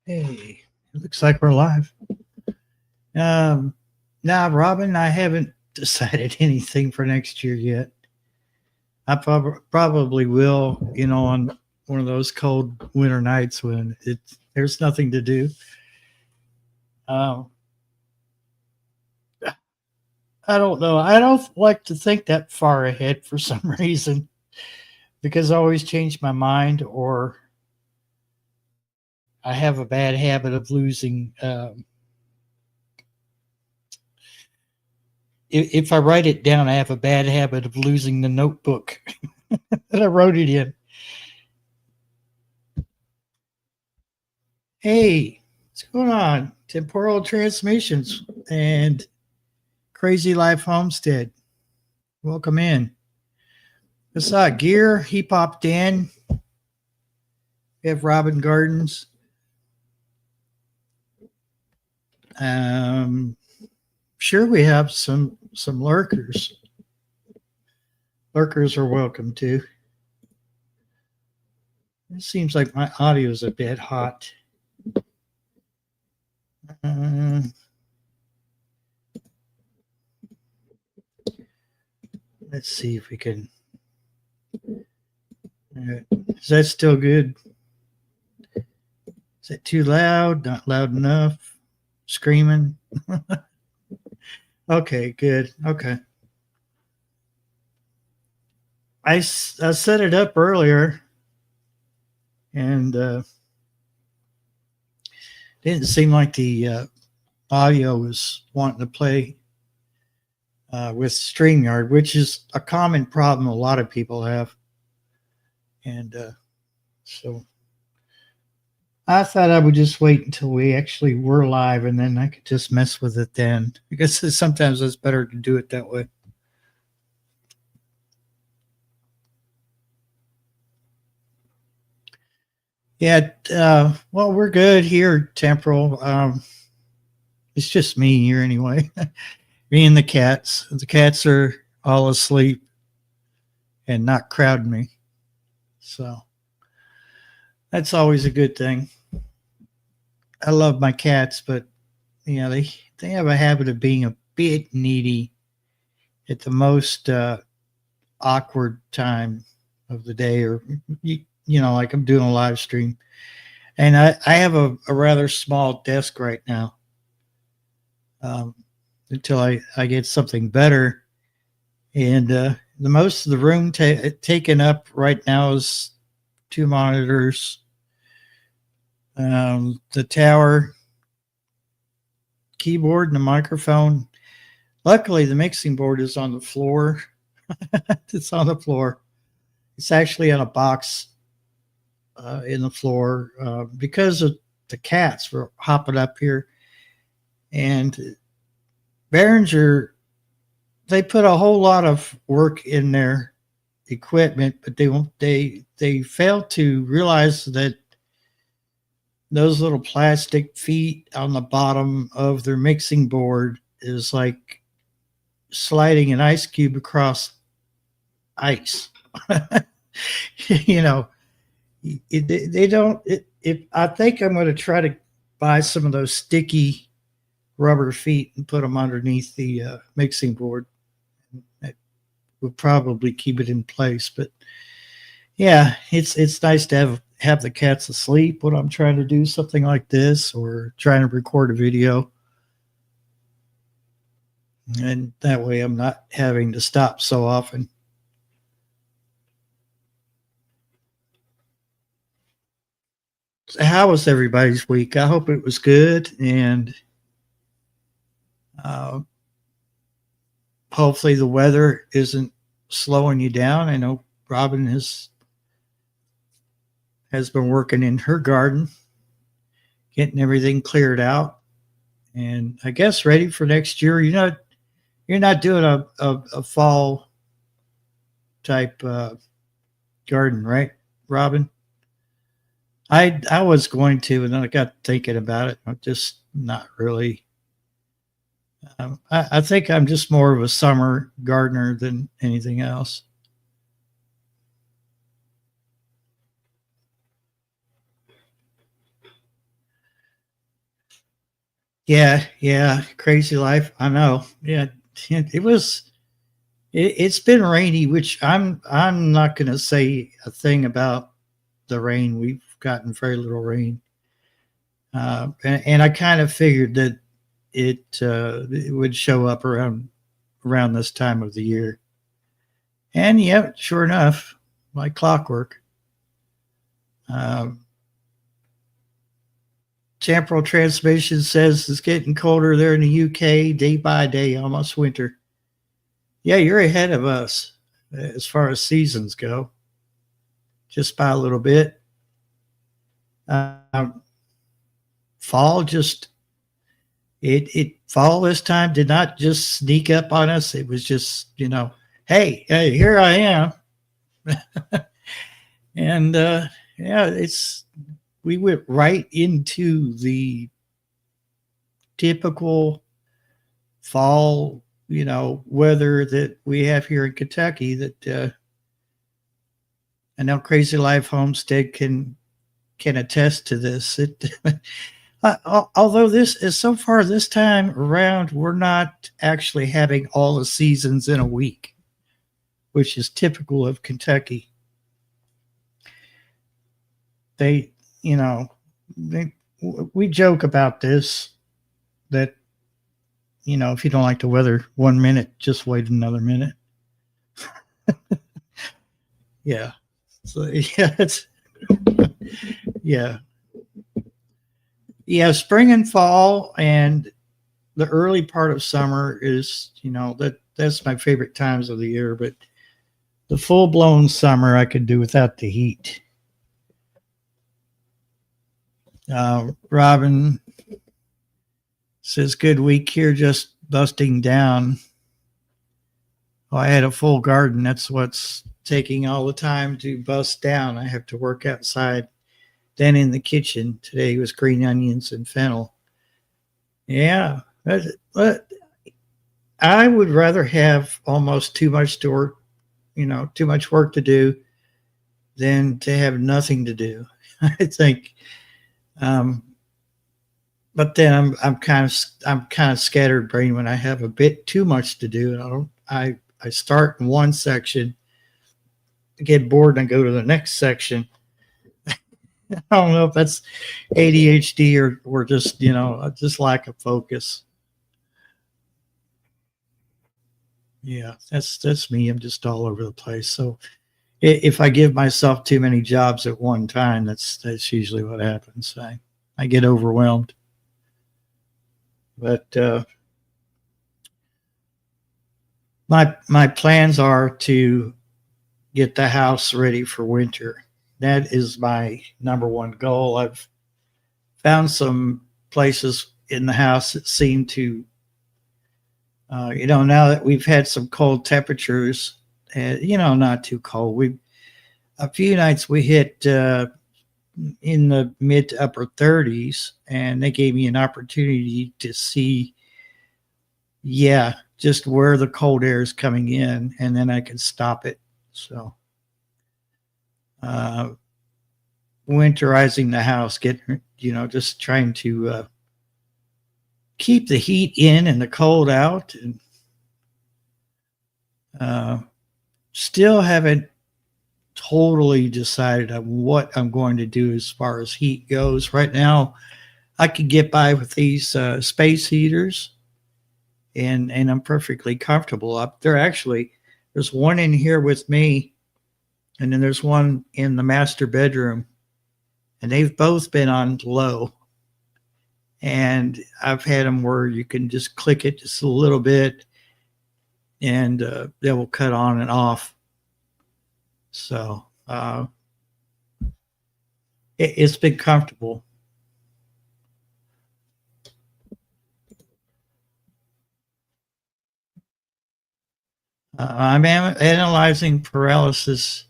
Hey, it looks like we're live. Um, now, Robin, I haven't decided anything for next year yet. I probably will, on one of those cold winter nights when there's nothing to do. Um, I don't know. I don't like to think that far ahead for some reason because I always change my mind, or I have a bad habit of losing. If I write it down, I have a bad habit of losing the notebook that I wrote it in. Hey, what's going on? Temporal Transmissions and Crazy Life Homestead. Welcome in. What's up, Gear? He popped in. We have Robin Gardens. Sure, we have some lurkers. Lurkers are welcome too. It seems like my audio is a bit hot. Let's see if we can. Is that still good? Is it too loud? Not loud enough? Screaming? Okay, good. Okay. I set it up earlier and didn't seem like the audio was wanting to play with StreamYard, which is a common problem a lot of people have. And so I thought I would just wait until we actually were live and then I could just mess with it then, because sometimes it's better to do it that way. Yeah, well, we're good here, Temporal. It's just me here anyway. Me and the cats. The cats are all asleep and not crowding me. So that's always a good thing. I love my cats, but they have a habit of being a bit needy at the most awkward time of the day, or like I'm doing a live stream, and I have a rather small desk right now. Until I get something better, and the most of the room taken up right now is two monitors, the tower, keyboard, and the microphone. Luckily, the mixing board is on the floor. It's on the floor. It's actually on a box in the floor because of the cats were hopping up here. And Behringer, they put a whole lot of work in their equipment, but they fail to realize that those little plastic feet on the bottom of their mixing board is like sliding an ice cube across ice. They don't. If I think I'm going to try to buy some of those sticky rubber feet and put them underneath the mixing board. That would probably keep it in place. But yeah, it's nice to have the cats asleep when I'm trying to do something like this or trying to record a video. And that way I'm not having to stop so often. So how was everybody's week? I hope it was good, and hopefully the weather isn't slowing you down. I know Robin has been working in her garden, getting everything cleared out, and I guess ready for next year. You're not doing a fall type garden, right, Robin? I was going to, and then I got thinking about it. I'm just not really. I think I'm just more of a summer gardener than anything else. Yeah, crazy life. I know. Yeah, it was. It's been rainy, which I'm not going to say a thing about the rain. We've gotten very little rain, and I kind of figured that it would show up around this time of the year. And yeah, sure enough, like clockwork. Um, Temporal transmission says it's getting colder there in the UK day by day, almost winter. Yeah, you're ahead of us as far as seasons go, just by a little bit. Um, Fall just it fall this time did not just sneak up on us. It was just hey, here I am, and yeah, it's we went right into the typical fall, weather that we have here in Kentucky. That I know Crazy Life Homestead can attest to this. It, although this is so far this time around, we're not actually having all the seasons in a week, which is typical of Kentucky. They, you know, they, we joke about this that if you don't like the weather 1 minute, just wait another minute. Yeah. So yeah, it's yeah. Yeah, spring and fall and the early part of summer is, that's my favorite times of the year, but the full blown summer I could do without the heat. Robin says, good week here, just busting down. Oh, I had a full garden. That's what's taking all the time to bust down. I have to work outside, then in the kitchen. Today was green onions and fennel. Yeah, but I would rather have almost too much to work, too much work to do than to have nothing to do. I think, um, but then I'm kind of scattered brain when I have a bit too much to do. I start in one section, get bored, and I go to the next section. I don't know if that's ADHD or just lack of focus. Yeah, that's me. I'm just all over the place. So if I give myself too many jobs at one time, that's usually what happens. I get overwhelmed. But my plans are to get the house ready for winter. That is my number one goal. I've found some places in the house that seem to, now that we've had some cold temperatures, not too cold. We a few nights we hit in the mid to upper 30s, and they gave me an opportunity to see, yeah, just where the cold air is coming in, and then I can stop it. So, uh, winterizing the house, just trying to keep the heat in and the cold out, and uh, still haven't totally decided on what I'm going to do as far as heat goes. Right now, I could get by with these space heaters, and I'm perfectly comfortable up there. Actually, there's one in here with me, and then there's one in the master bedroom, and they've both been on low. And I've had them where you can just click it just a little bit, and they will cut on and off. So it's been comfortable. I'm analyzing paralysis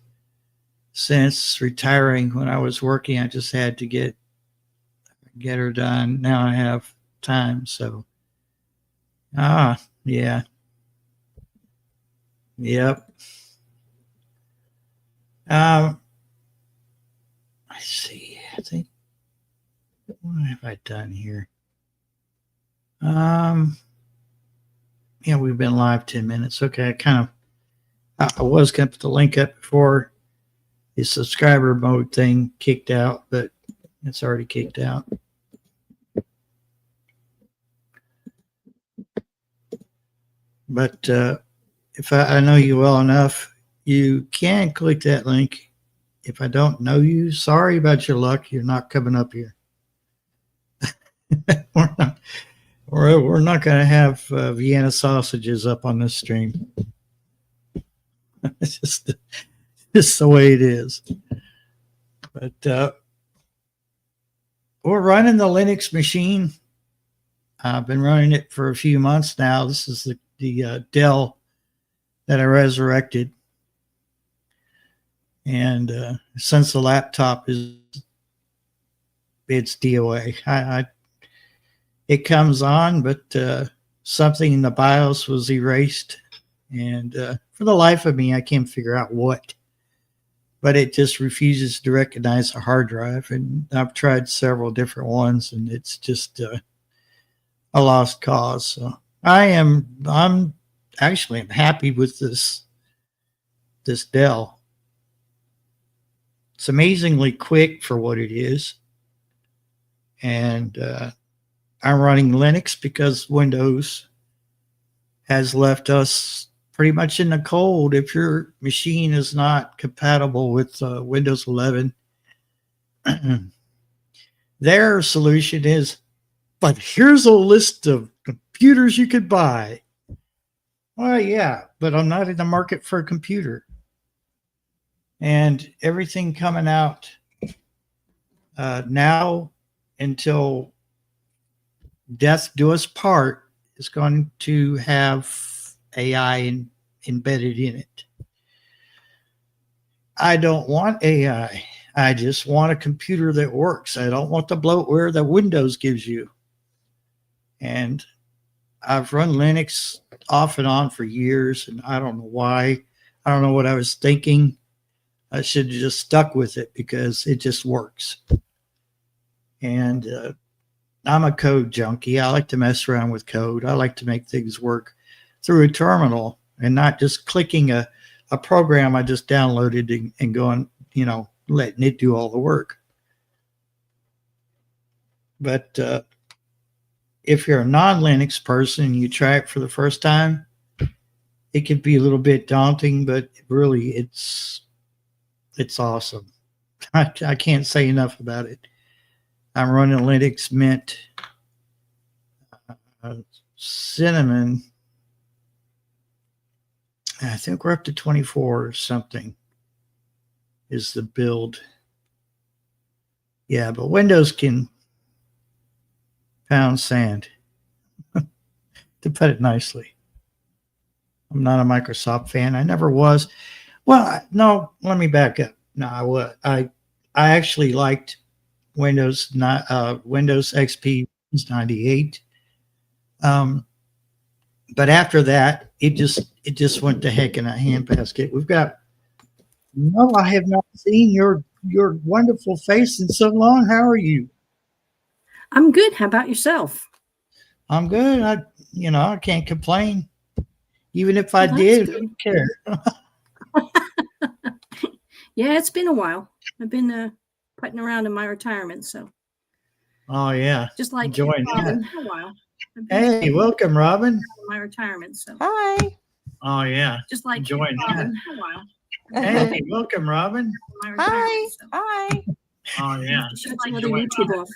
since retiring. When I was working, I just had to get her done. Now I have time, so yeah, yep. Um, I see. I think what have I done here? Um, yeah, we've been live 10 minutes. Okay, I was going to put the link up before the subscriber mode thing kicked out, but it's already kicked out. But if I know you well enough, you can click that link. If I don't know you, sorry about your luck. You're not coming up here. we're not going to have Vienna sausages up on this stream. It's just the way it is. But we're running the Linux machine. I've been running it for a few months now. This is the Dell that I resurrected. And since the laptop it's DOA. It comes on, but something in the BIOS was erased. And for the life of me, I can't figure out what. But it just refuses to recognize a hard drive. And I've tried several different ones, and it's just a lost cause. So I'm happy with this Dell. It's amazingly quick for what it is. And I'm running Linux because Windows has left us pretty much in the cold. If your machine is not compatible with Windows 11, their solution is, but here's a list of computers you could buy. Well, yeah, but I'm not in the market for a computer. And everything coming out now until death do us part is going to have AI embedded in it. I don't want AI. I just want a computer that works. I don't want the bloatware that Windows gives you. And I've run Linux off and on for years, and I don't know why. I don't know what I was thinking. I should have just stuck with it because it just works. And I'm a code junkie. I like to mess around with code. I like to make things work through a terminal and not just clicking a program I just downloaded and going, letting it do all the work. But if you're a non-Linux person and you try it for the first time, it could be a little bit daunting, but really it's awesome. I can't say enough about it. I'm running Linux Mint Cinnamon. I think we're up to 24 or something is the build. Yeah, but Windows can pound sand, to put it nicely. I'm not a Microsoft fan. I never was. Well, no, let me back up. No, I actually liked Windows XP 98. But after that, it just went to heck in a handbasket. No, I have not seen your wonderful face in so long. How are you? I'm good. How about yourself? I'm good. I can't complain. Even if I did, I don't care. Yeah, it's been a while. I've been putting around in my retirement, so. Oh yeah, just like enjoying Robin. that. A while. Hey, welcome, Robin. My retirement, so. Hi. Oh yeah, just like enjoying Robin. that. A while. Hey, welcome, Robin. Hi. Hi. Oh yeah, Shut the other YouTube off.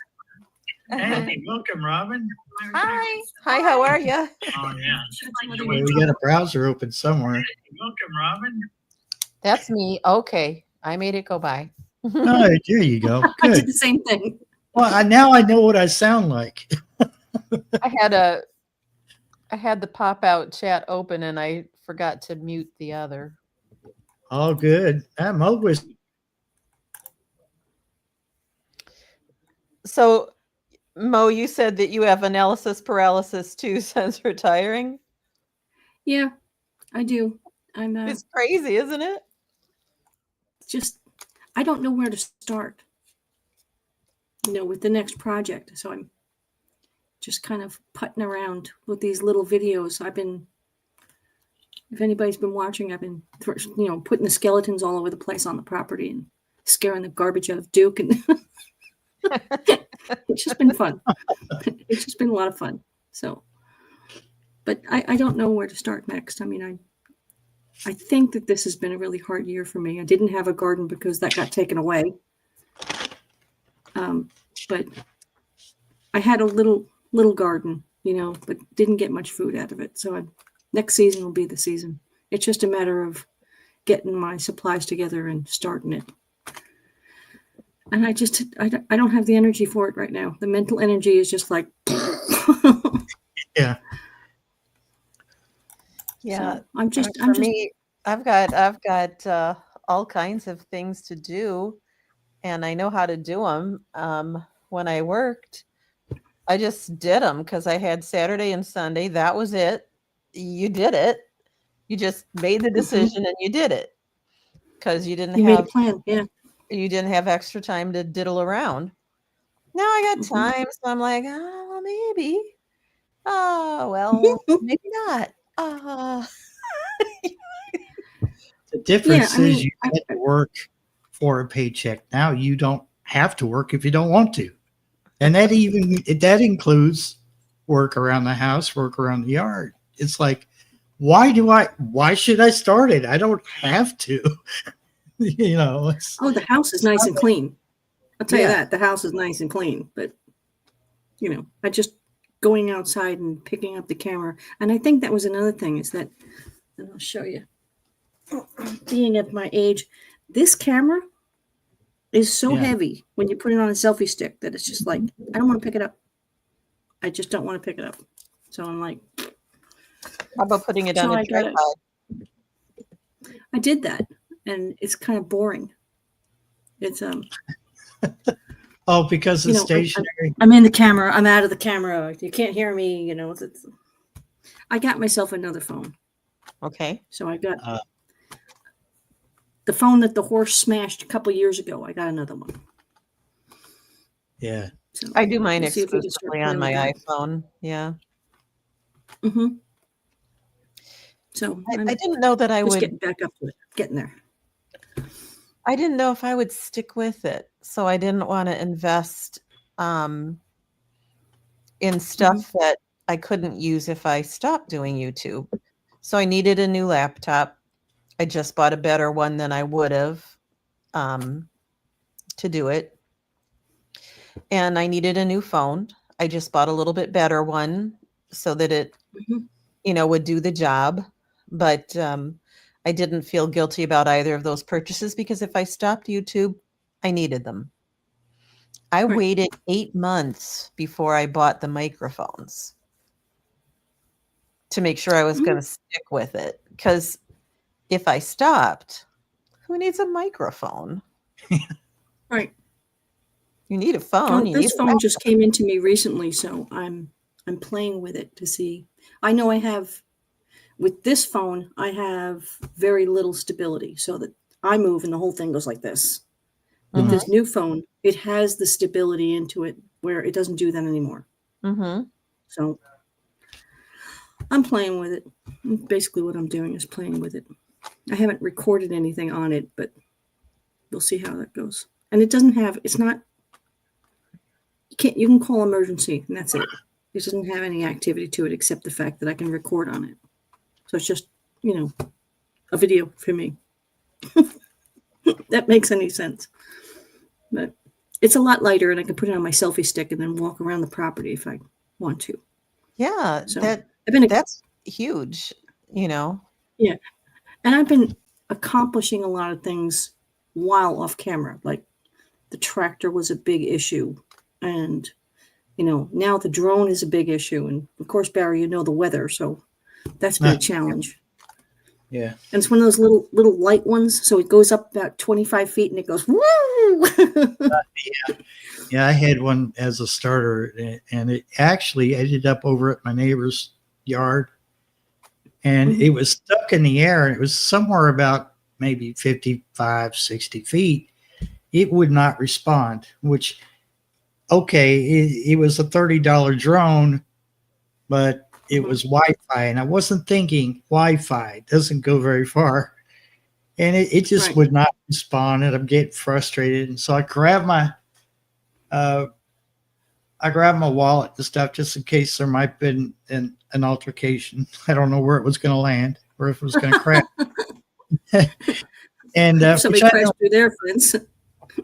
Hey, welcome, Robin. Hi. Hi, how are you? Oh yeah, Well, we got a browser open somewhere. Welcome, Robin. That's me. Okay. I made it go by. Oh, there you go. I did Good. the same thing. Well, now I know what I sound like. I had the pop-out chat open and I forgot to mute the other. All good. I'm always. So, Mo, you said that you have analysis paralysis too since retiring. Yeah, I do. I'm It's crazy, isn't it? I don't know where to start, with the next project. So just kind of putting around with these little videos. If anybody's been watching, I've been, putting the skeletons all over the place on the property and scaring the garbage out of Duke. And it's just been fun. It's just been a lot of fun. So, but I don't know where to start next. I mean, I think that this has been a really hard year for me. I didn't have a garden because that got taken away. But I had a little garden, but didn't get much food out of it. So next season will be the season. It's just a matter of getting my supplies together and starting it. And I don't have the energy for it right now. The mental energy is just like, Yeah. Yeah. So I've got all kinds of things to do, and I know how to do them. When I worked, I just did them because I had Saturday and Sunday. That was it. You did it. You just made the decision and you did it because you made a plan. Yeah. You didn't have extra time to diddle around. Now I got time, so I'm like, oh, maybe. Oh, well, maybe not. The difference Yeah, I is mean, you had to work for a paycheck. Now you don't have to work if you don't want to. And that includes work around the house, work around the yard. It's like, why should I start it? I don't have to. the house is nice and clean. I'll tell you Yeah. that. The house is nice and clean, but I just going outside and picking up the camera. And I think that was another thing is that, and I'll show you, being at my age, this camera is so Yeah. heavy when you put it on a selfie stick that it's just like, I don't want to pick it up. I just don't want to pick it up. So I'm like, How about putting it on So a I got it. tripod? I did that and it's kind of boring. It's, Oh, because it's I- stationary. I'm in the camera. I'm out of the camera. You can't hear me. I got myself another phone. Okay. So I got Uh. the phone that the horse smashed a couple years ago. I got another one. Yeah. So I do mine we'll see if we can start exclusively on my playing iPhone. Yeah. with that. So I'm I didn't know that I just would. getting back up to it. Getting there. I didn't know if I would stick with it, so I didn't want to invest in stuff that I couldn't use if I stopped doing YouTube. So I needed a new laptop. I just bought a better one than I would have to do it. And I needed a new phone. I just bought a little bit better one so that it, Mhm. would do the job. But I didn't feel guilty about either of those purchases because if I stopped YouTube, I needed them. I Right. waited 8 months before I bought the microphones to make sure I was going to stick with it. Because if I stopped, who needs a microphone? Right. You need a phone. Well, you this need a phone laptop. just came into me recently, so I'm playing with it to see. I know with this phone, I have very little stability, so that I move and the whole thing goes like this. With Mhm. this new phone, it has the stability into it where it doesn't do that anymore. Mhm. So I'm playing with it. Basically, what I'm doing is playing with it. I haven't recorded anything on it, but we'll see how that goes. And it's not, you can call emergency and that's it. It doesn't have any activity to it except the fact that I can record on it. So it's just, a video for me. That makes any sense. But it's a lot lighter and I can put it on my selfie stick and then walk around the property if I want to. Yeah, So that's huge, Yeah. And I've been accomplishing a lot of things while off camera. Like the tractor was a big issue. And, now the drone is a big issue. And of course, Barry, the weather. So that's been a challenge. Yeah. And it's one of those little light ones. So it goes up about 25 feet and it goes, woo! Yeah, I had one as a starter, and it actually ended up over at my neighbor's yard, and Mhm. it was stuck in the air, and it was somewhere about maybe 55, 60 feet. It would not respond, which okay, it was a $30 drone, but it was Wi-Fi, and I wasn't thinking Wi-Fi doesn't go very far, and it just Right. would not respond, and I'm getting frustrated, and so uh, I grabbed my wallet and stuff just in case there might have been an altercation. I don't know where it was going to land or if it was going to crash. And Somebody which I crashed through their fence.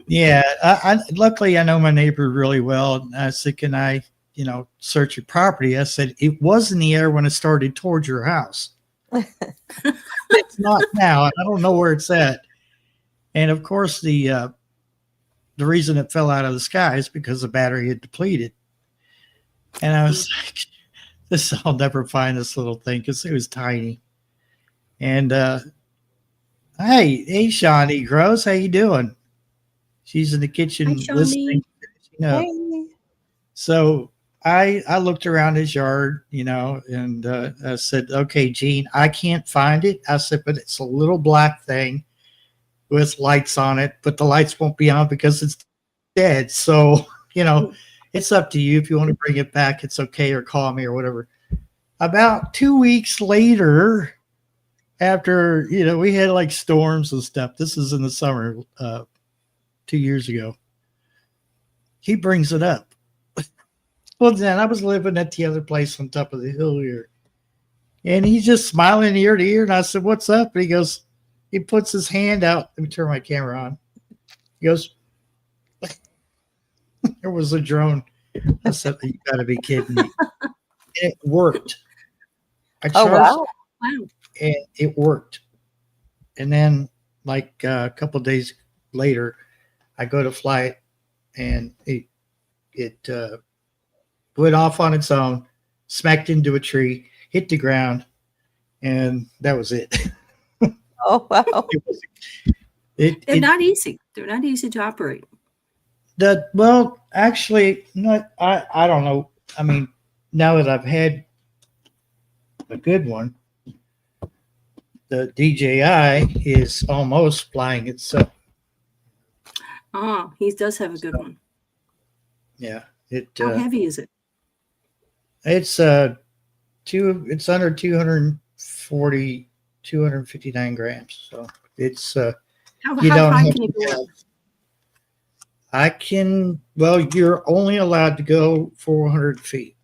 yeah, luckily I know my neighbor really well. And I said, "Can I, search your property?" I said, "It was in the air when it started towards your house. It's not now. I don't know where it's at." And of course, the reason it fell out of the sky is because the battery had depleted. And I was like, "This I'll never find this little thing because it was tiny." And hey, Shawnee Gross, how you doing? She's in the kitchen Hi, Shawnee. listening. Hey. So I looked around his yard, and I said, "Okay, Gene, I can't find it." I said, "But it's a little black thing with lights on it, but the lights won't be on because it's dead. So, it's up to you. If you want to bring it back, it's okay, or call me or whatever." About 2 weeks later, after, we had like storms and stuff. This is in the summer, 2 years ago. He brings it up. Well, then I was living at the other place on top of the hill here. And he's just smiling ear to ear. And I said, "What's up?" And he goes, he puts his hand out. Let me turn my camera on. He goes, "There was a drone." I said, "You got to be kidding me." And it worked. I Oh, charged wow. Wow. and it worked. And then, like a couple of days later, I go to fly it, and it went off on its own, smacked into a tree, hit the ground, and that was it. Oh, wow. It was it. They're not easy. They're not easy to operate. Well, actually, not. I don't know. I mean, now that I've had a good one, the DJI is almost flying itself. Ah, he does have a good one. Yeah, How heavy is it? it's it's under 240, 259 grams. So it's How you don't high have can you to go up? well, you're only allowed to go 400 feet.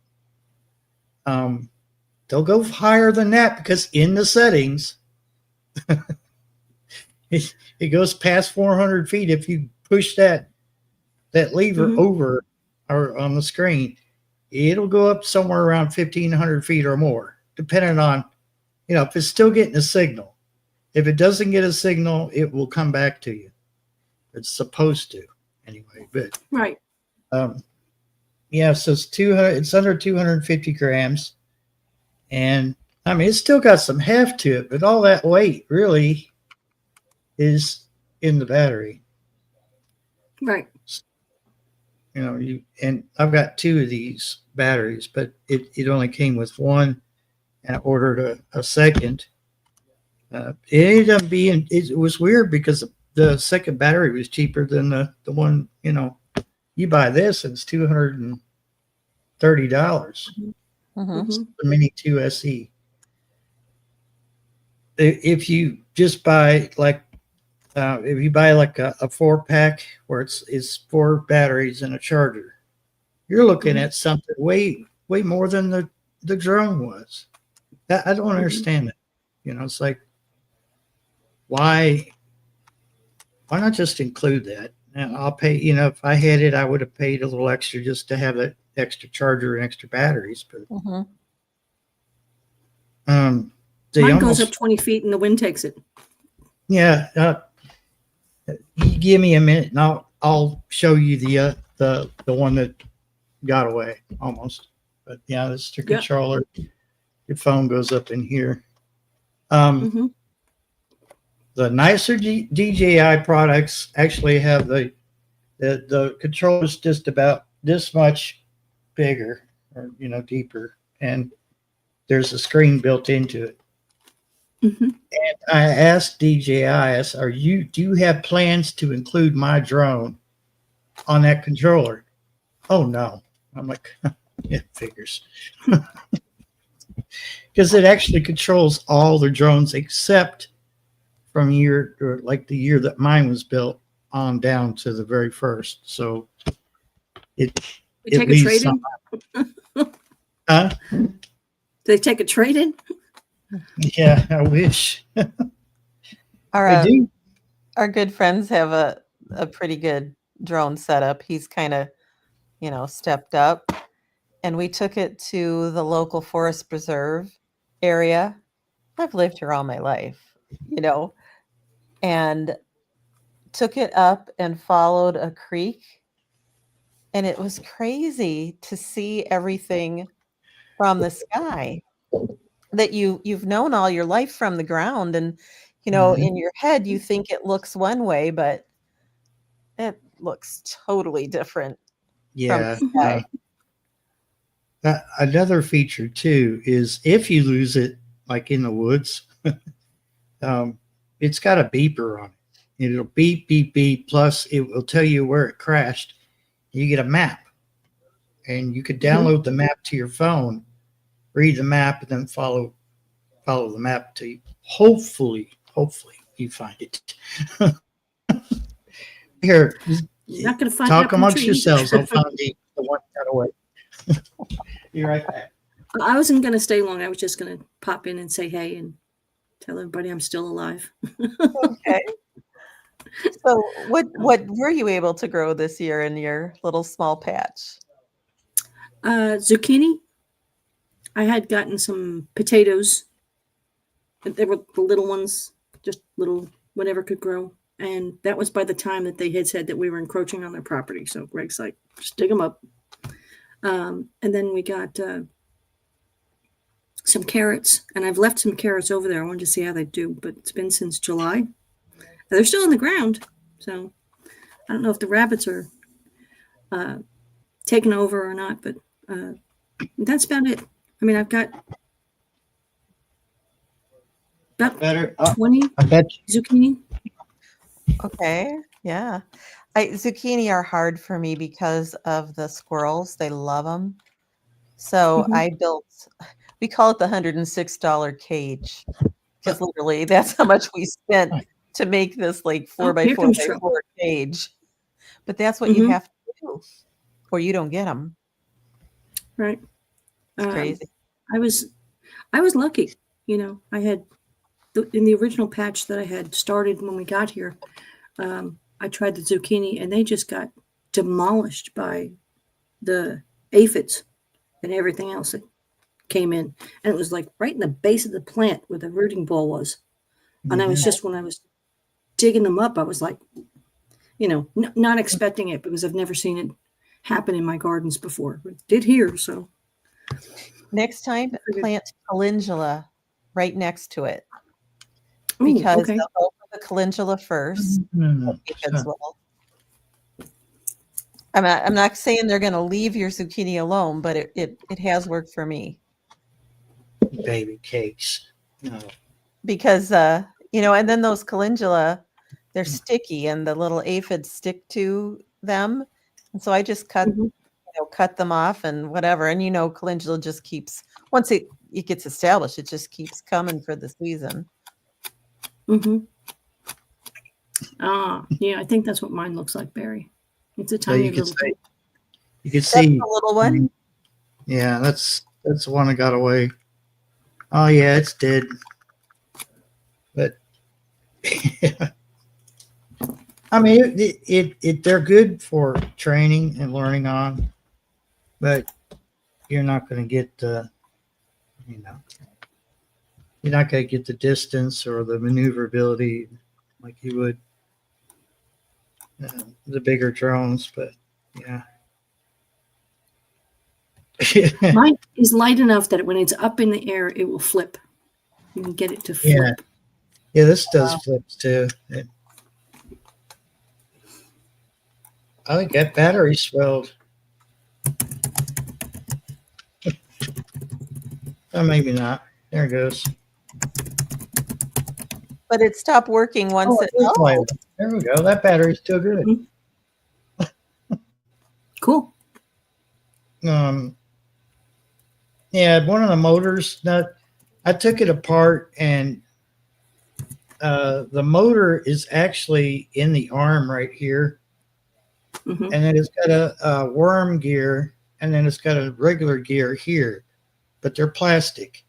They'll go higher than that because in the settings, it goes past 400 feet. If you push that lever Mhm. over or on the screen, it'll go up somewhere around 1,500 feet or more, depending on, if it's still getting a signal. If it doesn't get a signal, it will come back to you. It's supposed to anyway, but Right. yeah, so it's 200, it's under 250 grams. And I mean, it's still got some heft to it, but all that weight really is in the battery. Right. And I've got 2 of these batteries, but it only came with one, and I ordered a second. It ended up being, it was weird because the second battery was cheaper than the one, you buy this and it's $230. Mhm. Mhm. The Mini 2 SE. If you just buy like a 4-pack where it's 4 batteries and a charger, you're looking at something way more than the drone was. I don't understand it. It's like, why not just include that? And I'll pay. If I had it, I would have paid a little extra just to have that extra charger and extra batteries. But Mhm. they Mine almost, goes up 20 feet and the wind takes it. yeah. You give me a minute and I'll show you the one that got away almost. But yeah, this is the Yep. controller. Your phone goes up in here. Mhm. The nicer DJI products actually have the controllers just about this much bigger, or deeper, and there's a screen built into it. Mhm. And I asked DJI, I said, do you have plans to include my drone on that controller? Oh no. I'm like, yeah, figures. Because it actually controls all the drones except from year, or like the year that mine was built on down to the very first. So it We it take a leaves trade some. in. Huh? Do they take a trade in? Yeah, I wish. Our I do. our good friends have a pretty good drone setup. He's kind of, stepped up, and we took it to the local forest preserve area. I've lived here all my life, and took it up and followed a creek, and it was crazy to see everything from the sky that you've known all your life from the ground. And Mhm. in your head you think it looks one way, but it looks totally different from Yeah. the sky. Another feature too is if you lose it, like in the woods, um, it's got a beeper on it. It'll beep, beep, beep. Plus, it will tell you where it crashed. You get a map, and you could Mhm. download the map to your phone, read the map, and then follow the map to hopefully you find it. Here, You're not going to find talk out from amongst trees. yourselves. I'll find the one that got away. Be right back. I wasn't going to stay long. I was just going to pop in and say hey and tell everybody I'm still alive. Okay. So what were you able to grow this year in your little small patch? Zucchini. I had gotten some potatoes. They were the little ones, just little, whatever could grow. And that was by the time that they had said that we were encroaching on their property. So Greg's like, just dig them up. And then we got some carrots, and I've left some carrots over there. I wanted to see how they do, but it's been since July. And they're still in the ground. So I don't know if the rabbits are taking over or not, but that's about it. I mean, I've got about Better. 20 I bet zucchini. Okay. Yeah. Zucchini are hard for me because of the squirrels. They love them. So Mhm. I built, we call it the $106 cage, because literally that's how much we spent to make this like four Oh, by here four comes by trouble. four cage. But that's what you Hmm. have to do, or you don't get them. Right. It's crazy. I was lucky. I had in the original patch that I had started when we got here. I tried the zucchini, and they just got demolished by the aphids and everything else that came in. And it was like right in the base of the plant where the rooting ball was. And I was just, when I was digging them up, I was like, not expecting it because I've never seen it happen in my gardens before. But it did here, so. Next time, plant calendula right next to it, Ooh, because okay. they'll go for the calendula first. Aphids will. I'm not saying they're going to leave your zucchini alone, but it has worked for me. Baby cakes. No. Because and then those calendula, they're sticky, and the little aphids stick to them, and so I just cut them off and whatever. And calendula just keeps, once it gets established, it just keeps coming for the season. Yeah, I think that's what mine looks like, Barry. It's a So tiny you could little say, you could That's see the little one. Yeah, that's the one that got away. Oh yeah, it's dead. But I mean, they're good for training and learning on, but you're not going to get the, you're not going to get the distance or the maneuverability like you would the bigger drones. But yeah. Mine is light enough that when it's up in the air, it will flip. You can get it to flip. Yeah, this does flips too. I think that battery swelled. Oh, maybe not. There it goes. But it stopped working once It is lighter. There we go. That battery's still good. Cool. um, yeah, one of the motors nut. I took it apart, and the motor is actually in the arm right here, Hmm. and then it's got a worm gear, and then it's got a regular gear here, but they're plastic.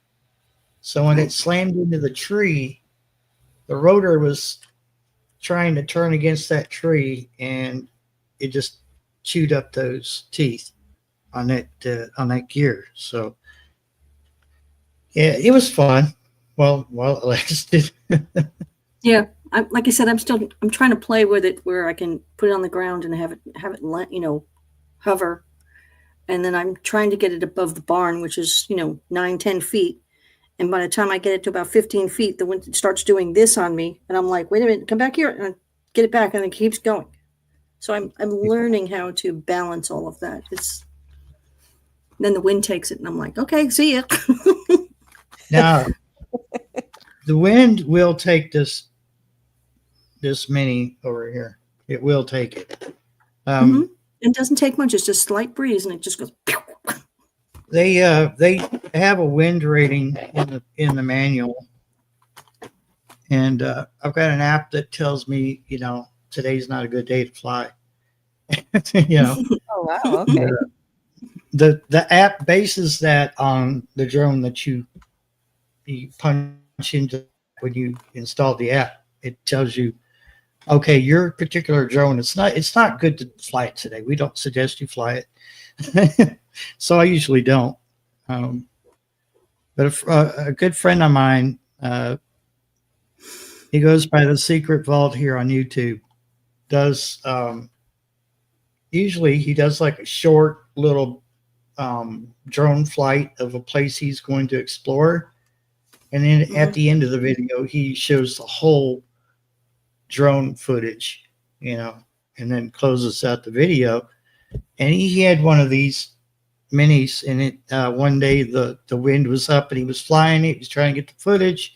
So when it Right. slammed into the tree, the rotor was trying to turn against that tree, and it just chewed up those teeth on that gear. So yeah, it was fun. Well, it lasted. Yeah, like I said, I'm trying to play with it where I can put it on the ground and have it hover, and then I'm trying to get it above the barn, which is 9-10 feet. And by the time I get it to about 15 feet, the wind starts doing this on me, and I'm like, wait a minute, come back here, and I get it back, and it keeps going. So I'm learning how to balance all of that. Then the wind takes it, and I'm like, okay, see ya. Now the wind will take this mini over here. It will take it. Mhm. It doesn't take much. It's just slight breeze, and it just goes. Pew. They have a wind rating in the manual, and I've got an app that tells me today's not a good day to fly. Oh wow. Okay. The app bases that on the drone that you punch into when you install the app. It tells you, okay, your particular drone, it's not good to fly it today. We don't suggest you fly it. So I usually don't. But a good friend of mine, he goes by the Secret Vault here on YouTube, does usually he does like a short little drone flight of a place he's going to explore. And then at the end of the video, he shows the whole drone footage, and then closes out the video. And he had one of these minis, and it one day the wind was up and he was flying it. He was trying to get the footage.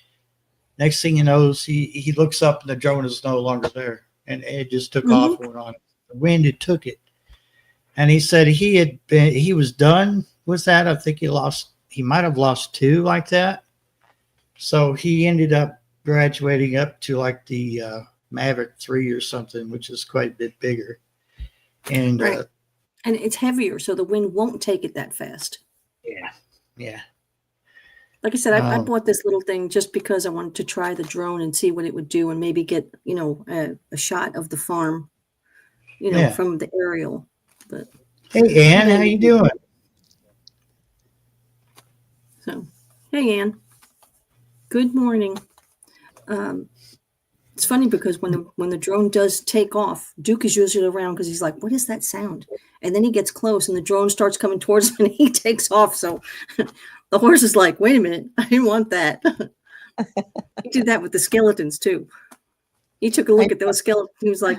Next thing you know, he looks up and the drone is no longer there, and it just took off and went on. The wind had took it, and he said he was done with that. I think he might have lost two like that. So he ended up graduating up to like the Mavic 3 or something, which is quite a bit bigger. And Right. And it's heavier, so the wind won't take it that fast. yeah. Like I said, I bought this little thing just because I wanted to try the drone and see what it would do, and maybe get a shot of the farm, Yeah. from the aerial. But Hey, Ann, how you doing? so, hey, Ann. Good morning. It's funny because when the drone does take off, Duke is usually around because he's like, "What is that sound?" And then he gets close, and the drone starts coming towards him, and he takes off. So the horse is like, "Wait a minute, I didn't want that." He did that with the skeletons too. He took a look at those skeletons. He was like,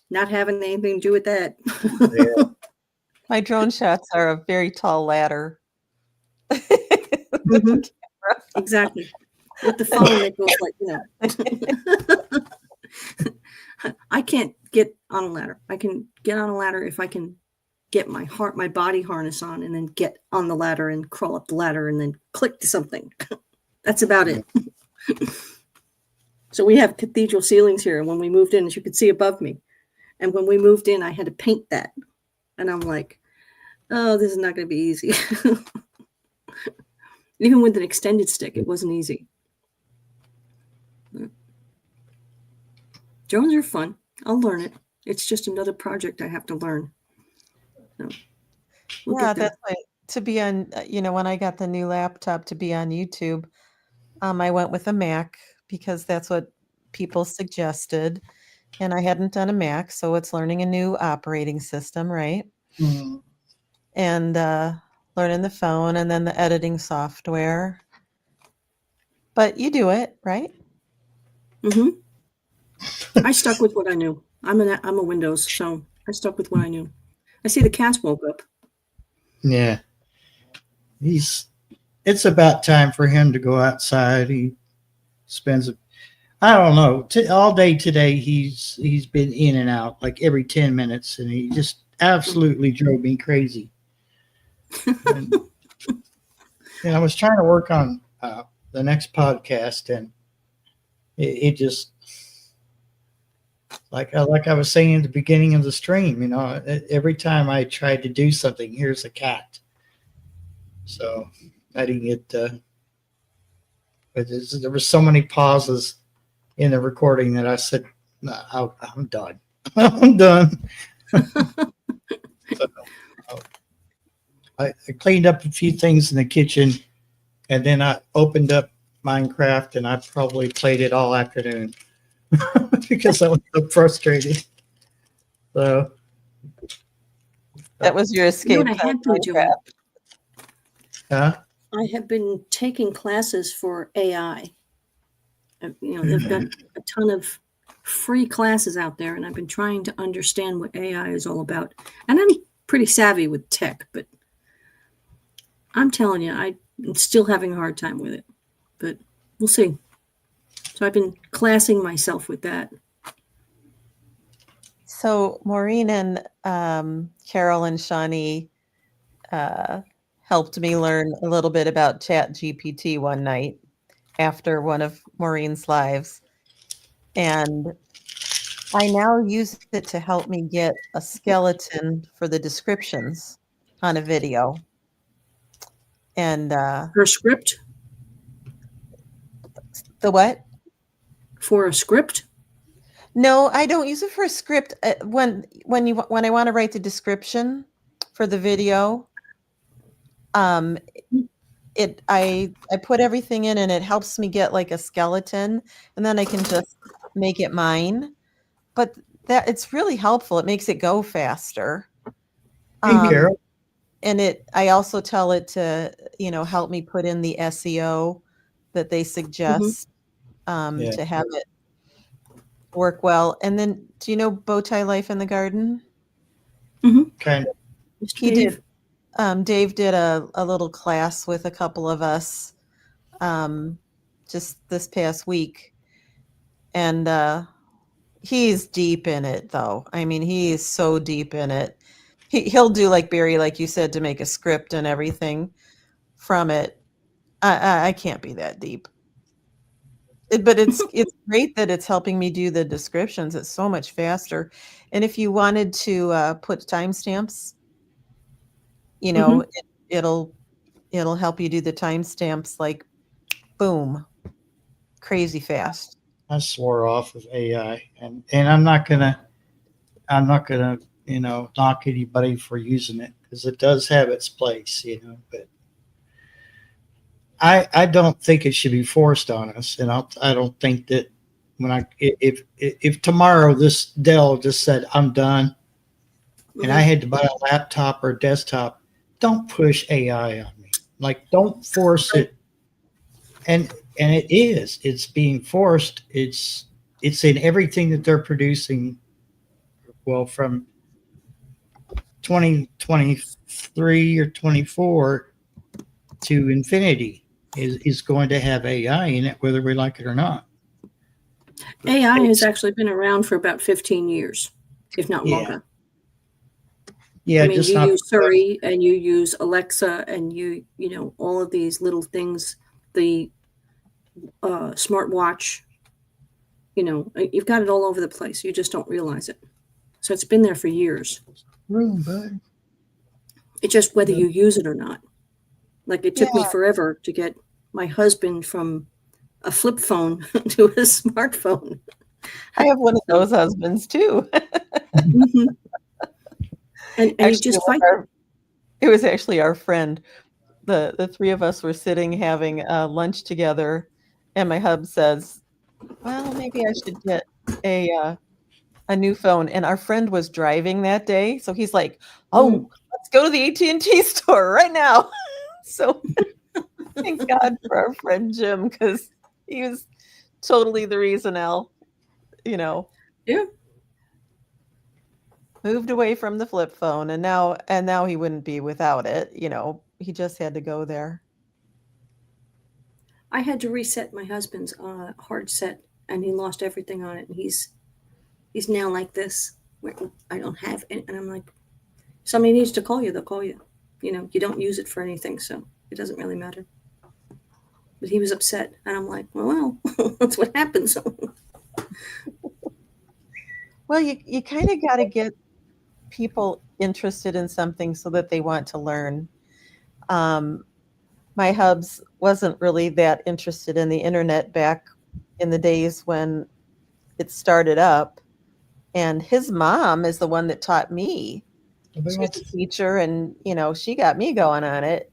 "Not having anything to do with that." Yeah. My drone shots are a very tall ladder. Mhm. Exactly. With the phone, it goes like, I can't get on a ladder. I can get on a ladder if I can get my body harness on, and then get on the ladder and crawl up the ladder and then click to something. That's about it. So we have cathedral ceilings here. And when we moved in, as you could see above me, and when we moved in, I had to paint that. And I'm like, oh, this is not going to be easy. Even with an extended stick, it wasn't easy. Drones are fun. I'll learn it. It's just another project I have to learn. So we'll Yeah, get there. that's why to be on, when I got the new laptop to be on YouTube, I went with a Mac because that's what people suggested. And I hadn't done a Mac, so it's learning a new operating system, right? Mhm. And learning the phone and then the editing software. But you do it, right? Hmm. I stuck with what I knew. I'm a Windows, so I stuck with what I knew. I see the cats woke up. Yeah. It's about time for him to go outside. He spends I don't know, all day today he's been in and out like every 10 minutes, and he just absolutely drove me crazy. And, I was trying to work on the next podcast, and it just like I was saying at the beginning of the stream, every time I tried to do something, here's a cat. So I didn't get. But there were so many pauses in the recording that I said, no, I'm done. I'm done. So, I cleaned up a few things in the kitchen, and then I opened up Minecraft, and I probably played it all afternoon because I was so frustrated. So That was your You know escape. what I from had to do? Minecraft. I have been taking classes for AI. They've got a ton of free classes out there, and I've been trying to understand what AI is all about. And I'm pretty savvy with tech, but I'm telling you, I'm still having a hard time with it. But we'll see. So I've been classing myself with that. So Maureen and Carol and Shawnee helped me learn a little bit about ChatGPT one night after one of Maureen's lives. And I now use it to help me get a skeleton for the descriptions on a video. And For a script? the what? For a script? No, I don't use it for a script. When I want to write the description for the video, I put everything in and it helps me get like a skeleton, and then I can just make it mine. But that it's really helpful. It makes it go faster. hey, Carol. And I also tell it to, help me put in the SEO that they suggest to have it work well. And then, do you know Bowtie Life in the Garden? Kind of. He did. Dave did a little class with a couple of us just this past week. And he's deep in it, though. I mean, he is so deep in it. He'll do like Barry, like you said, to make a script and everything from it. I can't be that deep. But it's great that it's helping me do the descriptions. It's so much faster. And if you wanted to put timestamps, it'll help you do the timestamps like boom, crazy fast. I swore off of AI, and I'm not gonna knock anybody for using it, because it does have its place, but I don't think it should be forced on us, and I don't think that if tomorrow this Dell just said I'm done, and I had to buy a laptop or a desktop, don't push AI on me. Like, don't force it. And it's being forced. It's in everything that they're producing. Well, from 2023 or 24 to infinity is going to have AI in it, whether we like it or not. AI has actually been around for about 15 years, if not longer. Yeah, I mean, just you not use Siri and you use Alexa and you all of these little things, the smartwatch, you've got it all over the place. You just don't realize it. So it's been there for years. room, bud. It's just whether you use it or not. Like, it took me forever to get my husband from a flip phone to a smartphone. I have one of those husbands too. Mm-hmm. And you just fight. It was actually our friend. The three of us were sitting having lunch together, and my hub says, "Well, maybe I should get a new phone." And our friend was driving that day, so he's like, "Oh, let's go to the AT&T store right now." So thank God for our friend Jim, because he was totally the reason Al, Yeah. moved away from the flip phone, and now he wouldn't be without it. He just had to go there. I had to reset my husband's hard set, and he lost everything on it. And he's now like this, where I don't have it. And I'm like, somebody needs to call you. They'll call you. You don't use it for anything, so it doesn't really matter. But he was upset, and I'm like, well, that's what happens. Well, you kind of got to get people interested in something so that they want to learn. My hubs wasn't really that interested in the internet back in the days when it started up, and his mom is the one that taught me. She was a teacher, and she got me going on it.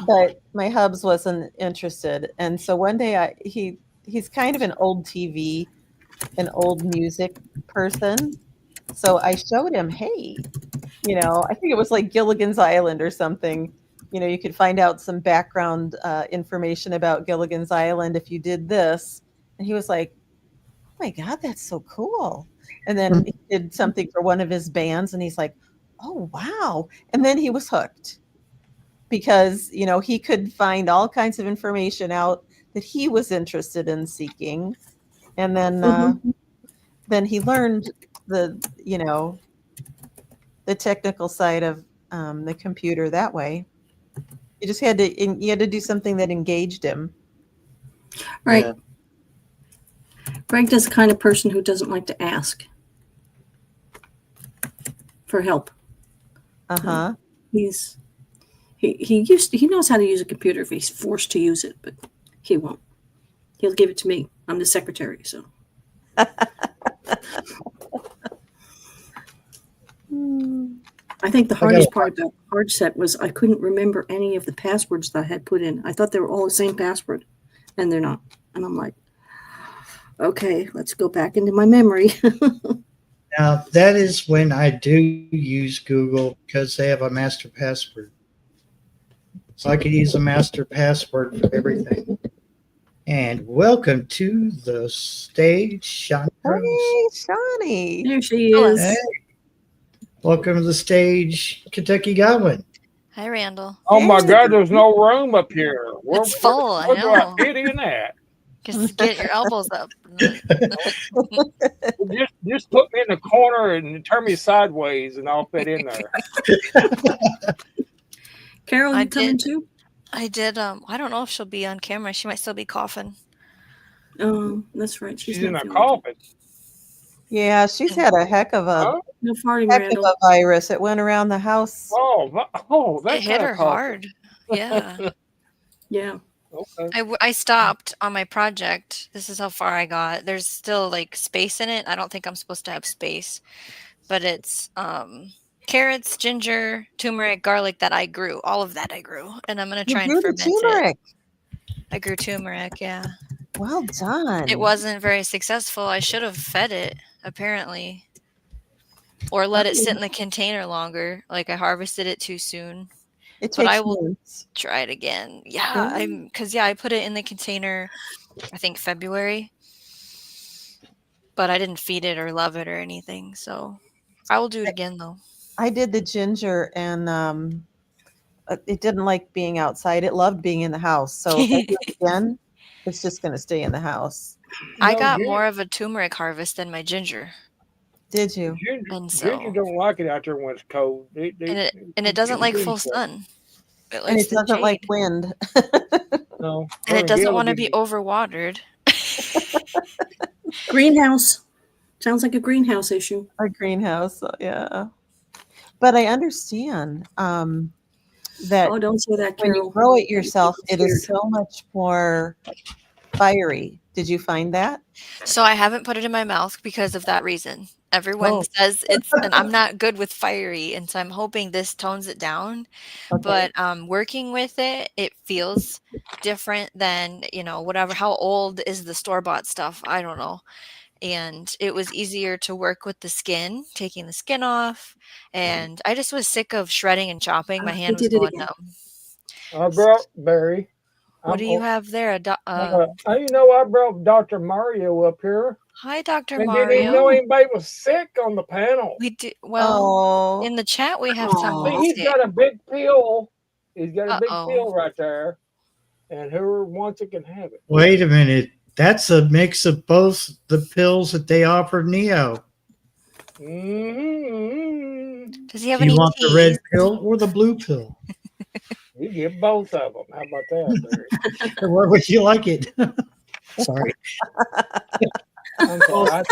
But my hubs wasn't interested, and so one day he's kind of an old TV, an old music person. So I showed him, hey, I think it was like Gilligan's Island or something. You could find out some background information about Gilligan's Island if you did this. And he was like, oh my God, that's so cool. And then he did something for one of his bands, and he's like, oh, wow. And then he was hooked because, he could find all kinds of information out that he was interested in seeking. And then he learned the technical side of the computer that way. You just had to do something that engaged him. Right. Yeah. Greg is the kind of person who doesn't like to ask for help. Uh-huh. He knows how to use a computer if he's forced to use it, but he won't. He'll give it to me. I'm the secretary, so. I think the hardest part about Hard Set was I couldn't remember any of the passwords that I had put in. I thought they were all the same password, and they're not. And I'm like, okay, let's go back into my memory. Now, that is when I do use Google because they have a master password. So I could use a master password for everything. And welcome to the stage, Shawnee Rose. Hey, Shawnee. There she is. Hey. Welcome to the stage, Kentucky Godwin. Hi, Randall. Oh my God, there's no room up here. It's full, I where do know. I fit in at? Just get your elbows up. Just put me in the corner and turn me sideways, and I'll fit in there. Carol, I you coming did. too? I did. I don't know if she'll be on camera. She might still be coughing. Oh, that's right. She's in not a feeling coffin. Yeah, she's had a heck of a Huh? good. No farting, heck of Randall. a virus. It went around the house. Oh, that It hit kind her of coffin. hard. Yeah. Yeah. Okay. I stopped on my project. This is how far I got. There's still like space in it. I don't think I'm supposed to have space, but it's carrots, ginger, turmeric, garlic that I grew. All of that I grew, and I'm gonna You try grew and the ferment turmeric. it. I grew turmeric. Yeah. Well done. It wasn't very successful. I should have fed it, apparently. Or let it sit in the container longer. Like I harvested it too soon. It But I takes will months. try it again. Yeah, I put it in the container, I think February. But I didn't feed it or love it or anything. So I will do it again though. I did the ginger, and it didn't like being outside. It loved being in the house. So if I do it again, it's just going to stay in the house. I No, got ginger- more of a turmeric harvest than my ginger. Did you? And Ginger so- don't like it out there when it's cold. And it doesn't like full sun. It And likes it the doesn't like shade. wind. No, And it doesn't Gail want to gives be overwatered. Greenhouse. Sounds like a greenhouse issue. A greenhouse. Yeah. But I understand that Oh, don't say that, when you Carol. grow it yourself, it Weird. is so much more fiery. Did you find that? So I haven't put it in my mouth because of that reason. Everyone Oh. says it's, and I'm not good with fiery, and so I'm hoping this tones it down. Okay. But working with it, it feels different than whatever. How old is the store-bought stuff? I don't know. And it was easier to work with the skin, taking the skin off. And I just was sick of shredding and chopping. My I hand was did it going again. numb. I brought Barry. What do you have there? I brought Dr. Mario up here. Hi, Dr. And didn't even know Mario. anybody was sick on the panel. We do well Oh, in the chat. We have Aw. someone He's sick. got a big pill. He's got a big Uh-oh. pill right there. And whoever wants it can have it. Wait a minute. That's a mix of both the pills that they offered Neo. Mm-hmm. Does he have Do you any want teas? the red pill or the blue pill? You get both of them. How about that, Barry? Where would you like it? Sorry. I'm sorry.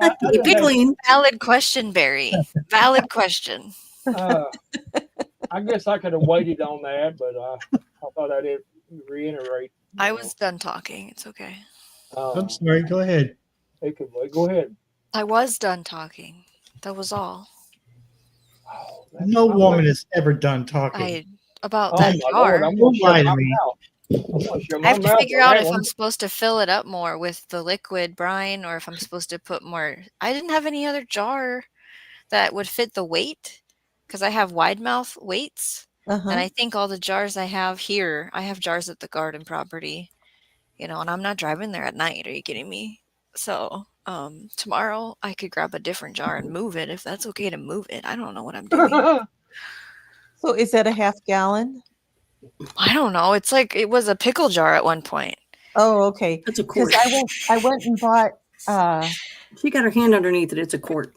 The pickling. Valid question, Barry. Valid question. I guess I could have waited on that, but I thought I did reiterate. I was done talking. It's okay. I'm sorry. Go ahead. It could wait. Go ahead. I was done talking. That was all. Oh, that's No my woman bad. has ever done talking. About Oh, that my jar. Lord, I'm Don't gonna lie shut to my me. mouth. I'm gonna shut I my have to mouth figure on out that if one. I'm supposed to fill it up more with the liquid brine or if I'm supposed to put more. I didn't have any other jar that would fit the weight because I have wide mouth weights. And Uh-huh. I think all the jars I have here, I have jars at the garden property, and I'm not driving there at night. Are you kidding me? So tomorrow I could grab a different jar and move it if that's okay to move it. I don't know what I'm doing. So is that a half gallon? I don't know. It's like it was a pickle jar at one point. Oh, okay. That's a Because quart. I went and bought She got her hand underneath it. It's a quart.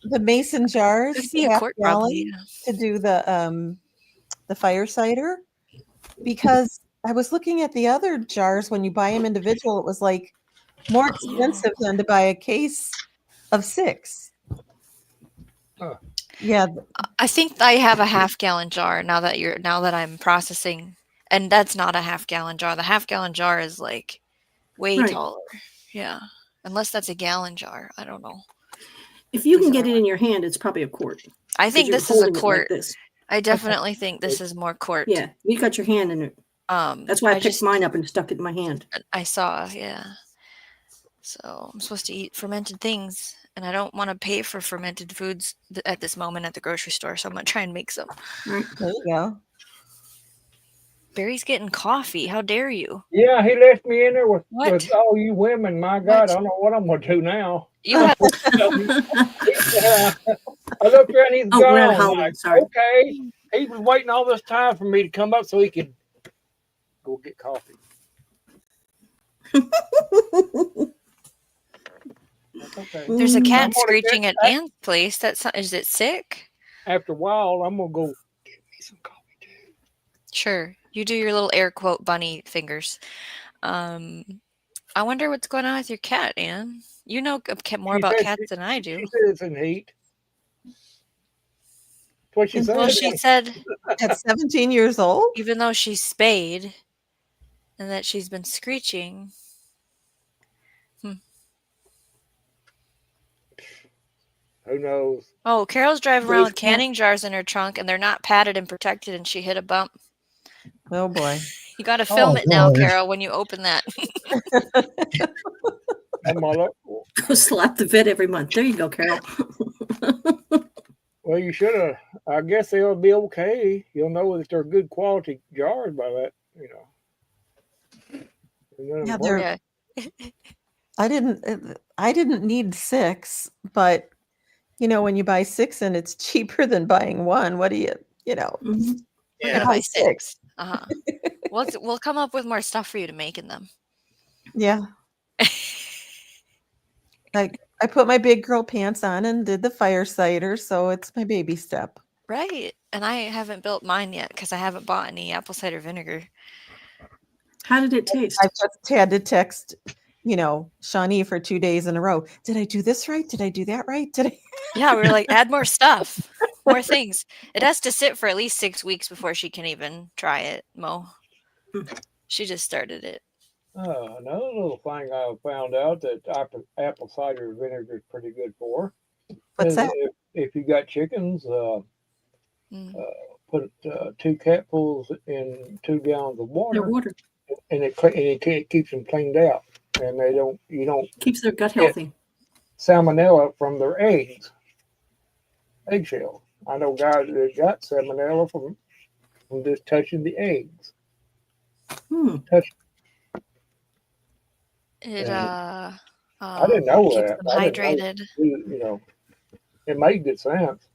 the mason jars, Could be a half quart, gallon, probably. to do the fire cider, because I was looking at the other jars when you buy them individual, it was like more expensive than to buy a case of 6. Huh. Yeah, I think I have a half gallon jar now that I'm processing, and that's not a half gallon jar. The half gallon jar is like way Right. taller. Yeah. Unless that's a gallon jar. I don't know. If you can get it in your hand, it's probably a quart. I 'cause think you're this is a holding it like quart. this. I definitely think this is more quart. Yeah, you got your hand in it. That's why I picked mine up and stuck it in my hand. I saw, yeah. So I'm supposed to eat fermented things, and I don't want to pay for fermented foods at this moment at the grocery store, so I'm going to try and make some. Right. there you go. Barry's getting coffee. How dare you? Yeah, he left me in there with What? all you women. My God, What? I don't know what I'm gonna do now. You have I looked around, he's Oh, gone. we're at I'm Howland, like, sorry. okay. He was waiting all this time for me to come up so he could go get coffee. That's okay. There's a I'm cat gonna screeching get- at Ann's place. Is it sick? After a while, I'm gonna go get me some coffee too. Sure. You do your little air quote bunny fingers. I wonder what's going on with your cat, Ann. You know more She about said cats than I do. She said it's in heat. That's what she said. Well, she said At 17 years old? even though she's spayed and that she's been screeching. Who knows? Oh, Carol's driving around with Those cats- canning jars in her trunk and they're not padded and protected and she hit a bump. Oh boy. You got to film Oh, it now, Lord. Carol, when you open that. I'm all up. Go slap the vet every month. There you go, Carol. Well, you should have. I guess they'll be okay. You'll know that they're good quality jars by that, you know. And then Yeah, of they're- course- Yeah. I didn't need 6, but when you buy 6 and it's cheaper than buying 1, what do you know? Mhm. We're Yeah. gonna buy Buy 6. Uh-huh. We'll come up with more stuff for you to make in them. Yeah. I put my big girl pants on and did the fire cider, so it's my baby step. Right. And I haven't built mine yet because I haven't bought any apple cider vinegar. How did it taste? I just had to text, Shawnee for 2 days in a row. Did I do this right? Did I do that right? Did I? Yeah, we were like, add more stuff, more things. It has to sit for at least 6 weeks before she can even try it, Mo. She just started it. Another little thing I found out that apple cider vinegar is pretty good for. What's is that? If you got chickens, Mm. put 2 capfuls in 2 gallons of Their water, water and it keeps them cleaned out, and you don't keeps their gut Yeah. healthy. salmonella from their eggshells. I know guys that got salmonella from just touching the eggs. Hmm. It I didn't know keeps that. them I didn't know. hydrated. You know, it made good sense.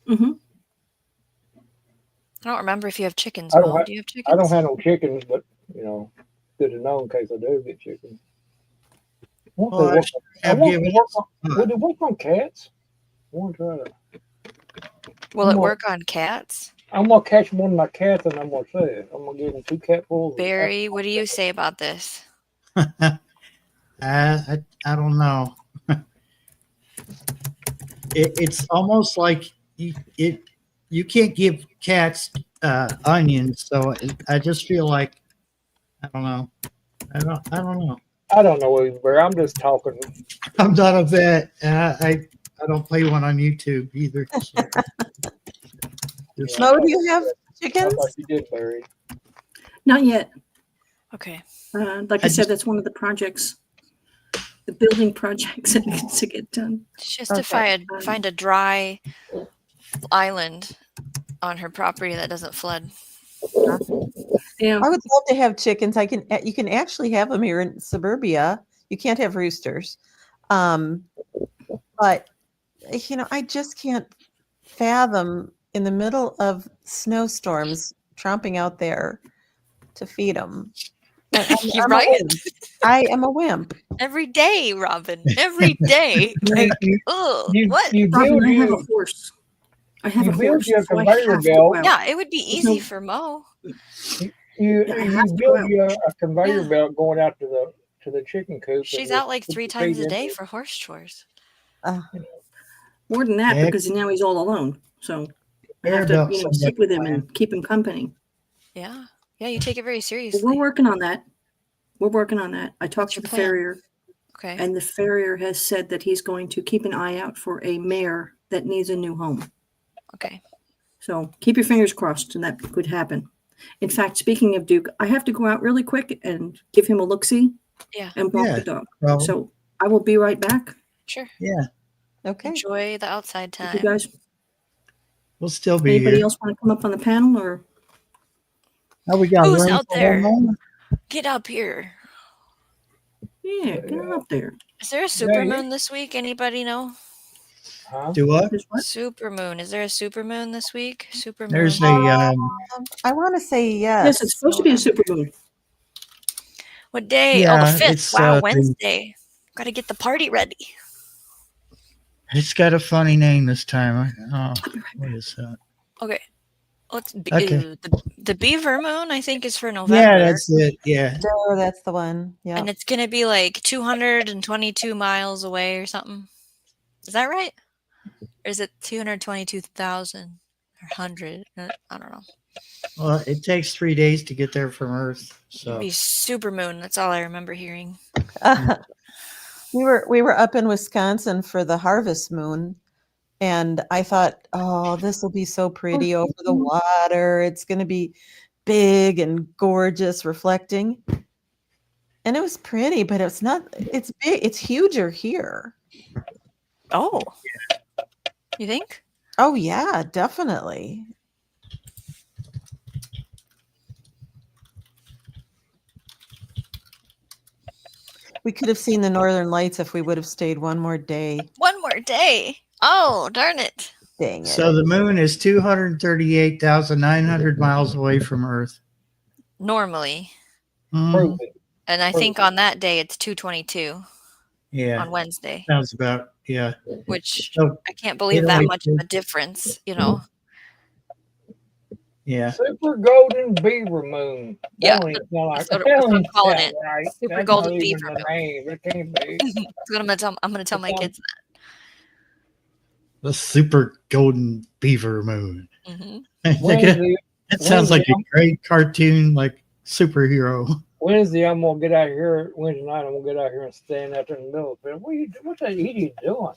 Mm-hmm. I don't remember if you have chickens, I don't Mo. have- Do you have I chickens? don't have no chickens, but good to know in case I do get chickens. Well, Would Have given it work on cats? I want to try to. Will it Mo- work on cats? I'm gonna catch one of my cats and I'm gonna say it. I'm gonna give him 2 catfuls. Barry, what do you say about this? I don't know. It's almost like you can't give cats onions, so I just feel like I don't know. I don't know. I don't know either. I'm just talking. I'm not a vet, and I don't play one on YouTube either. So. Just- Mo, do you have I chickens? thought you did, Barry. Not yet. Okay. Like I said, that's one of the projects, the building projects that needs to get done. It's just to Okay. find a dry island on her property that doesn't flood. Yeah. I would love to have chickens. You can actually have them here in suburbia. You can't have roosters. But I just can't fathom in the middle of snowstorms tromping out there to feed them. You're right. I am a wimp. Every day, Robin. Every day. Like, ugh, what? You Robin, build I have you, a horse. I have you a build horse. your So I conveyor have to belt. go out. Yeah, it would be easy No. for Mo. you Yeah, I have to go build out. you a conveyor Yeah. belt going out to the chicken coop. She's and out like just 3 feed times a them. day for horse chores. More than that, Heck. because now he's all alone. So I Conveyor have to, belt sit somebody with him planned. and keep him company. Yeah. Yeah, you take it very But seriously. we're working on that. We're working on that. I talked What's to your the plan? farrier, Okay. and the farrier has said that he's going to keep an eye out for a mare that needs a new home. Okay. So keep your fingers crossed, and that could happen. In fact, speaking of Duke, I have to go out really quick and give him a look-see Yeah. and walk Yeah. the dog. Well, So I will be right back. Sure. yeah, Okay. Enjoy the outside You time. guys, we'll still be anybody here. else want to come up on the panel, or Oh, we got Who's room out for there? one more? Get up here. yeah, get on up there. Is there a supermoon this week? Anybody know? Huh? Do what? There's what? Supermoon. Is there a supermoon this week? Supermoon. There's a I want to say yes. Yes, it's supposed to be a super moon. What day? Yeah, Oh, the 5th. it's, Wow, the- Wednesday. Got to get the party ready. it's got a funny name this time. Oh, what is that? Okay. Let's be, Okay. the beaver moon, I think, is for November. Yeah, that's it. Yeah. Oh, that's the one. Yeah. And it's going to be like 222 miles away or something. Is that right? Or is it 222,000 or 100? I don't know. Well, it takes 3 days to get there from Earth. It'd So be supermoon. That's all I remember hearing. we were up in Wisconsin for the harvest moon, and I thought, oh, this will be so pretty over the water. It's going to be big and gorgeous, reflecting. And it was pretty, but it's not. It's big. It's huger here. Oh. You think? Oh yeah, definitely. We could have seen the northern lights if we would have stayed one more day. One more day. Oh, darn it. Dang it. So the moon is 238,900 miles away from Earth. Normally. Mhm. Prove it. And I think on that day it's 222 Yeah, on Wednesday, sounds about, yeah. which So, I can't believe it that only much of a difference, you know. yeah. Super golden beaver moon. That Yeah, don't even sound like- that's what that don't I'm even calling sound it. right. Super That's golden not even beaver the moon. name. It can't be. That's what I'm gonna tell my kids The super golden beaver moon. that. Hmm. Wednesday, That sounds like a great cartoon, like superhero. Wednesday, I'm gonna get out here. Wednesday night, I'm gonna get out here and stand out there in the middle of the field. What's that idiot doing?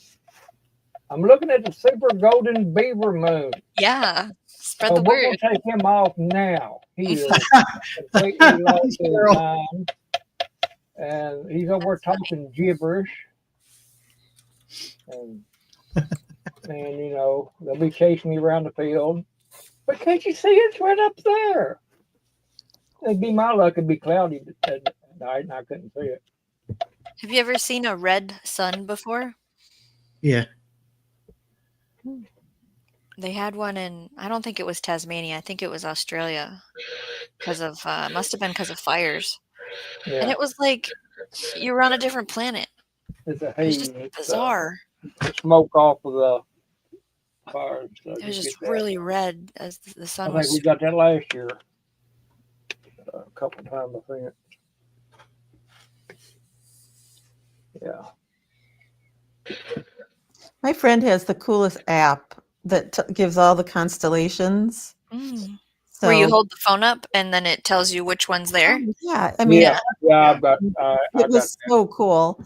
I'm looking at the super golden beaver moon. Yeah, spread So the we're word. gonna take him off now. He is completely lost his Girl. mind, and he's over That's funny. talking gibberish. And you know they'll be chasing me around the field, but can't you see it's right up there? It'd be my luck. It'd be cloudy at night, and I couldn't see it. Have you ever seen a red sun before? Yeah. They had one in, I don't think it was Tasmania. I think it was Australia because of, must have been because of fires. And Yeah, it was like you were on a different planet. it's a It was haze. just It's, bizarre. the smoke off of fires. So It was just just get that. really red as the I sun think was. we got that last year. A couple times, I think. Yeah. My friend has the coolest app that gives all the constellations. Mm. So Where you hold the phone up and then it tells you which one's there. yeah, I mean, Yeah, I've got. it was so cool.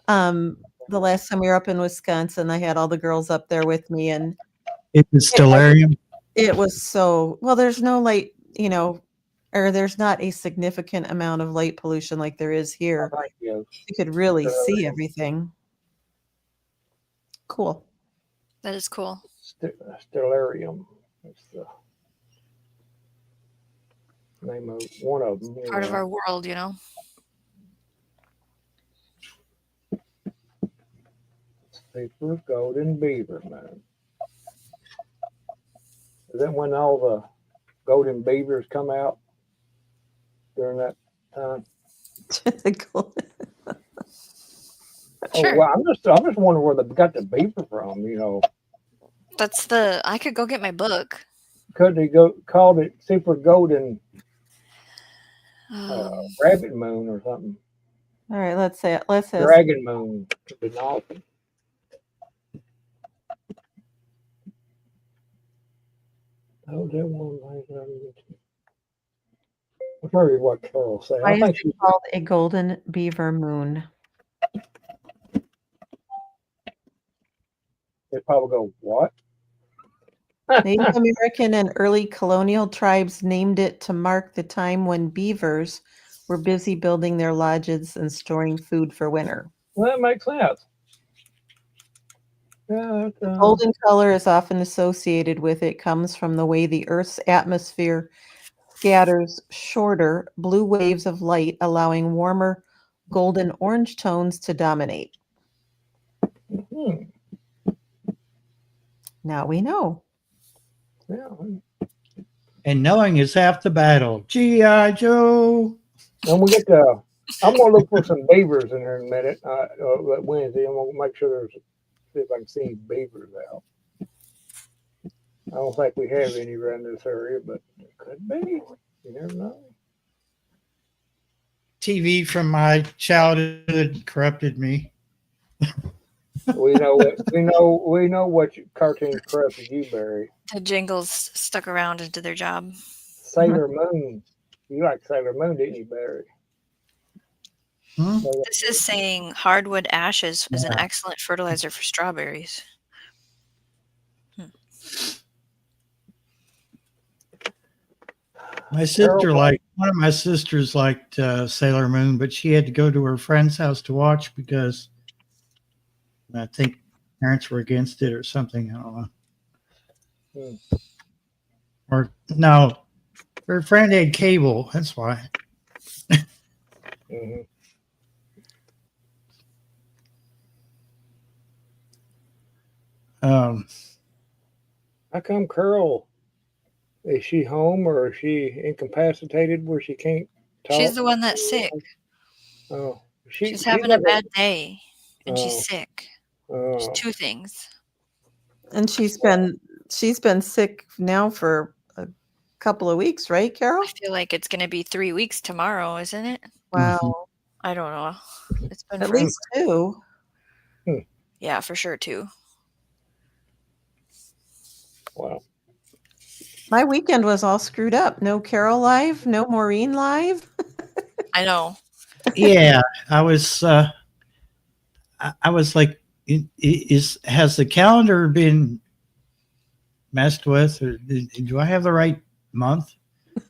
The last time we were up in Wisconsin, I had all the girls up there with me, and It's a stellarium. it was so well. There's no light, or there's not a significant amount of light pollution like there is here. Thank you. You could really see everything. Cool. That is cool. Stellarium. That's the name of one of them. Part of our world, you know. Super golden beaver, man. Is that when all the golden beavers come out during that time? Cool. Sure. Oh, well, I'm just wondering where they got the beaver from. That's I could go get my book. Could they called it super golden rabbit moon or something? All right, let's say let's ask. Dragon moon. It'd been awesome. Oh, that one. I'm sorry what Carol said. Why I is think it called a golden beaver moon? they probably go, what? Native American and early colonial tribes named it to mark the time when beavers were busy building their lodges and storing food for winter. Well, that makes sense. Yeah, Golden color is often associated with it, comes from the way the Earth's atmosphere scatters shorter blue waves of light, allowing warmer golden orange tones to dominate. Now we know. yeah. And knowing is half the battle. G.I. Joe. And we get to, I'm going to look for some beavers in here in a minute. Wednesday, I'm going to make sure see if I can see any beavers out. I don't think we have any around this area, but it could be. You never know. TV from my childhood corrupted me. We know what cartoons corrupted you, Barry. The jingles stuck around and did their job. Sailor Moon. You like Sailor Moon, didn't you, Barry? Hmm? This is saying hardwood ashes is an excellent fertilizer for strawberries. My sister one of my sisters liked Sailor Moon, but she had to go to her friend's house to watch because I think parents were against it or something. I don't know. Or no, her friend had cable. That's why. Mm-hmm. How come Curl? Is she home or is she incapacitated where she can't talk? She's the one that's sick. Oh, She's having a bad day and she's sick. There's Oh, two things. And she's been sick now for a couple of weeks, right, Carol? I feel like it's going to be 3 weeks tomorrow, isn't it? Wow. I don't know. It's been At forever. least two. Yeah, for sure too. wow. My weekend was all screwed up. No Carol live, no Maureen live. I know. Yeah, I was like, has the calendar been messed with, or do I have the right month?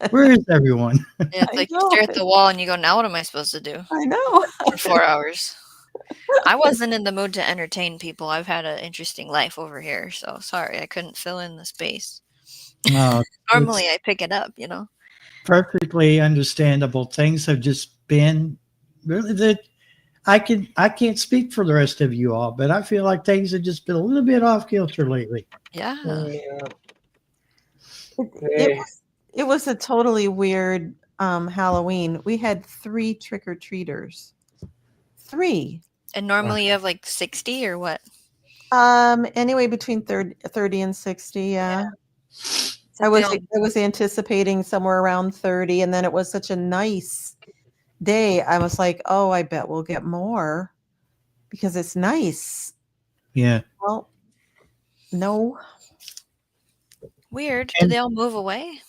Where is everyone? Yeah, it's I like you know. stare at the wall and you go, now what am I supposed to do I know. for 4 hours? I wasn't in the mood to entertain people. I've had an interesting life over here, so sorry I couldn't fill in the space. No, Normally I pick it up, you know. perfectly understandable. Things have just been really that I can't speak for the rest of you all, but I feel like things have just been a little bit off kilter lately. Yeah. It was a totally weird Halloween. We had 3 trick-or-treaters. 3. And normally you have like 60 or what? Anyway, between 30 and 60, yeah. So I was they I was anticipating somewhere around 30, and then it was such a nice day. I was like, oh, I bet we'll get more because it's nice. Yeah. Well, no. weird. Did they all move away?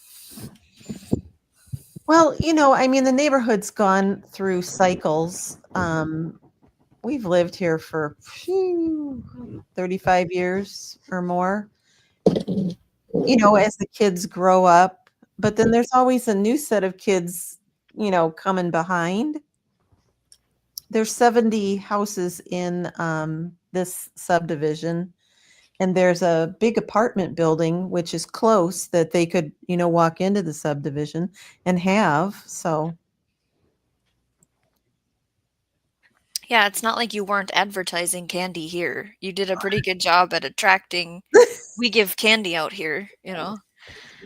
Well, I mean, the neighborhood's gone through cycles. We've lived here for 35 years or more, as the kids grow up. But then there's always a new set of kids, coming behind. There's 70 houses in this subdivision. And there's a big apartment building, which is close that they could, walk into the subdivision and have. So, Yeah, it's not like you weren't advertising candy here. You did a pretty good job at attracting. We give candy out here,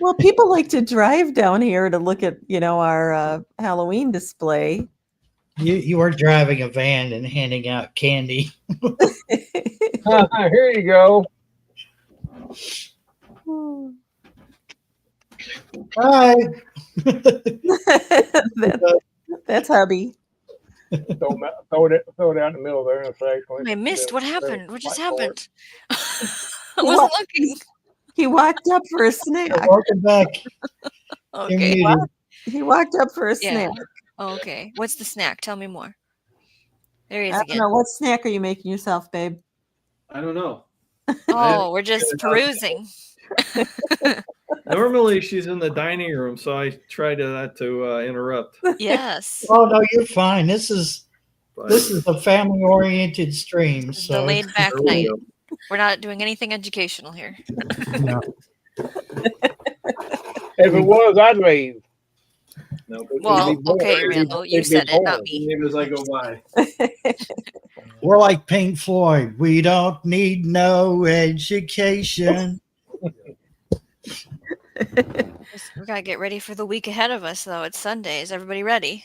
well, people like to drive down here to look at, our Halloween display. You are driving a van and handing out candy. Here you go. Hi. That's hubby. Throw it out in the middle of the intersection. I missed. What happened? What just happened? I He wasn't wa- looking. He walked up for a snack. Welcome back. Okay. You're muted. He walked up for a Yeah. snack. Oh, okay. What's the snack? Tell me more. There he is I don't again. know. What snack are you making yourself, babe? I don't know. Oh, we're just perusing. Normally she's in the dining room, so I try not to interrupt. Yes. Oh no, you're fine. This is But a family oriented stream. This is the So laid back there we night. go. We're not doing anything educational here. no. If it was, I'd leave. No, but Well, be bored. okay, It'd be- Randall, you it'd be said it, not bored. me. Name as I go by. We're like Pink Floyd. We don't need no education. We gotta get ready for the week ahead of us, though. It's Sunday. Is everybody ready?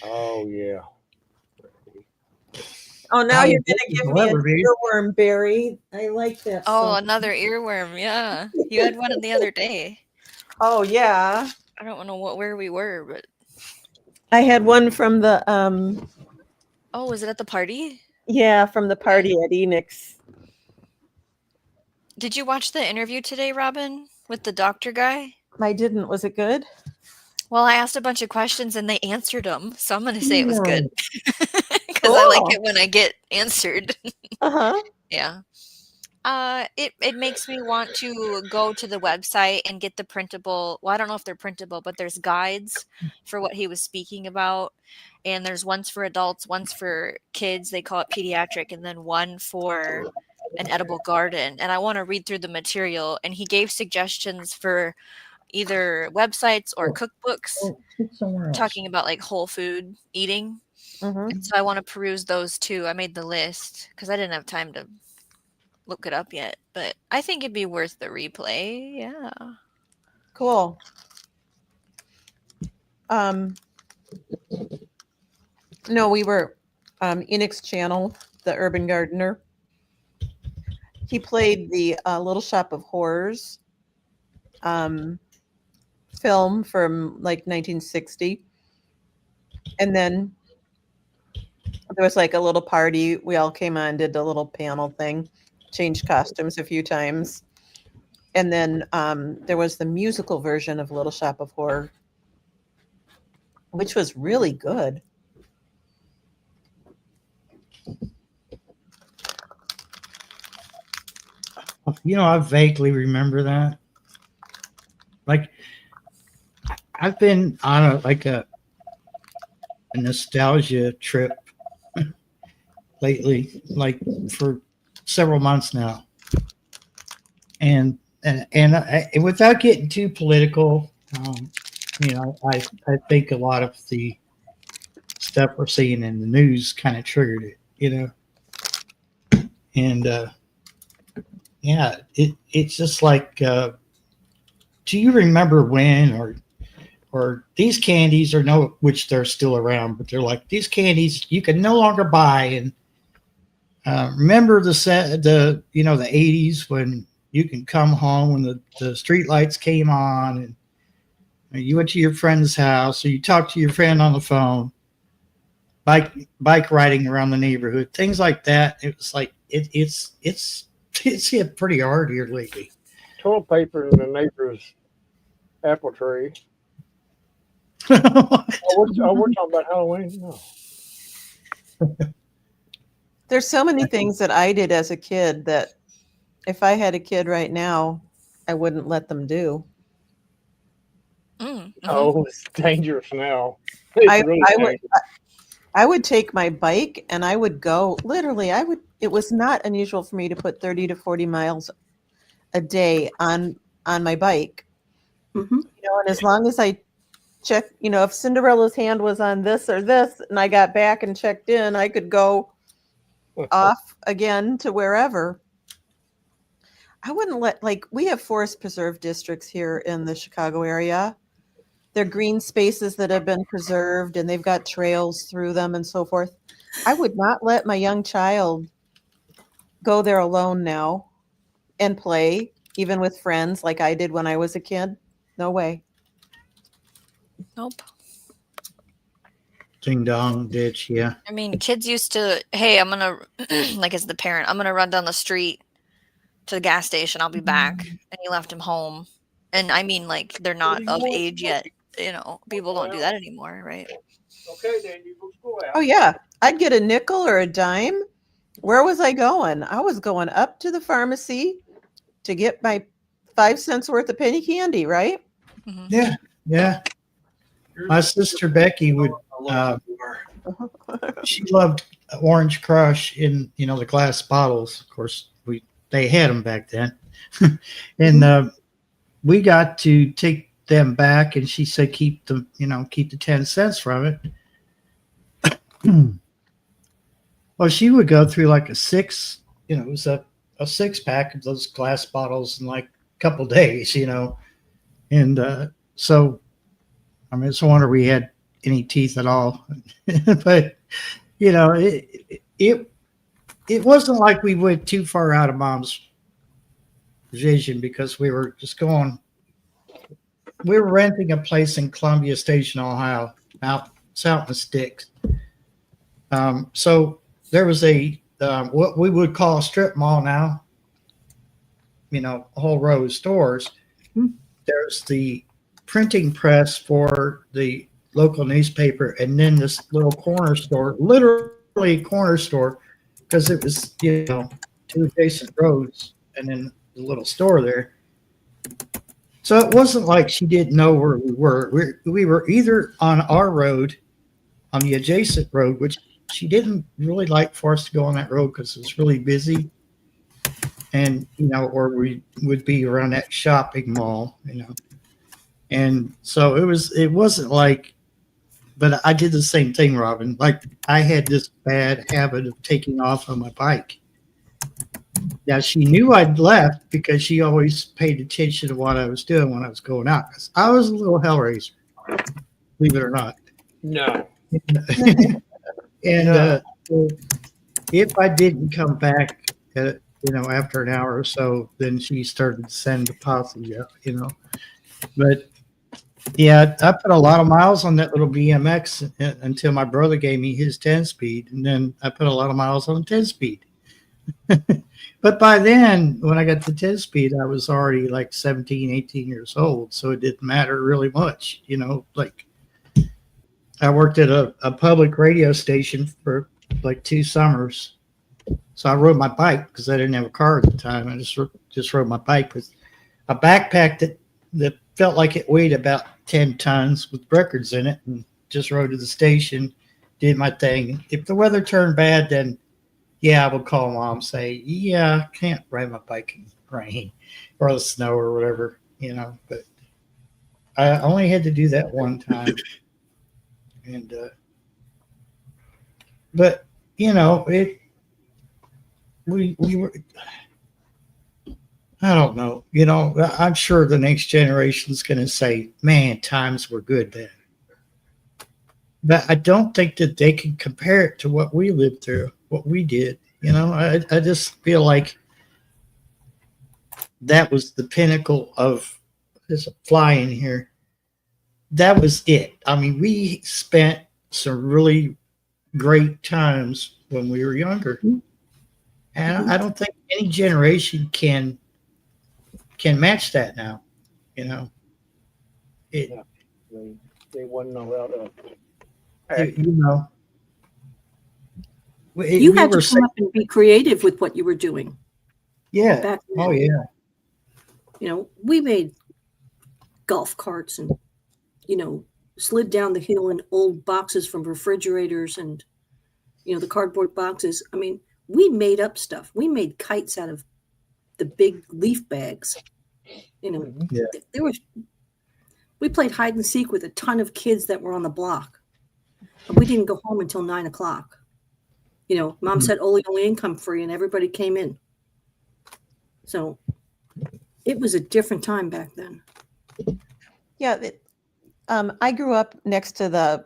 Oh yeah. Oh, now How you're you going to getting give me an delivered, babe? earworm, Barry. I like that. Oh, so- another earworm. Yeah, you had one the other day. Oh, yeah. I don't know where we were, but I had one from the oh, was it at the party? from the party at Enix. Did you watch the interview today, Robin, with the doctor guy? I didn't. Was it good? Well, I asked a bunch of questions and they answered them, so I'm gonna say it was No. good because I like Cool. it when I get answered. Uh-huh. Yeah. It makes me want to go to the website and get the printable. Well, I don't know if they're printable, but there's guides for what he was speaking about. And there's ones for adults, ones for kids. They call it pediatric, and then one for an edible garden. And I want to read through the material. And he gave suggestions for either websites or cookbooks It's somewhere else. talking about like whole food eating. Mhm. And so I want to peruse those too. I made the list because I didn't have time to look it up yet, but I think it'd be worth the replay. Yeah. Cool. No, we were Enix Channel, the Urban Gardener. He played the Little Shop of Horrors film from like 1960. And then there was like a little party. We all came on, did a little panel thing, changed costumes a few times. And then there was the musical version of Little Shop of Horror, which was really good. I vaguely remember that. Like, I've been on a nostalgia trip lately, like for several months now. And without getting too political, I think a lot of the stuff we're seeing in the news kind of triggered it, and yeah, it's just like, do you remember when, or these candies, which they're still around, but they're like, these candies you can no longer buy, and Remember the 80s when you can come home when the street lights came on and you went to your friend's house or you talked to your friend on the phone, bike riding around the neighborhood, things like that. It was like it's hit pretty hard here lately. Toilet paper in the neighbor's apple tree. Yeah, We're talking about Halloween. No. There's so many things that I did as a kid that if I had a kid right now, I wouldn't let them do. Oh, it's dangerous now. It's really dangerous. I would take my bike and I would go literally, it was not unusual for me to put 30 to 40 miles a day on my bike. Mm-hmm. And as long as I check, if Cinderella's hand was on this or this and I got back and checked in, I could go off again to wherever. I wouldn't we have forest preserve districts here in the Chicago area. They're green spaces that have been preserved and they've got trails through them and so forth. I would not let my young child go there alone now and play, even with friends like I did when I was a kid. No way. Nope. ding dong ditch. Yeah. I mean, kids used to, hey, I'm gonna like as the parent, I'm gonna run down the street to the gas station. I'll be back. And he left him home. And I mean, like they're not of age yet. People don't do that anymore, right? Okay, then you go out. Oh yeah, I'd get a nickel or a dime. Where was I going? I was going up to the pharmacy to get my 5 cents worth of penny candy, right? Mhm. Yeah. Yeah. My sister Becky would, she loved Orange Crush in, the glass bottles. Of course, they had them back then. And we got to take them back and she said, keep the 10 cents from it. Well, she would go through like a six, it was a 6-pack of those glass bottles in like a couple days, and so I mean, it's a wonder we had any teeth at all. But it wasn't like we went too far out of mom's vision because we were just going. We were renting a place in Columbia Station, Ohio, out in the sticks. So there was what we would call a strip mall now. A whole row of stores. There's the printing press for the local newspaper, and then this little corner store, literally corner store, because it was 2 adjacent roads, and then the little store there. So it wasn't like she didn't know where we were. We were either on our road, on the adjacent road, which she didn't really like for us to go on that road because it was really busy. And, or we would be around that shopping mall, And so it wasn't like, but I did the same thing, Robin. Like I had this bad habit of taking off on my bike. Now she knew I'd left because she always paid attention to what I was doing when I was going out. I was a little hellraiser, believe it or not. No. And if I didn't come back, after an hour or so, then she started to send the posse out, But yeah, I put a lot of miles on that little BMX until my brother gave me his 10-speed, and then I put a lot of miles on the 10-speed. But by then, when I got the 10-speed, I was already like 17, 18 years old, so it didn't matter really much, like I worked at a public radio station for like 2 summers. So I rode my bike because I didn't have a car at the time. I just rode my bike with a backpack that felt like it weighed about 10 tons with records in it, and just rode to the station, did my thing. If the weather turned bad, then I would call mom, say, I can't ride my bike in the rain or the snow or whatever, but I only had to do that one time. And, but we were, I don't know, I'm sure the next generation is going to say, man, times were good then. But I don't think that they can compare it to what we lived through, what we did. You know, I just feel like that was the pinnacle of, there's a fly in here. That was it. I mean, we spent some really great times when we were younger. And I don't think any generation can match that now. You know, it, They wouldn't know how to. you know, You we had were to come up and be creative with what you were doing yeah. back then. Oh yeah. You know, we made golf carts and, you know, slid down the hill in old boxes from refrigerators and, you know, the cardboard boxes. I mean, we made up stuff. We made kites out of the big leaf bags. You know, Yeah. there was. We played hide and seek with a ton of kids that were on the block. And we didn't go home until 9 o'clock. You know, Mom said only income free, and everybody came in. So it was a different time back then. Yeah, I grew up next to the,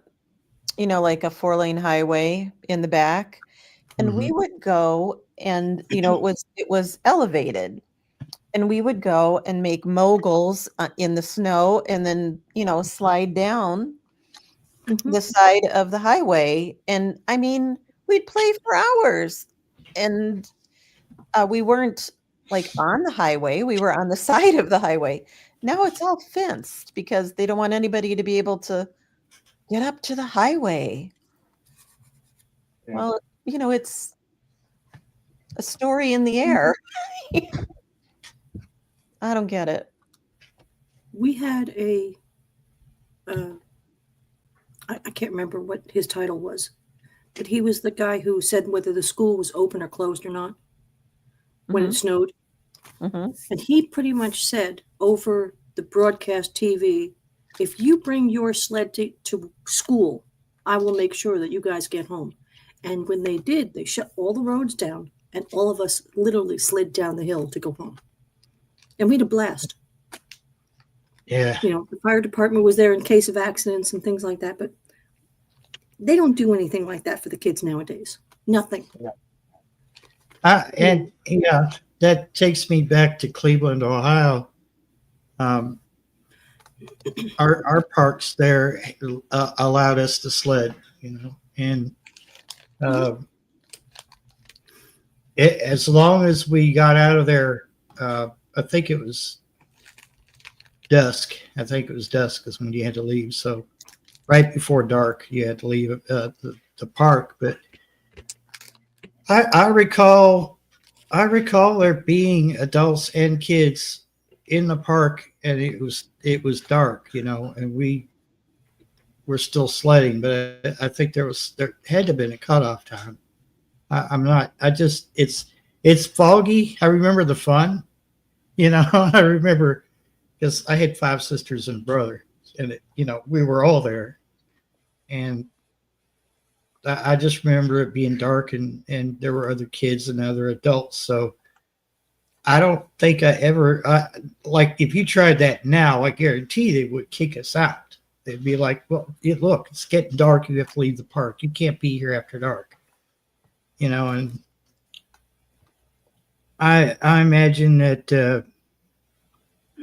you know, like a 4-lane highway in the back, and we would go and, you know, it was elevated, and we would go and make moguls in the snow, and then, you know, slide down the side of the highway. And I mean, we'd play for hours, and we weren't like on the highway, we were on the side of the highway. Now it's all fenced because they don't want anybody to be able to get up to the highway. Yeah. Well, you know, it's a story in the air. I don't get it. We had a, I can't remember what his title was, but he was the guy who said whether the school was open or closed or not when it snowed. Mhm. And he pretty much said over the broadcast TV, if you bring your sled to school, I will make sure that you guys get home. And when they did, they shut all the roads down, and all of us literally slid down the hill to go home. And we had a blast. Yeah. You know, the fire department was there in case of accidents and things like that, but they don't do anything like that for the kids nowadays. Nothing. And yeah, that takes me back to Cleveland, Ohio. Our parks there allowed us to sled, you know, and as long as we got out of there, I think it was dusk. I think it was dusk is when you had to leave. So right before dark, you had to leave the park. But I recall there being adults and kids in the park, and it was dark, you know, and we were still sledding. But I think there had to have been a cutoff time. It's foggy. I remember the fun, you know. I remember because I had 5 sisters and a brother, and you know, we were all there, and I just remember it being dark, and there were other kids and other adults. So I don't think I ever like if you tried that now, I guarantee they would kick us out. They'd be like, "Well, look, it's getting dark. You have to leave the park. You can't be here after dark." You know, and I imagine that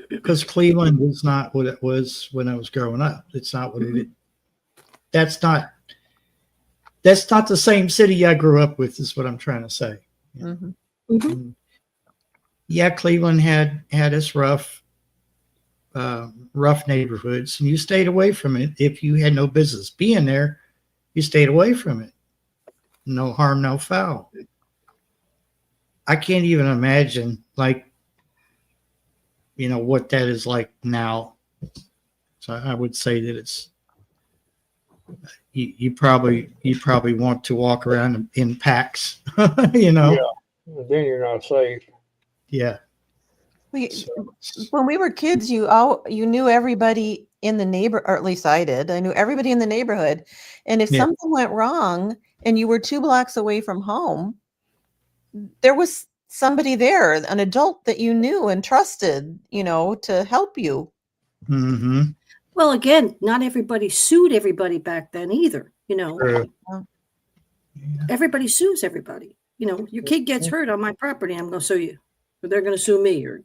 because Cleveland is not what it was when I was growing up. It's not what it is. That's not the same city I grew up with, is what I'm trying to say. Mhm. Yeah, Cleveland had its rough neighborhoods, and you stayed away from it. If you had no business being there, you stayed away from it. No harm, no foul. I can't even imagine, like, you know, what that is like now. So I would say that it's you probably want to walk around in packs, you know. Yeah. Then you're not safe. Yeah. When we were kids, you knew everybody in the neighbor, or at least I did. I knew everybody in the neighborhood, and if something went wrong and you were 2 blocks away from home, there was somebody there, an adult that you knew and trusted, you know, to help you. Mm-hmm. Well, again, not everybody sued everybody back then either. You know, True. everybody sues everybody. your kid gets hurt on my property, I'm going to sue you, or they're going to sue me, or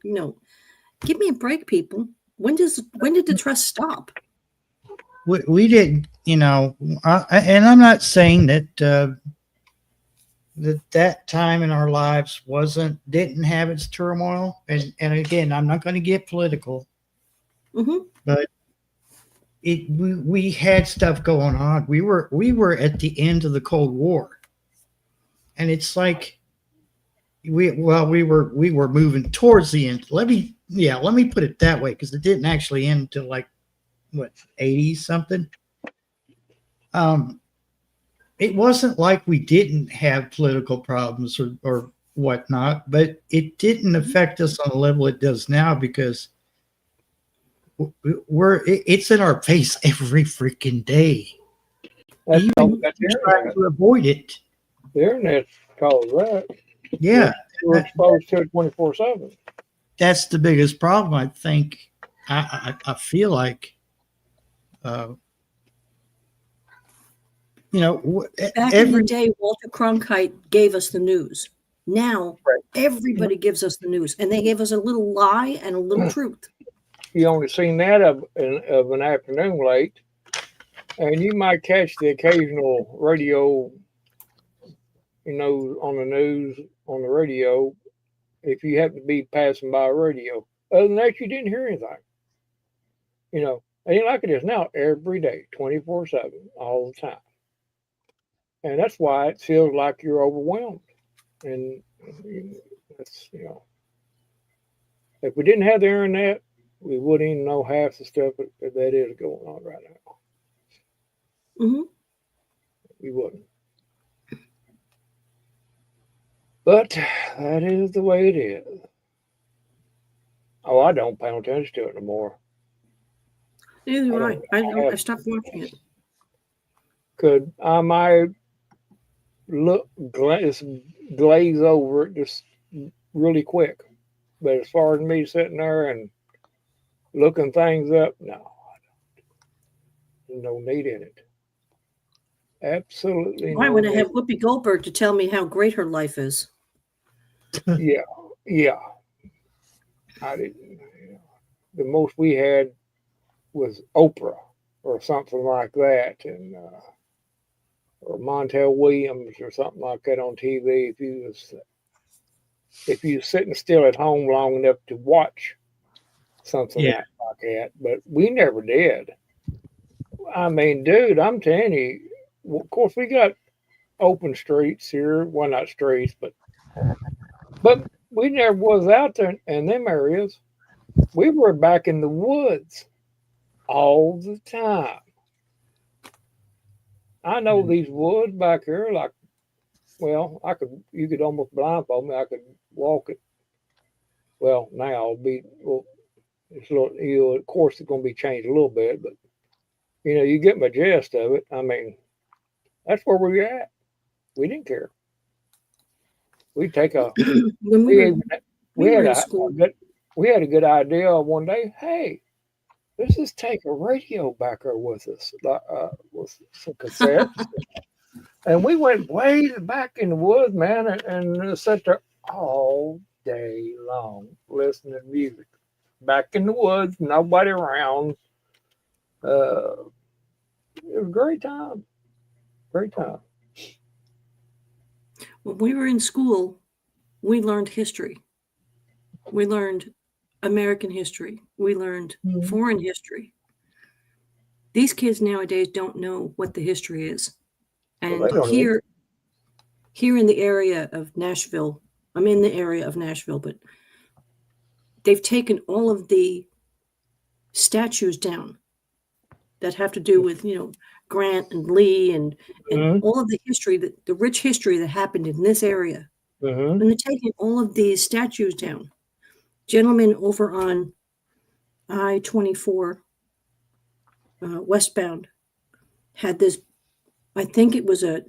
give me a break, people. When did the trust stop? We didn't, and I'm not saying that that time in our lives didn't have its turmoil, and again, I'm not going to get political, but we had stuff going on. We were at the end of the Cold War, and it's like we were moving towards the end. Let me put it that way, because it didn't actually end until like what, 80 something. It wasn't like we didn't have political problems or whatnot, but it didn't affect us on the level it does now, because it's in our face every freaking day. That's Even that's the trying internet. to avoid it. The internet's caused that. Yeah, We're exposed to it 24/7. that's the biggest problem. I think I feel like, Back in the every day, Walter Cronkite gave us the news. Now, Right. everybody gives us the news, and they gave us a little lie and a little truth. You only seen that of an afternoon late, and you might catch the occasional radio, on the news, on the radio, if you happen to be passing by a radio. Other than that, you didn't hear anything. It ain't like it is now, every day, 24/7, all the time. And that's why it feels like you're overwhelmed. And that's, if we didn't have the internet, we wouldn't even know half the stuff that is going on right now. hmm We wouldn't. But that is the way it is. Oh, I don't pay attention to it no more. Neither do I. don't- I stopped watching it. Could I might glaze over it just really quick. But as far as me sitting there and looking things up, no, I don't. There's no need in it. Absolutely Why no would I need. have Whoopi Goldberg to tell me how great her life is? Yeah. I didn't. The most we had was Oprah or something like that, and or Montel Williams or something like that on TV. If you was sitting still at home long enough to watch something Yeah. like that, but we never did. I mean, dude, I'm telling you. Of course, we got open streets here. Well, not streets, but we never was out there in them areas. We were back in the woods all the time. I know these woods back here, like, well, you could almost blindfold me. I could walk it. Well, now it's a little, of course, it's going to be changed a little bit, but you get my gist of it. I mean, that's where we were at. We didn't care. We'd take a. When we were had in a school. we had a good idea one day. Hey, let's just take a radio back there with us, with some cassettes. And we went way back in the woods, man, and sat there all day long listening to music. Back in the woods, nobody around. It was a great time. Great time. When we were in school, we learned history. We learned American history. We learned foreign history. These kids nowadays don't know what the history is. And Well, they don't here in the area of Nashville, I'm in the area of Nashville, but they've taken all of the statues down that have to do with, Grant and Lee and all of the history, the rich history that happened in this area. Mm-hmm. And they're taking all of these statues down. Gentleman over on I-24 westbound had this, I think it was a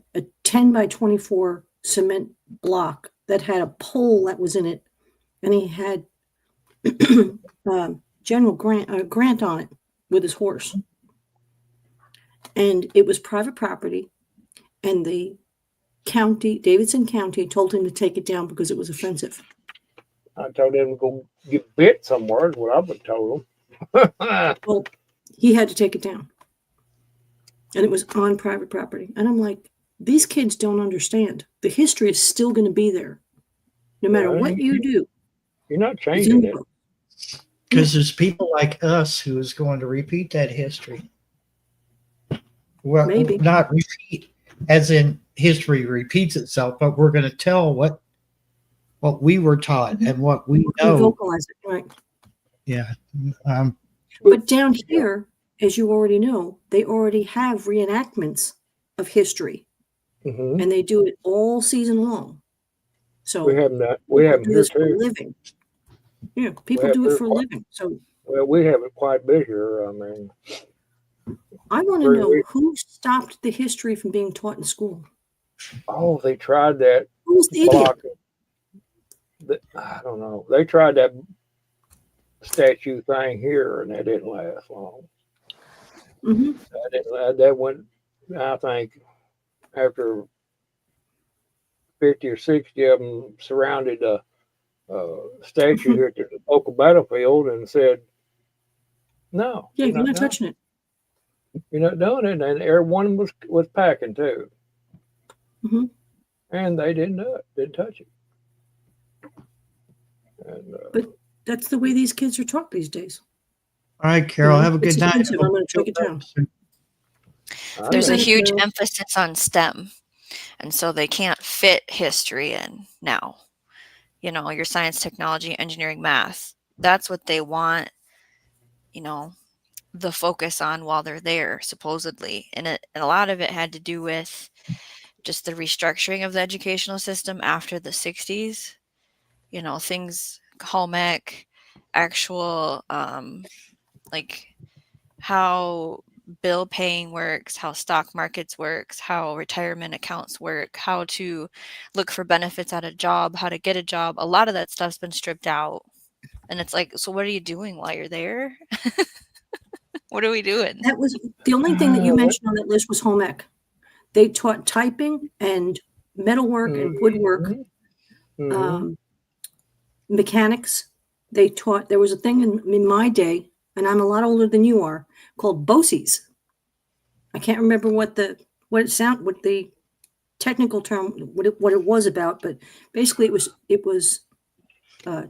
10 by 24 cement block that had a pole that was in it. And he had General Grant on it with his horse. And it was private property. And the Davidson County told him to take it down because it was offensive. I told him to go get bit somewhere, is what I would told him. Well, he had to take it down. And it was on private property. And I'm like, these kids don't understand. The history is still going to be there. No matter what you do. You're not It's in changing the it. book. Because there's people like us who is going to repeat that history. Well, Maybe. not repeat, as in history repeats itself, but we're going to tell what we were taught and what we We know. vocalize it, right? Yeah. But down here, as you already know, they already have reenactments of history, Hmm. and they do it all season long. So We have that. We people have do here this for a too. living. Yeah, people have do it here for a quite- living. So Well, we have it quite busier. I mean, I want to Very know weird. who stopped the history from being taught in school. oh, they tried that Who was the idiot? block. I don't know. They tried that statue thing here, and that didn't last long. Hmm. That went, I think, after 50 or 60 of them surrounded a statue here at the local battlefield and said, "No, Yeah, you're not doing touching it. it. You're not doing it." And everyone was packing too, Mhm. and they didn't do it. Didn't touch it. And That's the way these kids are taught these days. All right, Carol, Yeah, have a it's good night. offensive. I'm gonna take it down. There's a Okay. huge No. emphasis on STEM, and so they can't fit history in now. You know, your science, technology, engineering, math. That's what they want, you know, the focus on while they're there, supposedly. And a lot of it had to do with just the restructuring of the educational system after the 60s. You know, things, home ec, actual, like how bill paying works, how stock markets works, how retirement accounts work, how to look for benefits at a job, how to get a job. A lot of that stuff's been stripped out. And it's like, so what are you doing while you're there? What are we doing? That was the only thing that you mentioned on that list was home ec. They taught typing and metalwork and woodwork, mhm. mechanics. They taught. There was a thing in my day, and I'm a lot older than you are, called BOCES. I can't remember what the technical term, what it was about, but basically it was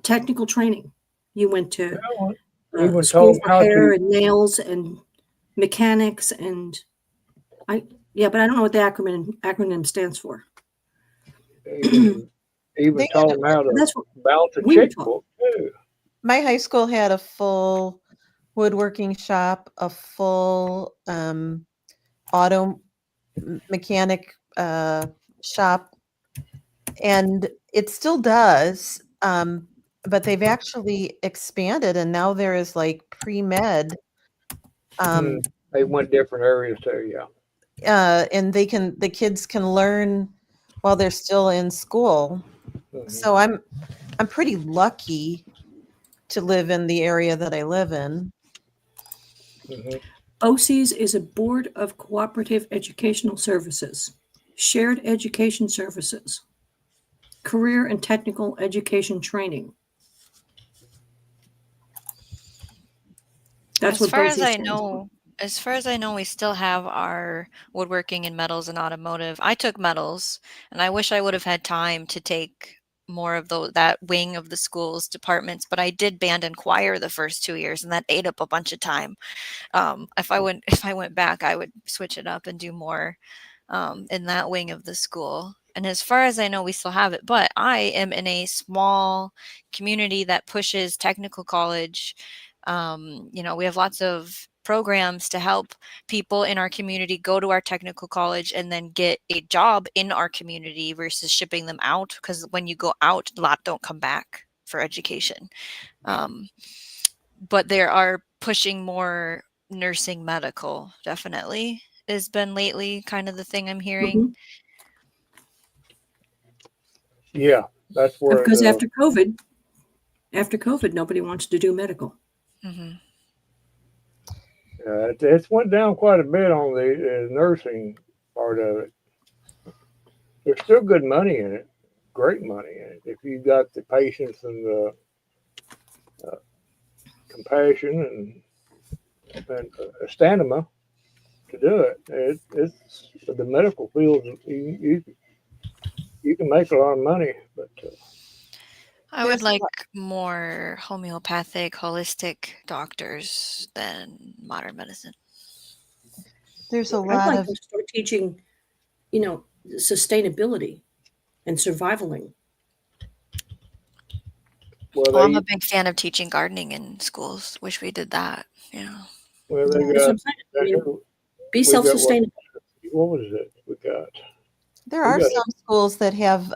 technical training. You went to Well, even school told for how hair to and nails and mechanics and but I don't know what the acronym stands for. even They taught had them how to That's what balance a we were taught. checkbook too. My high school had a full woodworking shop, a full auto mechanic shop, and it still does. But they've actually expanded, and now there is like pre-med. They went different areas too. Yeah. And the kids can learn while they're still in school. Mhm. So I'm pretty lucky to live in the area that I live in. Mhm. BOCES is a Board of Cooperative Educational Services, Shared Education Services, Career and Technical Education Training. That's As what far BOCES as I stands for. know, as far as I know, we still have our woodworking and metals and automotive. I took metals, and I wish I would have had time to take more of that wing of the school's departments. But I did band and choir the first 2 years, and that ate up a bunch of time. If I went back, I would switch it up and do more in that wing of the school. And as far as I know, we still have it. But I am in a small community that pushes technical college. You know, we have lots of programs to help people in our community go to our technical college and then get a job in our community versus shipping them out, because when you go out, a lot don't come back for education. But there are pushing more nursing medical, definitely has been lately kind of the thing I'm hearing. Mhm. Yeah, that's where Because after COVID, nobody wants to do medical. Hmm. it's went down quite a bit on the nursing part of it. there's still good money in it, great money in it. If you got the patience and the compassion and stamina to do it, it's the medical field. You can make a lot of money, but I would There's a like lot- more homeopathic, holistic doctors than modern medicine. There's a I'd lot like of to start teaching, sustainability and survivaling. well, Well, I'm they a big fan of teaching gardening in schools. Wish we did that. Yeah. well they That's what got I'm saying. I mean, be we got self-sustainable. what was it we got? there we are got- some schools that have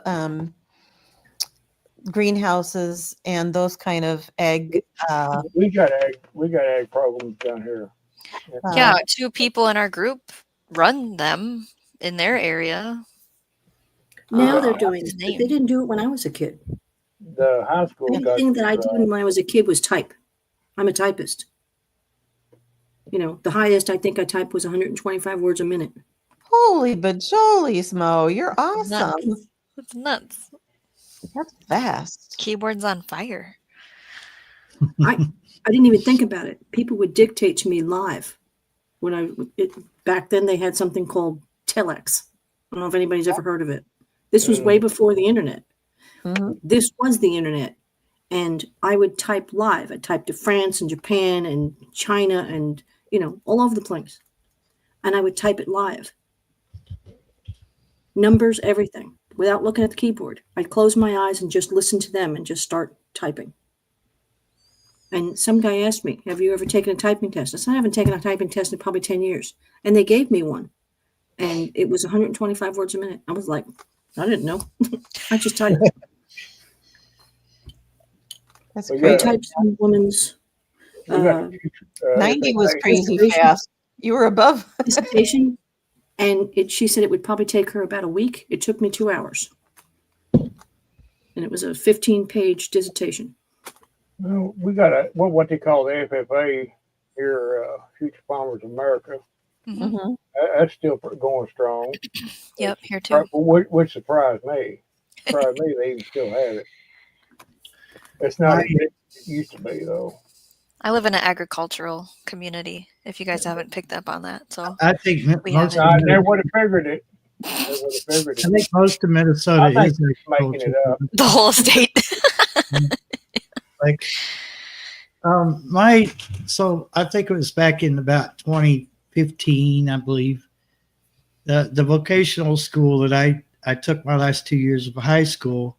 greenhouses and those kind of egg. We got ag programs down here. Yeah, 2 people in our group run them in their area. Now Uh, they're What's doing his it, but they name? didn't do it when I was a kid. The high school got Everything that I did when I was a kid was type. I'm a typist. The highest I think I typed was 125 words a minute. Holy bajolies, Mo! You're awesome. Nuts. It's nuts. That's fast. Keyboard's on fire. I didn't even think about it. People would dictate to me live. Back then they had something called telex. I don't know if anybody's ever heard of it. This was way before the internet. Mhm. This was the internet. And I would type live. I typed to France and Japan and China and, all over the place. And I would type it live. Numbers, everything, without looking at the keyboard. I'd close my eyes and just listen to them and just start typing. And some guy asked me, have you ever taken a typing test? I said, I haven't taken a typing test in probably 10 years. And they gave me one. And it was 125 words a minute. I was like, I didn't know. I just typed. That's Well, I yeah. crazy. typed some woman's we got 90 was FFA. crazy Dissertation. fast. You were above. dissertation, and she said it would probably take her about a week. It took me 2 hours. And it was a 15-page dissertation. Well, we got what they call the FFA here, Future Farmers America. Mhm. Mhm. That's still going strong. Yep, here too. Which surprised me. Surprised me they even still have it. It's not as big as it used to be though. I live in an agricultural community, if you guys haven't picked up on that. So I think We most haven't. of, I never would have figured it. Never would have figured I it. think most of Minnesota I think is he's making it agriculture. up. the whole state. Like, so I think it was back in about 2015, I believe. The vocational school that I took my last 2 years of high school,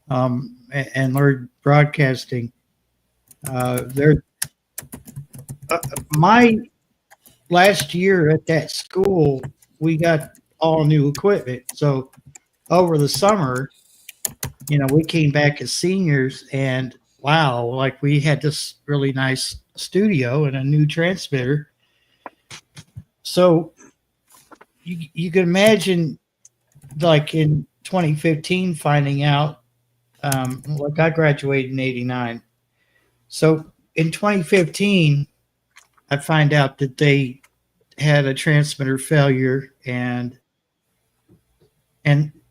and learned broadcasting. My last year at that school, we got all new equipment. So over the summer, we came back as seniors, and wow, like we had this really nice studio and a new transmitter. So you can imagine, like in 2015, finding out, like I graduated in '89. So in 2015, I find out that they had a transmitter failure, and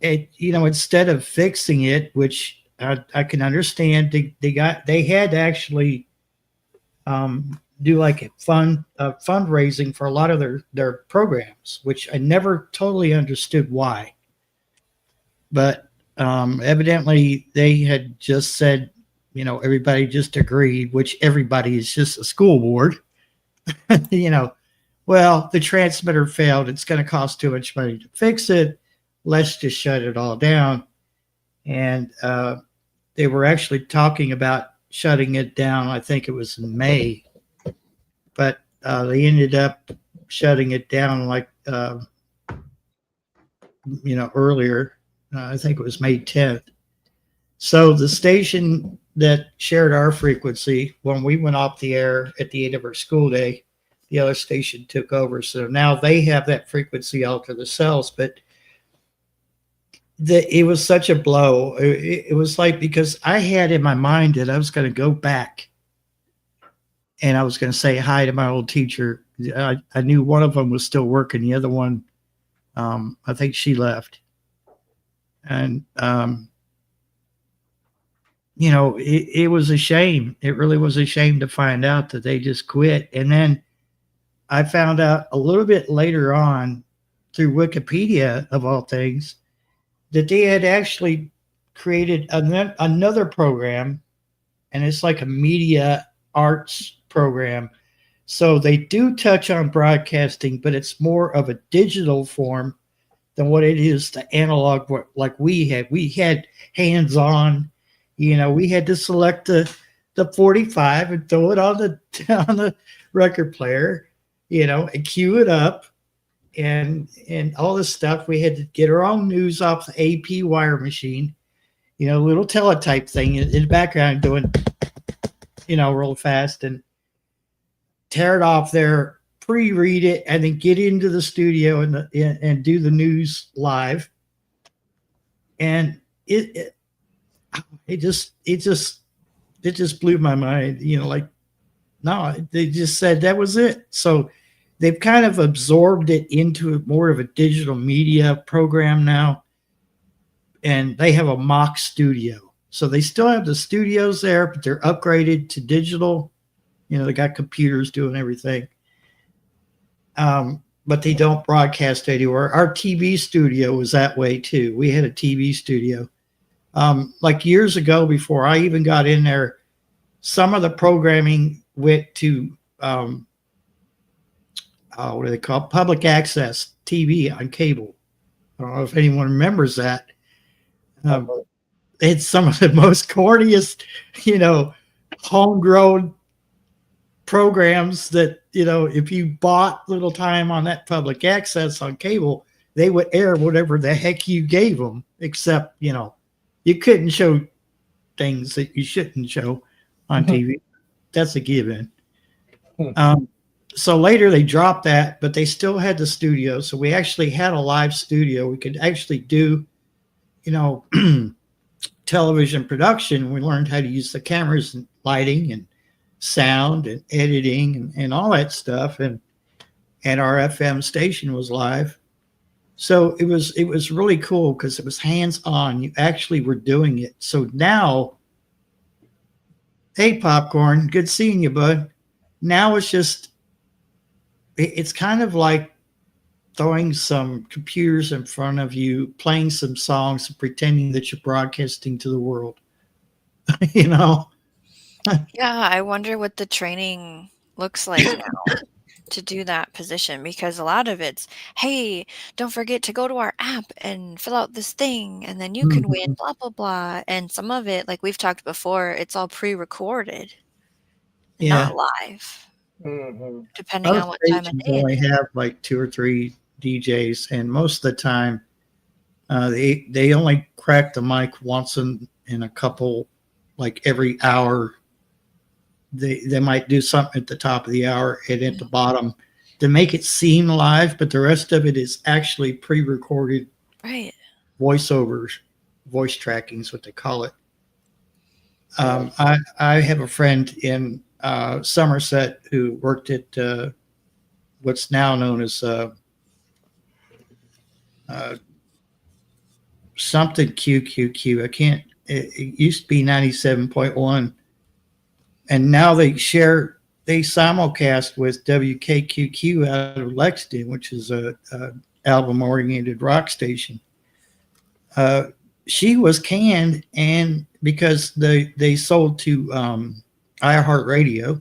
it, instead of fixing it, which I can understand, they had to actually do like a fundraising for a lot of their programs, which I never totally understood why. But evidently they had just said, everybody just agreed, which everybody is just a school board. Well, the transmitter failed. It's going to cost too much money to fix it. Let's just shut it all down. And they were actually talking about shutting it down. I think it was in May, but they ended up shutting it down earlier. I think it was May 10th. So the station that shared our frequency, when we went off the air at the end of our school day, the other station took over. So now they have that frequency all to themselves. But it was such a blow. It was like, because I had in my mind that I was going to go back and I was going to say hi to my old teacher. I knew one of them was still working. The other one, I think she left. And, you know, it was a shame. It really was a shame to find out that they just quit. And then I found out a little bit later on through Wikipedia, of all things, that they had actually created another program, and it's like a media arts program. So they do touch on broadcasting, but it's more of a digital form than what it is the analog like we had. We had hands-on, you know, we had to select the 45 and throw it on the record player, you know, and cue it up and all this stuff. We had to get our own news off the AP wire machine, you know, little teletype thing in the background doing, you know, real fast, and tear it off there, pre-read it, and then get into the studio and do the news live. And it just blew my mind, you know, like, no, they just said that was it. So they've kind of absorbed it into more of a digital media program now. And they have a mock studio. So they still have the studios there, but they're upgraded to digital. You know, they got computers doing everything. But they don't broadcast anywhere. Our TV studio was that way too. We had a TV studio. Like years ago, before I even got in there, some of the programming went to what do they call it? Public access TV on cable. I don't know if anyone remembers that. It's some of the most corniest, you know, homegrown programs that, you know, if you bought little time on that public access on cable, they would air whatever the heck you gave them, except, you know, you couldn't show things that you shouldn't show on TV. That's a given. So later they dropped that, but they still had the studio. So we actually had a live studio. We could actually do, you know, television production. We learned how to use the cameras and lighting and sound and editing and all that stuff. And our FM station was live. So it was really cool because it was hands-on. You actually were doing it. So now, hey, Popcorn, good seeing you, bud. Now it's kind of like throwing some computers in front of you, playing some songs, and pretending that you're broadcasting to the world. You know? Yeah, I wonder what the training looks like now to do that position, because a lot of it's, hey, don't forget to go to our app and fill out this thing, and then you can win blah, blah, blah. And some of it, like we've talked before, it's all pre-recorded, not live, depending on what time of Stations day it only is. have like 2 or 3 DJs, and most of the time, they only crack the mic once in a couple, like every hour. They might do something at the top of the hour and at the bottom to make it seem live, but the rest of it is actually pre-recorded Right. voiceovers, voice tracking is what they call it. I have a friend in Somerset who worked at what's now known as something QQQ. I can't. It used to be 97.1, and now they simulcast with WKQQ out of Lexington, which is a album-oriented rock station. She was canned, and because they sold to iHeartRadio.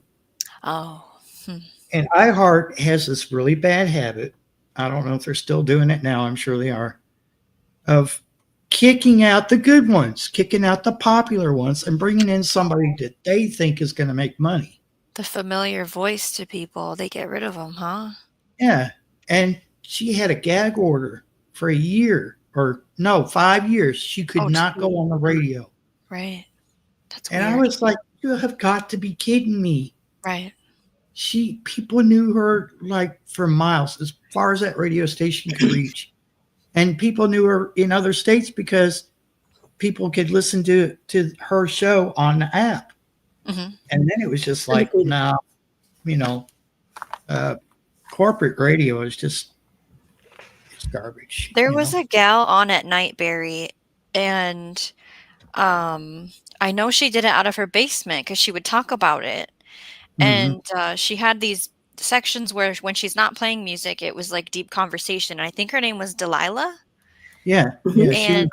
Oh. And iHeart has this really bad habit. I don't know if they're still doing it now. I'm sure they are. Of kicking out the good ones, kicking out the popular ones, and bringing in somebody that they think is going to make money. The familiar voice to people, they get rid of them, huh? Yeah. And she had a gag order for a year, or no, 5 years. She could not go on the radio. Right. That's and weird. I was like, you have got to be kidding me. Right. People knew her like for miles, as far as that radio station could reach. And people knew her in other states because people could listen to her show on the app. Mm-hmm. And then it was just like, no, you know, corporate radio is just, it's garbage. There was a gal on at Nightberry and I know she did it out of her basement because she would talk about it. Mhm. And she had these sections where when she's not playing music, it was like deep conversation. I think her name was Delilah. Yeah, Mhm. yeah, she was And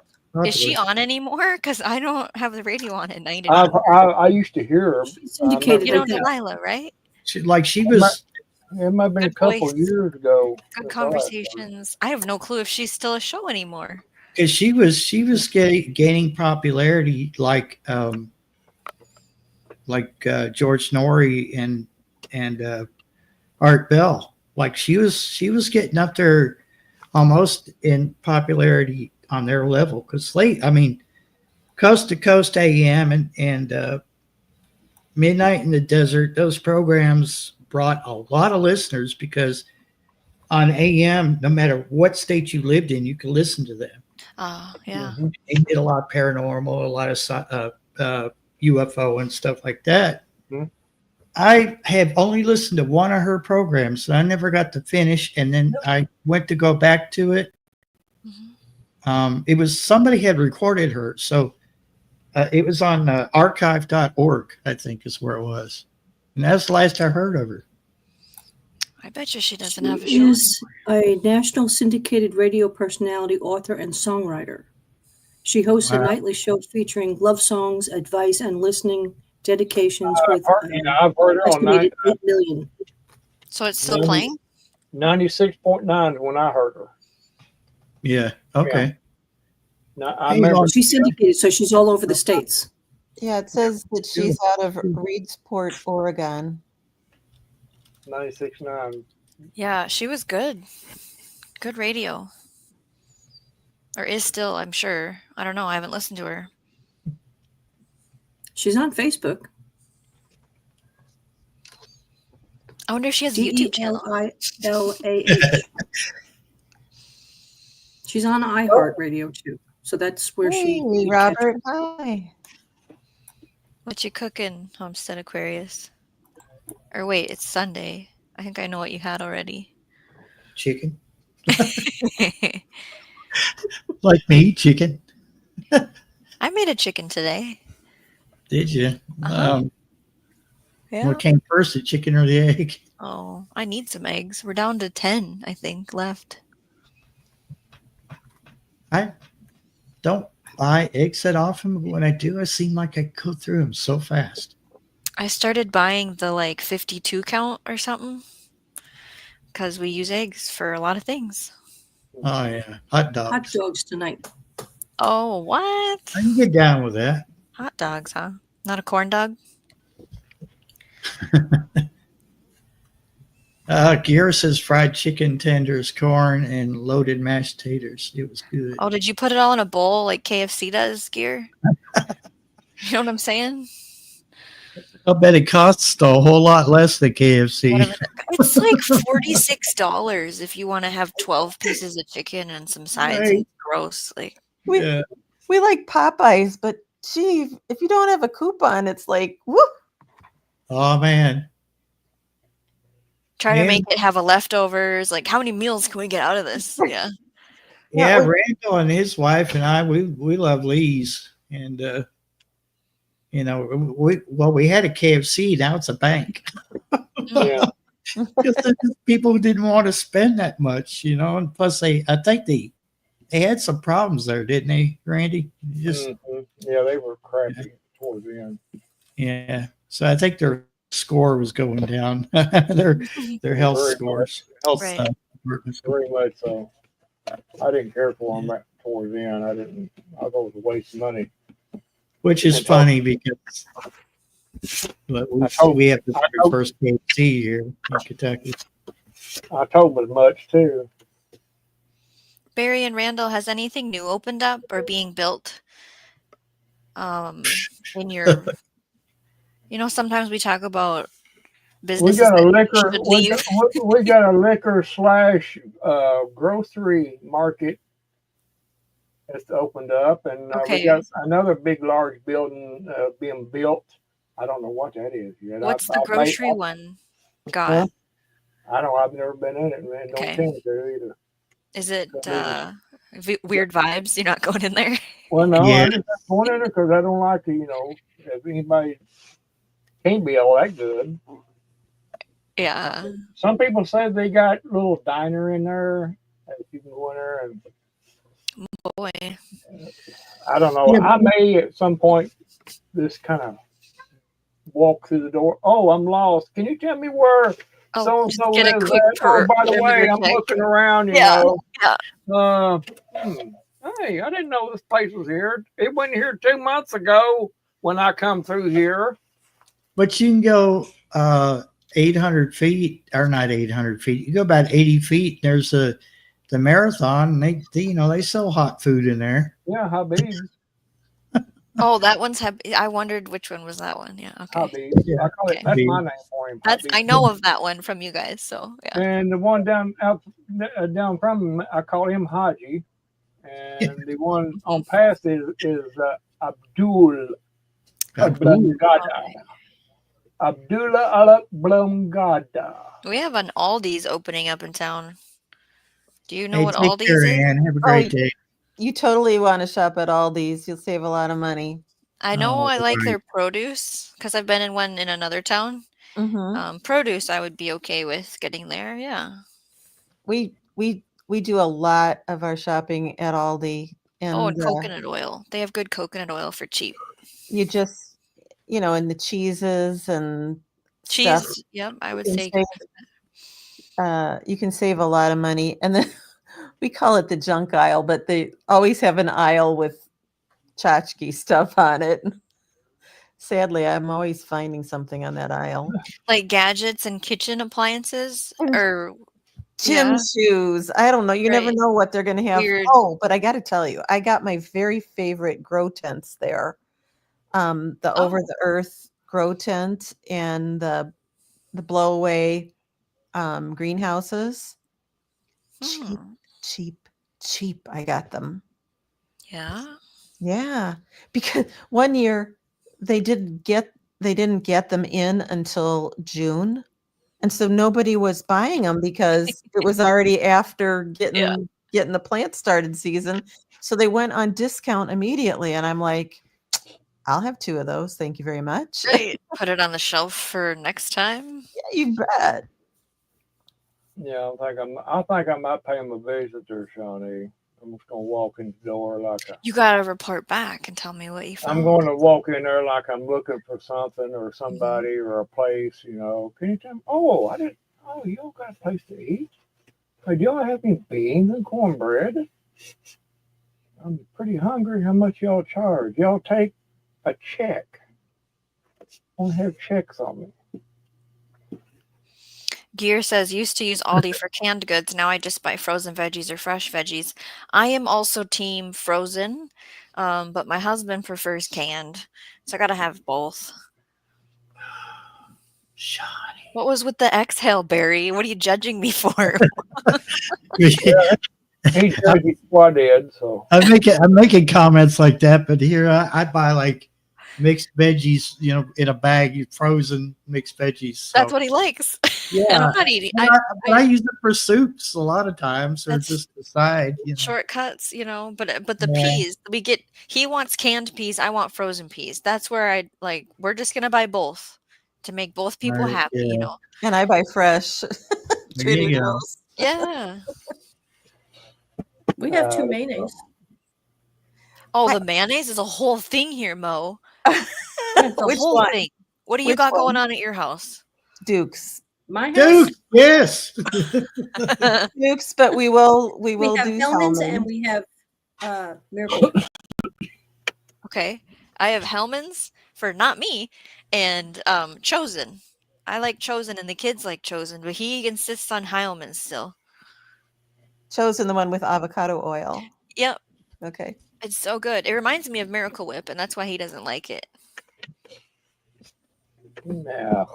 is she popular. on anymore? Because I don't have the radio on at night I, anymore. I used to hear her. She's I remember syndicated, You I know think. Delilah, right? She it might, was it might have been a Good couple voice, of years ago. good That's all I remember. conversations. I have no clue if she's still a show anymore. because she was gaining popularity like George Norrie and Art Bell. Like she was getting up there almost in popularity on their level. Because I mean, Coast to Coast AM and Midnight in the Desert, those programs brought a lot of listeners because on AM, no matter what state you lived in, you could listen to them. Oh, yeah. Mhm. They did a lot of paranormal, a lot of UFO and stuff like that. Mhm. I have only listened to one of her programs, so I never got to finish. And then I went to go back to it. Mhm. It was somebody had recorded her, so it was on archive.org, I think is where it was. And that's the last I heard of her. I bet you she doesn't She have a show anymore. is a national syndicated radio personality, author, and songwriter. She hosts a Wow. nightly show featuring love songs, advice, and listening dedications with I've heard her on estimated 8 million. So it's still 90 playing? 96.9 when I heard her. Yeah. Okay. Now, I Hey, remember. She's syndicated, so she's all over the states. Yeah, it says that she's out of Reedsport, Oregon. 96.9. Yeah, she was good. Good radio. Or is still, I'm sure. I don't know. I haven't listened to her. She's on Facebook. I wonder if she has a YouTube channel. DELILAH. She's on iHeartRadio too. So that's where Hey, you catch Robert. her. Hi. What you cooking, Homestead Aquarius? Or wait, it's Sunday. I think I know what you had already. chicken. Like me, chicken. I made a chicken today. Did you? Uh-huh. Yeah. What came first, the chicken or the egg? Oh, I need some eggs. We're down to 10, I think, left. I don't buy eggs that often, but when I do, I seem like I go through them so fast. I started buying the like 52 count or something because we use eggs for a lot of things. Oh yeah, hot Hot dogs. dogs tonight. Oh, what? I can get down with that. Hot dogs, huh? Not a corn dog? Gear says fried chicken tenders, corn, and loaded mashed taters. It was good. Oh, did you put it all in a bowl like KFC does, Gear? You know what I'm saying? I bet it costs a whole lot less than KFC. Whatever. It's like $46 if you want to have 12 pieces of chicken and some sides. Right. It's gross. Like, We Yeah. we like Popeyes, but gee, if you don't have a coupon, it's like whoop. Oh man. try to Yeah. make it have a leftovers. Like, how many meals can we get out of this? Yeah. Yeah, Yeah, Randall and his wife and I, we love Lee's, and we had a KFC. Now it's a bank. Yeah. Because people didn't want to spend that much, and plus I think they had some problems there, didn't they, Randy? Just Yeah, they were crappy towards the end. yeah. So I think their score was going down. their health Very scores, health Right. department. Very much so. I didn't care for them towards the end. I thought it was a waste of money. Which is funny because but we have the first KFC here in Kentucky. I told them as much too. Barry and Randall, has anything new opened up or being built in your sometimes we talk about We businesses got a that liquor. should We leave. got a liquor / grocery market that's opened up, and Okay. we got another big, large building being built. I don't know what that is yet. What's the grocery one got? I don't. I've never been in it, man. Don't Okay. tell me to either. Is it weird vibes? You're not going in there? Well, no, Yeah. I just not going in there because I don't like to, if anybody can't be all that good. Yeah. Some people say they got a little diner in there that you can go in there, and Boy. I don't know. Yeah. I may at some point just kind of walk through the door. Oh, I'm lost. Can you tell me where so Oh, and just so get a lives quick at? Oh, by the way, perimeter I'm check. looking around. Yeah, Hey, I didn't know this place was here. It wasn't here 2 months ago when I come through here. But you can go 800 feet, or not 800 feet. You go about 80 feet. There's the marathon. And they sell hot food in there. Yeah, Habib. Oh, that one's I wondered which one was that one. Yeah. Okay. Habib. Yeah. I call it. Okay. That's my name for him. That's Habib. I know of that one from you guys. So yeah. And the one down from him, I call him Haji, and the one on past is Abdul Blumgada. Abdullah Blumgada. We have an Aldi's opening up in town. Do you know Hey, what take Aldi's care, is? Ann. Have a great day. You totally want to shop at Aldi's. You'll save a lot of money. I know Oh, I like right. their produce because I've been in one in another town. Mm-hmm. Produce I would be okay with getting there. Yeah. We do a lot of our shopping at Aldi, and Oh, and coconut oil. They have good coconut oil for cheap. you just and the cheeses and Cheese. stuff. Yep, I would You say. can you can save a lot of money, and then we call it the junk aisle, but they always have an aisle with tchotchke stuff on it. Sadly, I'm always finding something on that aisle. Like gadgets and kitchen appliances And or Gym Yeah. shoes. I don't know. You never Right. know what they're going to have. Weird. Oh, but I got to tell you, I got my very favorite grow tents there. The Oh. over the earth grow tent and the blowaway greenhouses. Cheap, Hmm. cheap. I got them. Yeah. Yeah, because one year they didn't get them in until June, and so nobody was buying them because it was already after getting the plant started season. So they went on discount immediately, and I'm like, I'll have 2 of those, thank you very much. Right. Put it on the shelf for next time. Yeah, you bet. Yeah, I think I might pay him a visit there, Shawnee. I'm just gonna walk in the door like You gotta report back and tell me what you found. I'm going to walk in there like I'm looking for something or somebody or a place. Can you tell me? Oh, I didn't. Oh, y'all got a place to eat? Hey, do y'all have any beans and cornbread? I'm pretty hungry. How much y'all charge? Y'all take a check. I don't have checks on me. Gear says used to use Aldi for canned goods. Now I just buy frozen veggies or fresh veggies. I am also team frozen, but my husband prefers canned, so I gotta have both. Shawnee. What was with the exhale, Barry? What are you judging me for? He judged me before I did, so. I'm making comments like that, but here I buy like mixed veggies, in a bag, frozen mixed veggies. So, That's what he likes. yeah. And I'm not eating. But I use it for soups a lot of times, or That's just the side. Shortcuts, but the Yeah. peas he wants canned peas, I want frozen peas. That's where we're just gonna buy both to make both people Right, happy, yeah. And I buy fresh. There Trader you go. Joe's. Yeah. We have 2 mayonnaise. Oh, the mayonnaise is a whole thing here, Mo. At The Which whole one? thing. What do you Which got one? going on at your house? Dukes. my house, Dude, yes. Dukes, but we will we have do Hellman's Hellman. and we have Miracle. Okay. I have Hellman's for not me and Chosen. I like Chosen and the kids like Chosen, but he insists on Hellman's still. Chosen the one with avocado oil. Yep. Okay. It's so good. It reminds me of Miracle Whip, and that's why he doesn't like it. No.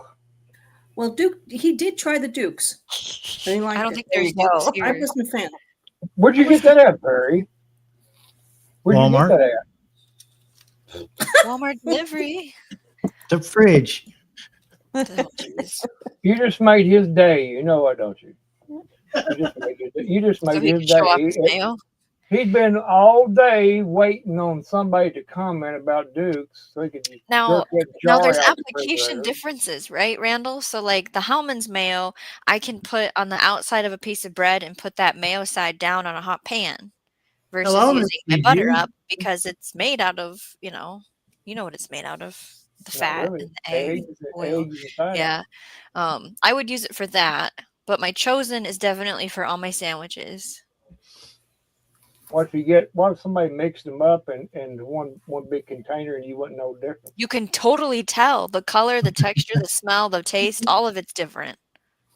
Well, Duke, he did try the Dukes. And he liked I don't it. think There there's you go. Dukes I here. wasn't a fan. Where'd you get that at, Barry? Where'd you Walmart. get that at? Walmart delivery. The fridge. Oh, jeez. You just made his day. You know it, don't you? You just So made he his could show off day. his mayo. He'd been all day waiting on somebody to comment about Dukes so he could just Now, jerk that now jar there's out the application refrigerator. differences, right, Randall? So like the Hellman's mayo, I can put on the outside of a piece of bread and put that mayo side down on a hot pan versus Hello, using my Miss butter Gigi. up because it's made out of, you know what it's made out of, the Not fat really. and the egg oil. Eggs and fat. Yeah. I would use it for that, but my chosen is definitely for all my sandwiches. What if somebody mixed them up in one big container and you wouldn't know the difference? You can totally tell the color, the texture, the smell, the taste, all of it's different.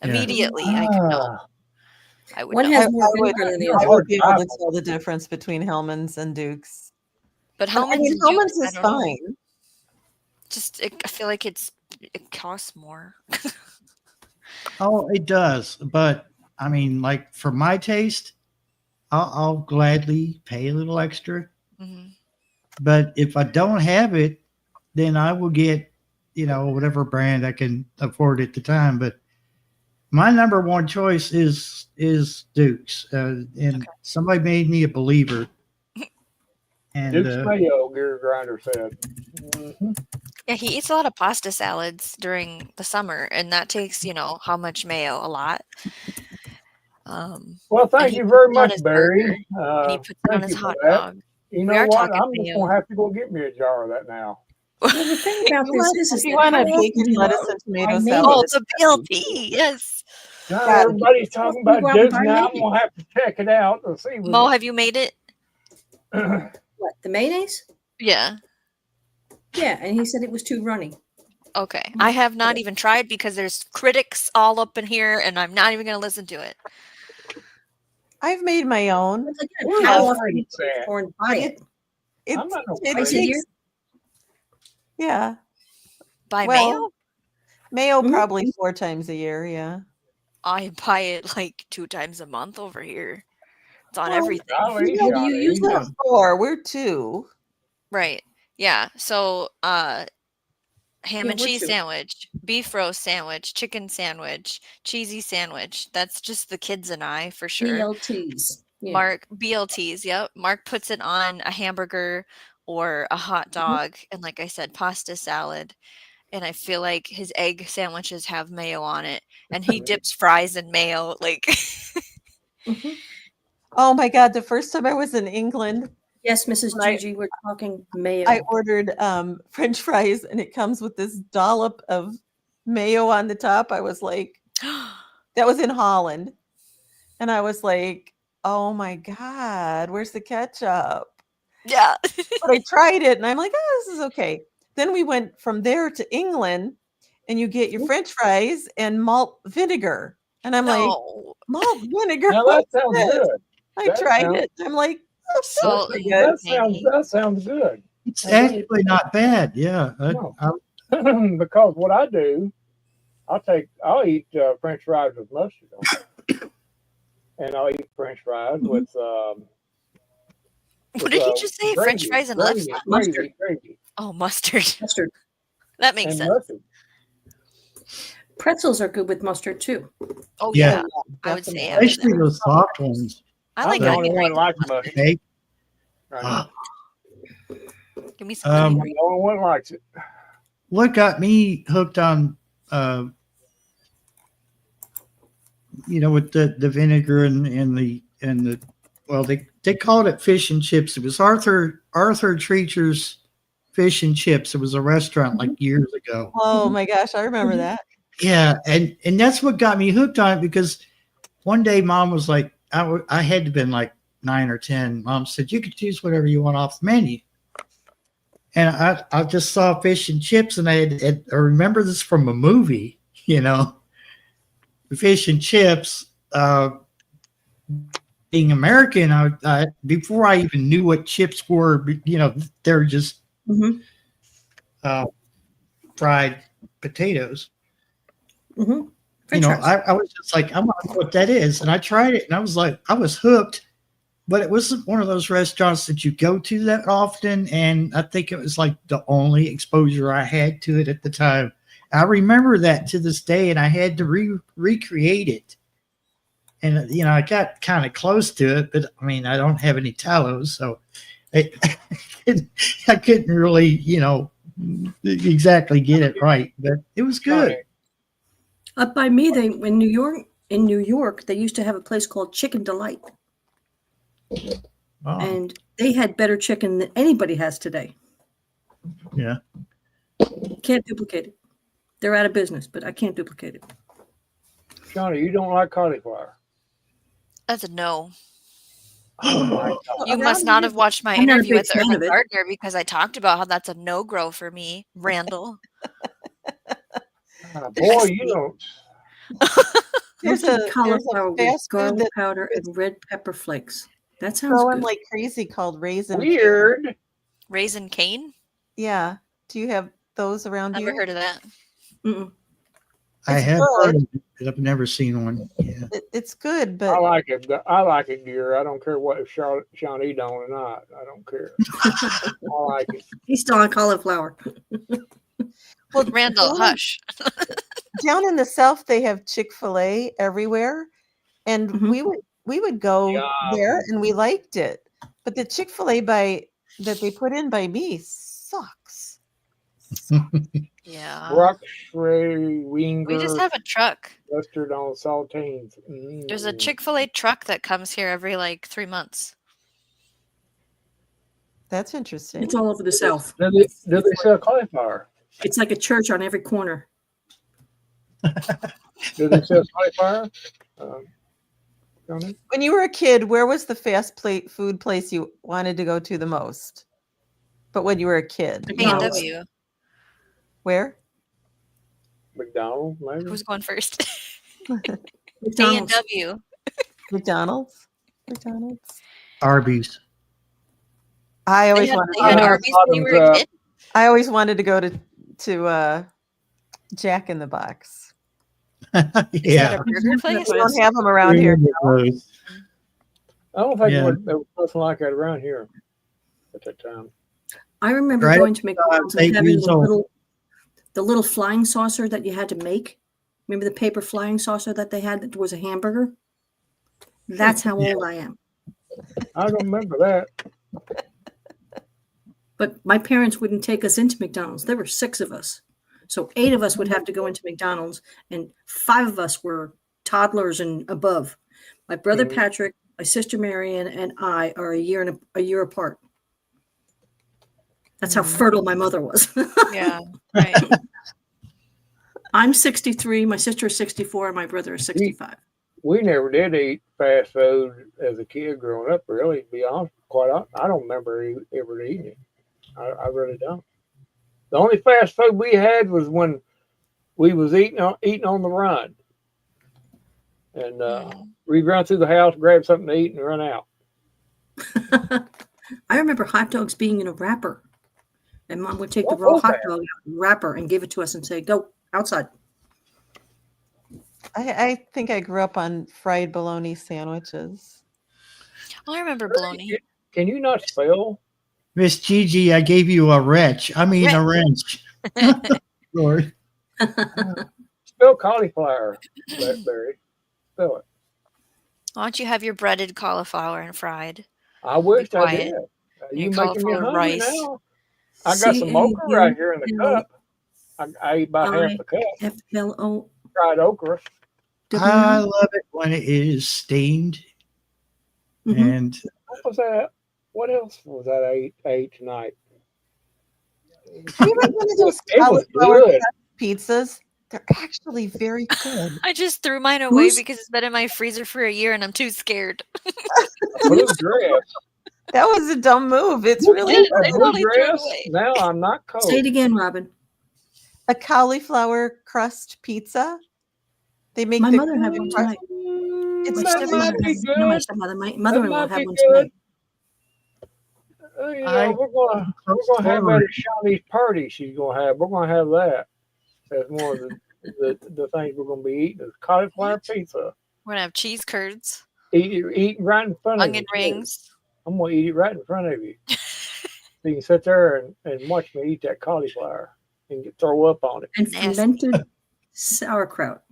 Yeah. Immediately, I could know. Ah, I would One know. has I more would- vinegar than the I I other. would- would be able to apple. tell the difference between Hellman's and Duke's. But I Hellman's, mean, and Hellman's Duke's, I is don't know. fine. I feel like it costs more. Oh, it does. But I mean, like for my taste, I'll gladly pay a little extra. Mhm. But if I don't have it, then I will get, whatever brand I can afford at the time. But my number one choice is Duke's, and somebody made me a believer. And Duke's mayo, Gear Grinder said. Mhm. Yeah, he eats a lot of pasta salads during the summer, and that takes, how much mayo? A lot. Well, thank he you very puts it on much, his Barry. burger, and he puts it on Thank his you for hot that. dog. You We know are what? talking I'm just mayo. gonna have to go get me a jar of that now. Well, the thing about this is If you that want how a often bacon, do you lettuce, know and tomato I made salad. Oh, it? the BLT, yes. God, Got it. everybody's talking Well, about you go out and Duke's buy now. I'm mayonnaise. gonna have to check it out and see. Mo, have you made it? What, the mayonnaise? Yeah. Yeah, and he said it was too runny. Okay. I have not even tried because there's critics all up in here, and I'm not even going to listen to it. I've made my own. But again, Where's how the often do you critics go at? store and buy it? It, I'm not no it Twice a critic. year? takes, yeah. Buy Well, mayo? Mayo Mhm. probably 4 times a year. Yeah. I buy it like 2 times a month over here. It's on Well, everything. Golly, How do you Johnny, use you them? just- 4. We're 2. Right. Yeah. So, ham Yeah, and we're cheese 2. sandwich, beef roast sandwich, chicken sandwich, cheesy sandwich. That's just the kids and I for sure. BLTs. Yeah. Mark BLTs, yep. Mark puts it on a hamburger or a hot dog, and like I said, pasta salad. And I feel like his egg sandwiches have mayo on it, and he dips fries in mayo. Like, Mhm. Oh my God. The first time I was in England, Yes, Mrs. Right. Gigi, we're talking mayo. I ordered French fries and it comes with this dollop of mayo on the top. I was like, that was in Holland. And I was like, oh my God, where's the ketchup? yeah, But I tried it and I'm like, oh, this is okay. Then we went from there to England and you get your French fries and malt vinegar. And I'm like, no. malt vinegar? Now that What's sounds this? good. I That tried sounds- it. I'm like, oh, So so pretty good. That sounds good. it's actually not bad. Yeah. No. Because what I do, I'll eat French fries with mustard on it. And I'll eat French fries Mhm. with What did he just say? French gravy, fries and gravy, left? Mustard. gravy, Oh, mustard. Mustard. That makes and sense. mustard. Pretzels are good with mustard too. Oh Yeah. yeah, I would say Definitely. after Especially that. those soft ones. I I'm like the only onion one rings that likes with mustard. Hey, Right now. Give me some Um, onion I'm rings. the only one that likes it. what got me hooked on, with the vinegar and the well, they called it fish and chips. It was Arthur Treacher's Fish and Chips. It was a restaurant like years ago. Oh my gosh, I remember Mhm. that. Yeah, and that's what got me hooked on it because one day Mom was like, I had to have been like 9 or 10. Mom said you could choose whatever you want off the menu, and I just saw fish and chips, and I remember this from a movie, fish and chips. Being American, I before I even knew what chips were, they're just Mm-hmm. fried potatoes. Mm-hmm. French fries. I was just like, I wonder what that is. And I tried it and I was like, I was hooked, but it wasn't one of those restaurants that you go to that often. And I think it was like the only exposure I had to it at the time. I remember that to this day and I had to recreate it. and you know, I got kind of close to it, but I mean, I don't have any tallow, so I, I couldn't really, you know, exactly get it right, but it was good. Right. Up by me, they in New York, they used to have a place called Chicken Delight, Oh, and they had better chicken than anybody has today. yeah. Can't duplicate it. They're out of business, but I can't duplicate it. Shawnee, you don't like cauliflower. That's a no. Oh my God. You Around must not here- have watched my I'm not a interview big at the fan Urban of it. Gardener because I talked about how that's a no grow for me, Randall. Boy, you don't. There's Roasted a cauliflower with fast food garlic that powder is and red pepper flakes. That sounds growing good. like crazy called Raisin. Weird. Raisin cane? Yeah. Do you have those around Never here? heard of that. Mm-mm. I It's have good. heard of it, but I've never seen one. Yeah. It's good, I but like it. I like it, dear. I don't care what if Shawnee don't or not. I don't care. I like it. He's still on cauliflower. well, Randall, down, hush. down in the South they have Chick-fil-A everywhere, and Mhm. we would go Yum. there and we liked it. But the Chick-fil-A that they put in by me sucks. Yeah. Brockshire, Winger, We just have a truck. mustard on saltines. There's a Mm. Chick-fil-A truck that comes here every like 3 months. That's interesting. It's all over the South. Do they sell cauliflower? It's like a church on every corner. Do they sell cauliflower? Shawnee? When you were a kid, where was the food place you wanted to go to the most? But when you were a kid, McDonald's. A&W. where? McDonald's, maybe? Who's going first? McDonald's. A&W. McDonald's. McDonald's. Arby's. I They always had, wanted. they had I had Arby's when you were a bottoms kid? I always wanted to go to Jack in the Box. Is that Yeah. a burger place? We don't have them around here. Those. I don't think Yeah. there was nothing like that around here at that time. I remember Right. going to McDonald's and 8 having years old. the little flying saucer that you had to make. Remember the paper flying saucer that they had that was a hamburger? That's how old I am. I don't remember that. But my parents wouldn't take us into McDonald's. There were 6 of us. So 8 of us would have to go into McDonald's, and 5 of us were toddlers and above. My brother Mhm. Patrick, my sister Marion, and I are a year apart. That's how fertile my mother was. Yeah, right. I'm 63, my sister is 64, and my brother is 65. We never did eat fast food as a kid growing up, really, to be honest. I don't remember ever eating it. I really don't. The only fast food we had was when we was eating on the run. And we'd run through the house, grab something to eat, and run out. I remember hot dogs being in a wrapper. And Mom would take the What raw was hot that? dog wrapper and give it to us and say, go outside. I think I grew up on fried bologna sandwiches. Oh, I remember bologna. Can you not spell? Miss Gigi, I gave you a wrench. I mean, a wrench. Lord. Spell cauliflower, Blackberry. Spell it. Why don't you have your breaded cauliflower and fried? I wish I quiet. did. You Your making me cauliflower hungry rice. now. I got some okra right here in the cup. I ate about half the cup. FLO. Fried okra. I love it when it is steamed. Mhm. And What was that? What else was that I ate tonight? You like one of those It was cauliflower good. pizzas? They're actually very good. I just threw mine away Who's- because it's been in my freezer for a year and I'm too scared. Blue dress. That was a dumb move. It's I really did. A I blue totally threw it dress. away. Now I'm not cold. Say it again, Robin. a cauliflower crust pizza. They make My the mother had one tonight. It's My that stepmother might be had- no, my good. stepmother, my mother-in-law might had be one good. tonight. We're gonna have that at Shawnee's party. She's gonna have. We're gonna have that as one of the things we're gonna be eating is cauliflower pizza. We're gonna have cheese curds, Eat right in front of onion you. too. rings. I'm gonna eat it right in front of you. So you can sit there and watch me eat that cauliflower and throw up on it. And Nasty. fermented sauerkraut.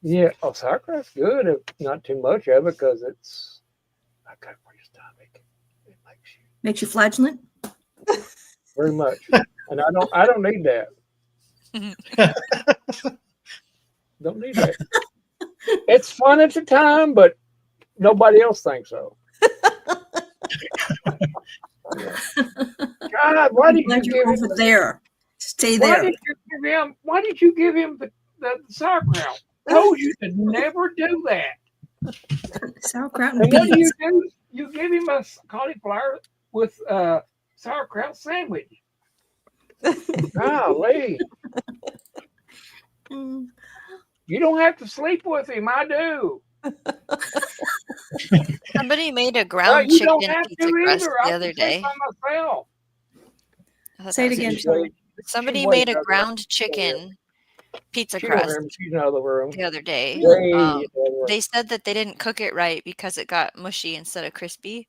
Yeah, oh, sauerkraut's good if not too much of it because it's not good for your stomach. It Makes you flatulent. very much, and I don't need that. Don't need that. It's fun at the time, but nobody else thinks so. God, why did you Glad give you're him? over there. Stay Why there. did you give him? Why did you give him the sauerkraut? Told you to never do that. Sauerkraut And and what do? beans. You give him a cauliflower with a sauerkraut sandwich. Golly, Mm. you don't have to sleep with him. I do. Somebody made a Well, ground you don't chicken have pizza to crust either. the I other can sleep day. by myself. I thought Say that it was again, interesting. sorry. Somebody way made a another ground chicken pizza She don't crust hear me. She's in another room. the other day. Really? They said that they didn't cook it right because it got mushy instead of crispy,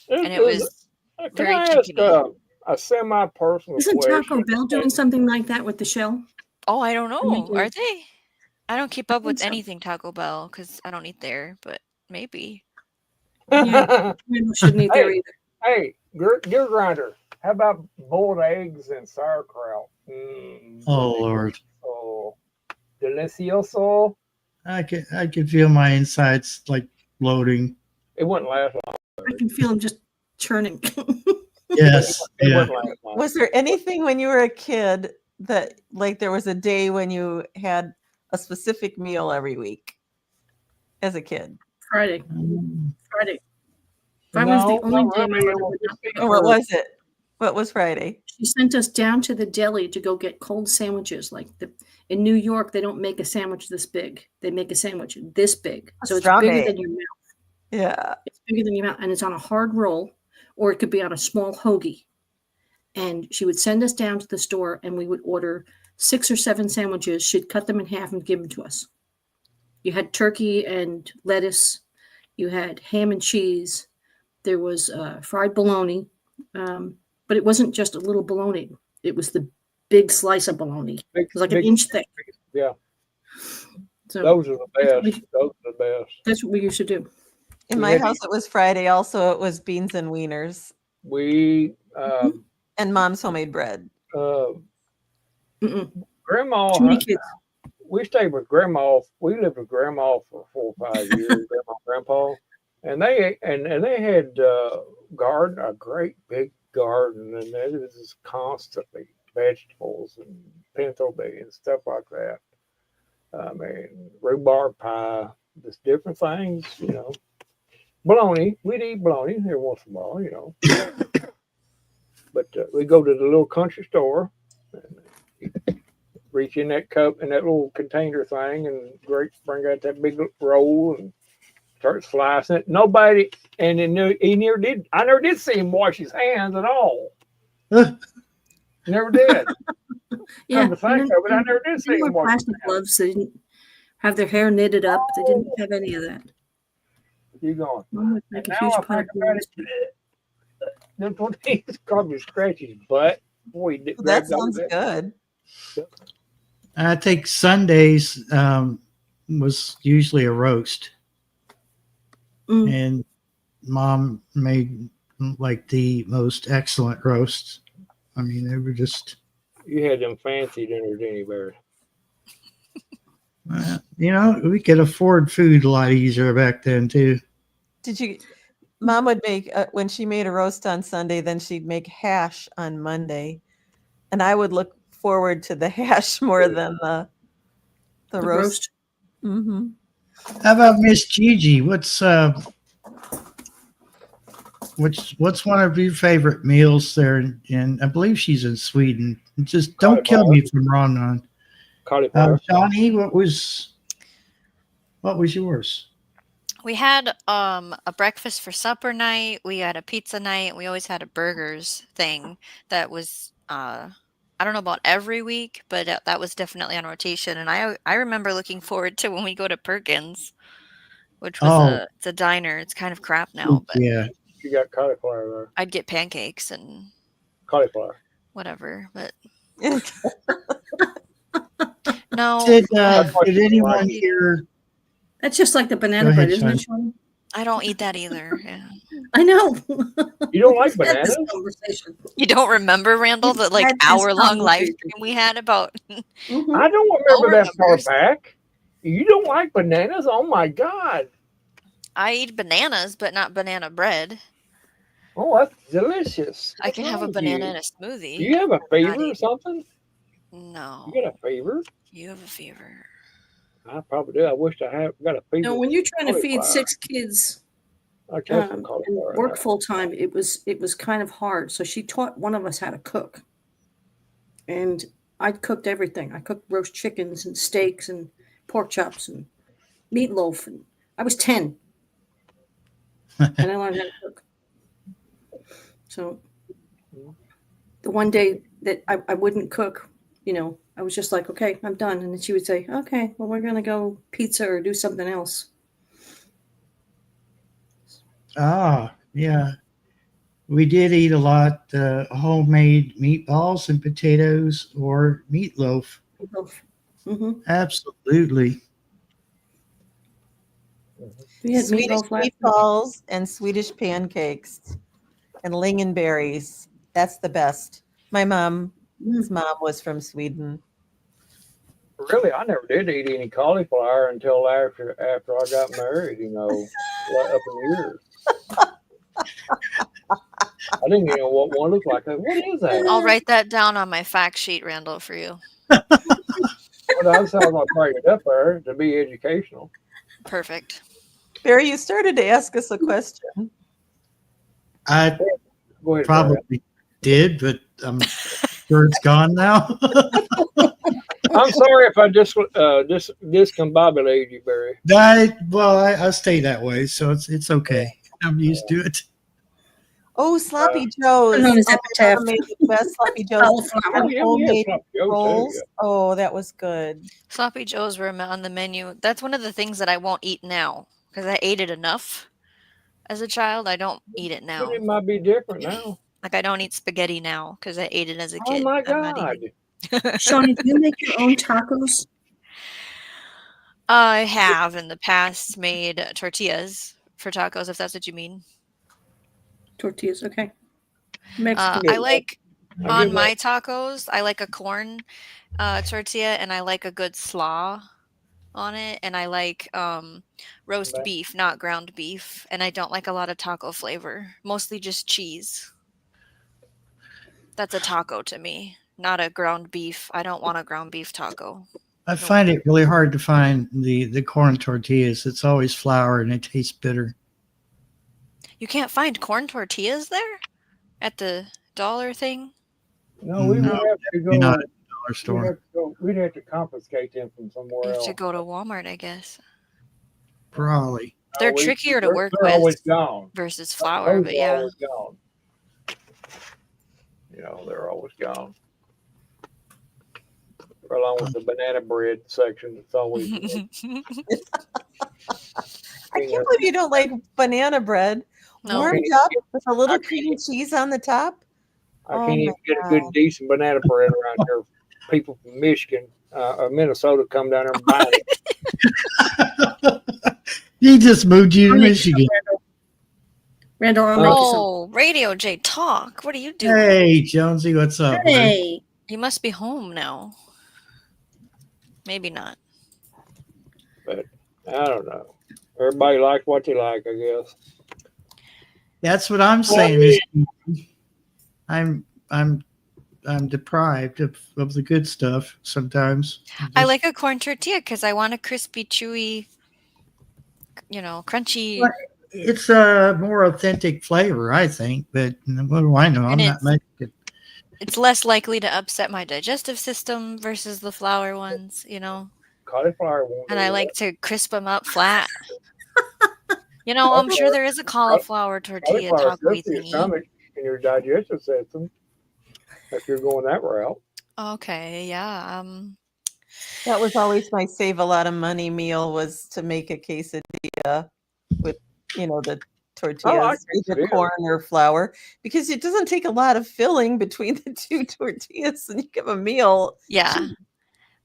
and it Can was I very ask chickeny. a semi-personal Isn't Taco question? Bell doing something like that with the shell? Oh, I don't They make know. Are it- they? I don't keep I up think with so. anything Taco Bell because I don't eat there, but maybe. Yeah. We shouldn't eat there Hey. either. Hey, gear grinder. How about boiled eggs and sauerkraut? Oh Lord, Oh, delicioso. I could feel my insides like bloating. It wouldn't last long. I can feel them just churning. Yes, It yeah. wouldn't last long. Was there anything when you were a kid that, like, there was a day when you had a specific meal every week as a kid? Friday. Mm. Friday. Friday was the only not day my really. mother would not Oh, what was it? What was Friday? She sent us down to the deli to go get cold sandwiches. In New York, they don't make a sandwich this big. They make a sandwich this big. A So it's bigger strawberry. than your mouth. Yeah. It's bigger than your mouth, and it's on a hard roll, or it could be on a small hoagie. And she would send us down to the store, and we would order 6 or 7 sandwiches. She'd cut them in half and give them to us. You had turkey and lettuce. You had ham and cheese. There was fried bologna, but it wasn't just a little bologna. It was the big slice of bologna. It was like an inch thick. Yeah, So those are the best. Those are the best. that's what we used to do. In We my had- house, it was Friday. Also, it was beans and wieners We and mom's homemade bread. Mm-mm. grandma. Too many kids. We stayed with grandma. We lived with grandma for 4 or 5 years. Grandma, grandpa, and they had a great big garden, and there was just constantly vegetables and pinto beans, stuff like that. I mean, rhubarb pie, just different things, Bologna, we'd eat bologna every once in a while, But we go to the little country store, and reach in that cup and that little container thing, and bring out that big roll and start slicing it. Nobody, and I never did see him wash his hands at all. Never did. Yeah. Come to think of it, I never did see They him wore wash his plastic hands. gloves. They didn't have their hair knitted up. They didn't have any of that. You going? Mom would make And a now huge I pot think of about beans. it, them 20 probably scratch his butt. Boy, That sounds good. I think Sundays was usually a roast, Mm. and Mom made like the most excellent roasts. I mean, they were just, You had them fancy dinners anywhere. we could afford food a lot easier back then too. Mom would make, when she made a roast on Sunday, then she'd make hash on Monday. And I would look forward to the hash more than the The roast. roast. Mm-hmm. How about Miss Gigi? What's one of your favorite meals there? And I believe she's in Sweden. Just don't kill me if I'm wrong on. Cauliflower. Johnny, what was yours? We had a breakfast for supper night. We had a pizza night. We always had a burgers thing that was I don't know about every week, but that was definitely on rotation. And I remember looking forward to when we go to Perkins, which was it's a diner. It's kind of crap now, but Yeah. You got cauliflower there. I'd get pancakes and Cauliflower. whatever. But No, Did That's what did you anyone like. here? That's just like the banana Go ahead, bread, isn't it, Sean. Sean? I don't eat that either. Yeah. I know. You don't like We've had this bananas? conversation. You don't remember, Randall, We've the like had this hour-long live conversation. stream we had about Mhm. I don't remember that far remembers. back. You don't like bananas? Oh my God. I eat bananas, but not banana bread. Oh, that's delicious. I What's can have a wrong with banana you? in a smoothie. Do you have a Not fever or eat- something? No, You got a fever? you have a fever. I probably do. I wish I had got a fever. No, when you're trying to feed Cauliflower. 6 kids I kept some and cauliflower. work full time, it was kind of hard. So she taught one of us how to cook, and I cooked everything. I cooked roast chickens and steaks and pork chops and meatloaf, and I was 10, and I learned how to cook. So the one day that I wouldn't cook, I was just like, okay, I'm done. And then she would say, okay, well, we're going to go pizza or do something else. Ah, yeah. We did eat a lot homemade meatballs and potatoes or meatloaf. Mm-hmm. Absolutely. We had Swedish meatloaf last night. meatballs and Swedish pancakes and lingonberries. That's the best. My mom's mom was from Sweden. Really, I never did eat any cauliflower until after I got married. Up in years. I didn't even know what one looked like. What is that? I'll write that down on my fact sheet, Randall, for you. Well, that's how I bring it up there to be educational. Perfect. Barry, you started to ask us a question. I Go ahead. Brad. probably did, but I'm sure it's gone now. I'm sorry if I discombobulated you, Barry. I stay that way, so it's okay. I'm used to it. Oh, Sloppy Joe's. Known as Oh, my epitaph. mom made the best Sloppy Joe's. Cauliflower. Yeah, Homemade Sloppy Joe, too, rolls. yeah. Oh, that was good. Sloppy Joes were on the menu. That's one of the things that I won't eat now because I ate it enough as a child. I don't eat it now. But it might be different now. Like I don't eat spaghetti now because I ate it as a Oh kid. my I'm not God. eating- Shawnee, do you make your own tacos? I have in the past made tortillas for tacos, if that's what you mean. Tortillas, okay. Mexican. I like I'll on give my tacos, I like a corn tortilla and I like a good slaw on it. And I like roast Okay. beef, not ground beef. And I don't like a lot of taco flavor, mostly just cheese. That's a taco to me, not a ground beef. I don't want a ground beef taco. I find it really hard to find the corn tortillas. It's always flour and it tastes bitter. You can't find corn tortillas there at the dollar thing? No, we would No, have to go. You're not at the dollar We'd store. have to go. We'd have to confiscate them from somewhere You have else. to go to Walmart, I guess. Probably. They're No, trickier to work they're always with gone. versus flour, Those but are yeah. always gone. They're always gone. Along with the banana bread section, it's always. I can't believe you don't like banana bread. No. Warmed up with a little cream cheese on the top. I Oh can't even my get a good, God. decent banana bread around here. People from Michigan or Minnesota come down there and buy it. He just moved you to Michigan. Randall, I'll make you some. Oh, Radio J Talk. What are you doing? Hey, Jonesy, what's up? buddy? Hey, You must be home now. Maybe not. I don't know. Everybody likes what they like, I guess. That's what I'm saying. Is I'm deprived of the good stuff sometimes. I Just- like a corn tortilla because I want a crispy, chewy, crunchy. What? It's a more authentic flavor, I think. But what do I know? I'm And not Mexican. It's less likely to upset my digestive system versus the flour ones, Cauliflower won't. And do I that. like to crisp them up flat. I'm sure there is a cauliflower tortilla Cauliflower's taco good for your thingy. stomach and your digestive system. If you're going that route. Okay, yeah. That was always my save a lot of money meal, was to make a quesadilla with, the tortillas, either quesadillas. corn or flour, because it doesn't take a lot of filling between the two tortillas and you give a meal. Yeah.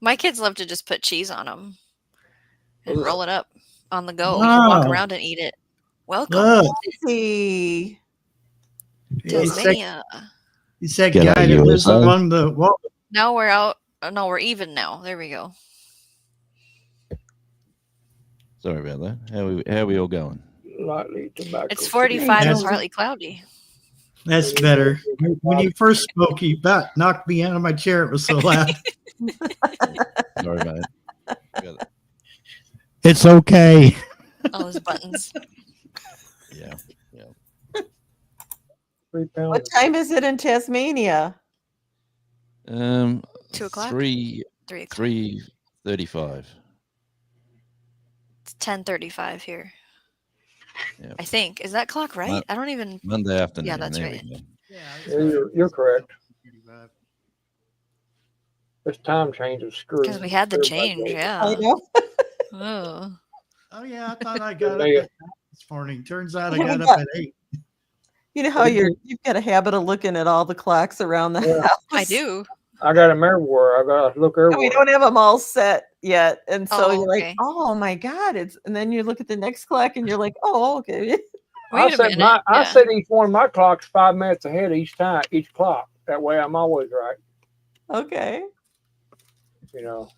My kids love to just put cheese on them and Ugh. roll it up on the go. You can walk Wow. around and eat it. Welcome, Look, See, it's that, Tasmania. it's that G'day, guy that lives USA. among the well, Now we're out. No, we're even now. There we go. Sorry about that. How are we all going? Lightly tobacco. It's 45 and That's- partly cloudy. that's better. When you first spoke, you about knocked me out of my chair. It was so loud. Sorry, mate. Got it. It's okay. All those buttons. Yeah. 3 pounds. what time is it in Tasmania? 2 o'clock? 3 3 o'clock. 3:35. It's 10:35 here. Yeah. I think. Is that clock right? Mon- I don't even. Monday afternoon. that's there right. we go. Yeah, you're correct. This time change is screwed. Because we had the change. I Yeah. know. Oh. Oh yeah, I thought I got up They- at 9 this morning. Turns out I Yeah, we got up got- at 8. You know how you've got a habit of looking at all the clocks around the Yeah. house. I do. I got them everywhere. I got to look And everywhere. we don't have them all set yet, and so Oh, you're like, okay. "Oh my god!" And then you look at the next clock, and you're like, "Oh, okay." I Wait a set minute. I Yeah. set each one of my clocks 5 minutes ahead each time, each clock. That way I'm always right. Okay. You know.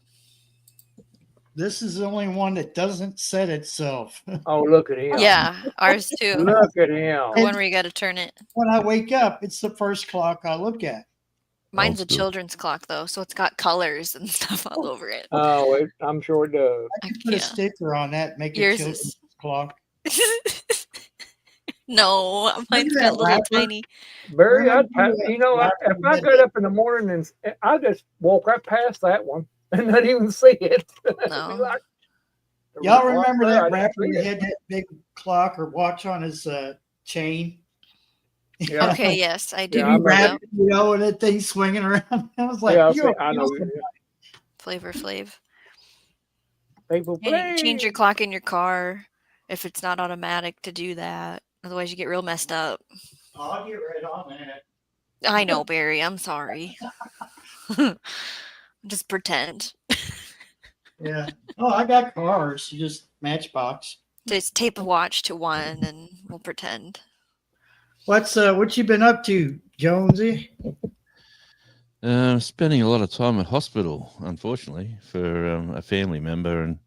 This is the only one that doesn't set itself. Oh, look at him. Yeah, ours too. Look at him. The one where you got to turn it. When I wake up, it's the first clock I look at. Mine's a school. children's clock though, so it's got colors and stuff all over it. Oh, I'm sure it does. I I can put a can't. sticker on that, make it Yours children's is- clock. No, mine's that got little wrapper? tiny. Very, Remember you know, that if I wrapper got up in the morning and I just walk right past that one and not even see it. No. Like, Y'all remember I that didn't rapper see that it. had that big clock or watch on his chain? Yeah. Okay, yes, I do. Yeah, I He remember wrapped, you know, and that thing swinging around. I was like, Yeah, you're I know. Flavor Flav. People And you can change play. your clock in your car if it's not automatic to do that. Otherwise, you get real messed up. I'll get right on that. I know, Barry. I'm sorry. Just pretend. Yeah. Oh, I got cars. You just Matchbox. Just tape a watch to one, and we'll pretend. What you been up to, Jonesy? Spending a lot of time at hospital, unfortunately, for a family member and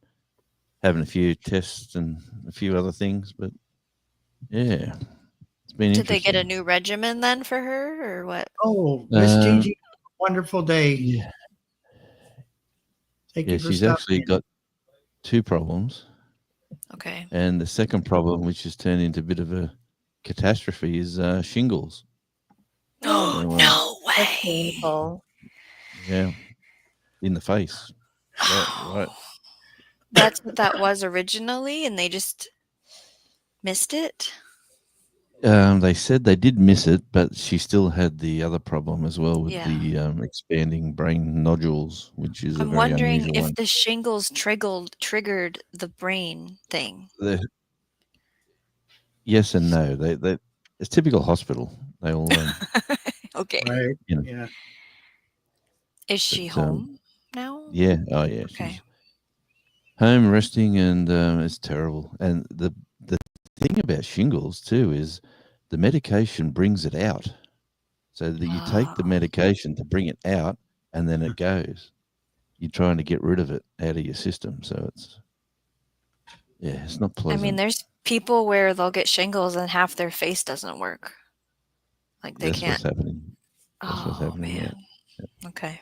having a few tests and a few other things. But yeah, it's been Did they get a interesting. new regimen then for her, or what? Oh, Miss Uh, Gigi, wonderful day. Yeah, Thank yeah, you for she's stopping actually in. got 2 problems. Okay. And the second problem, which has turned into a bit of a catastrophe, is shingles. Oh, So, no That's way. painful. Yeah, in the face. Right. That's what that was originally, and they just missed it. They said they did miss it, but she still had the other problem as well with Yeah. the expanding brain nodules, which is a I'm very wondering unusual if one. the shingles triggered the brain thing. Yes and no. They it's typical hospital. They all Okay. Right. You know. Yeah. Is she But, home now? yeah. Oh yeah. Okay. She's home resting, and it's terrible. And the thing about shingles too is the medication brings it out, so that you take the Oh. medication to bring it out, and then it goes. You're trying to get rid of it out of your system, so it's not I pleasant. mean, there's people where they'll get shingles and half their face doesn't work. Like they That's can't. what's happening. That's what's Oh happening. Yeah. man. Okay.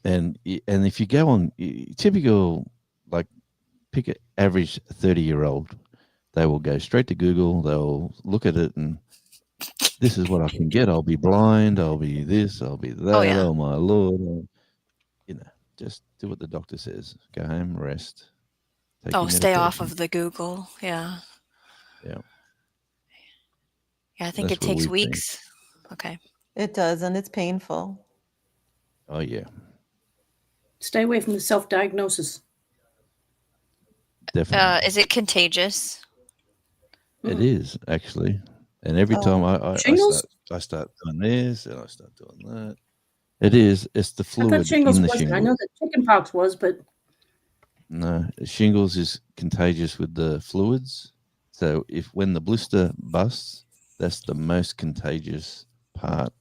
And if you go on typical, like, pick an average 30-year-old, they will go straight to Google. They'll look at it and this is what I can get. I'll be blind. I'll be this. I'll be that. yeah. Oh my Lord! Just do what the doctor says. Go home, rest. Take Oh, your stay off medication. of the Google. Yeah. Yeah. Yeah, I think That's it what takes we've been. weeks. Okay. It does, and it's painful. Oh yeah, Stay away from the self-diagnosis. definitely. Is it contagious? It is actually, and every Oh. time I Shingles? start doing this and I start doing that. It is. It's the I fluid thought shingles in the wasn't. I shingle. know that chickenpox was, but No, shingles is contagious with the fluids. So when the blister busts, that's the most contagious part.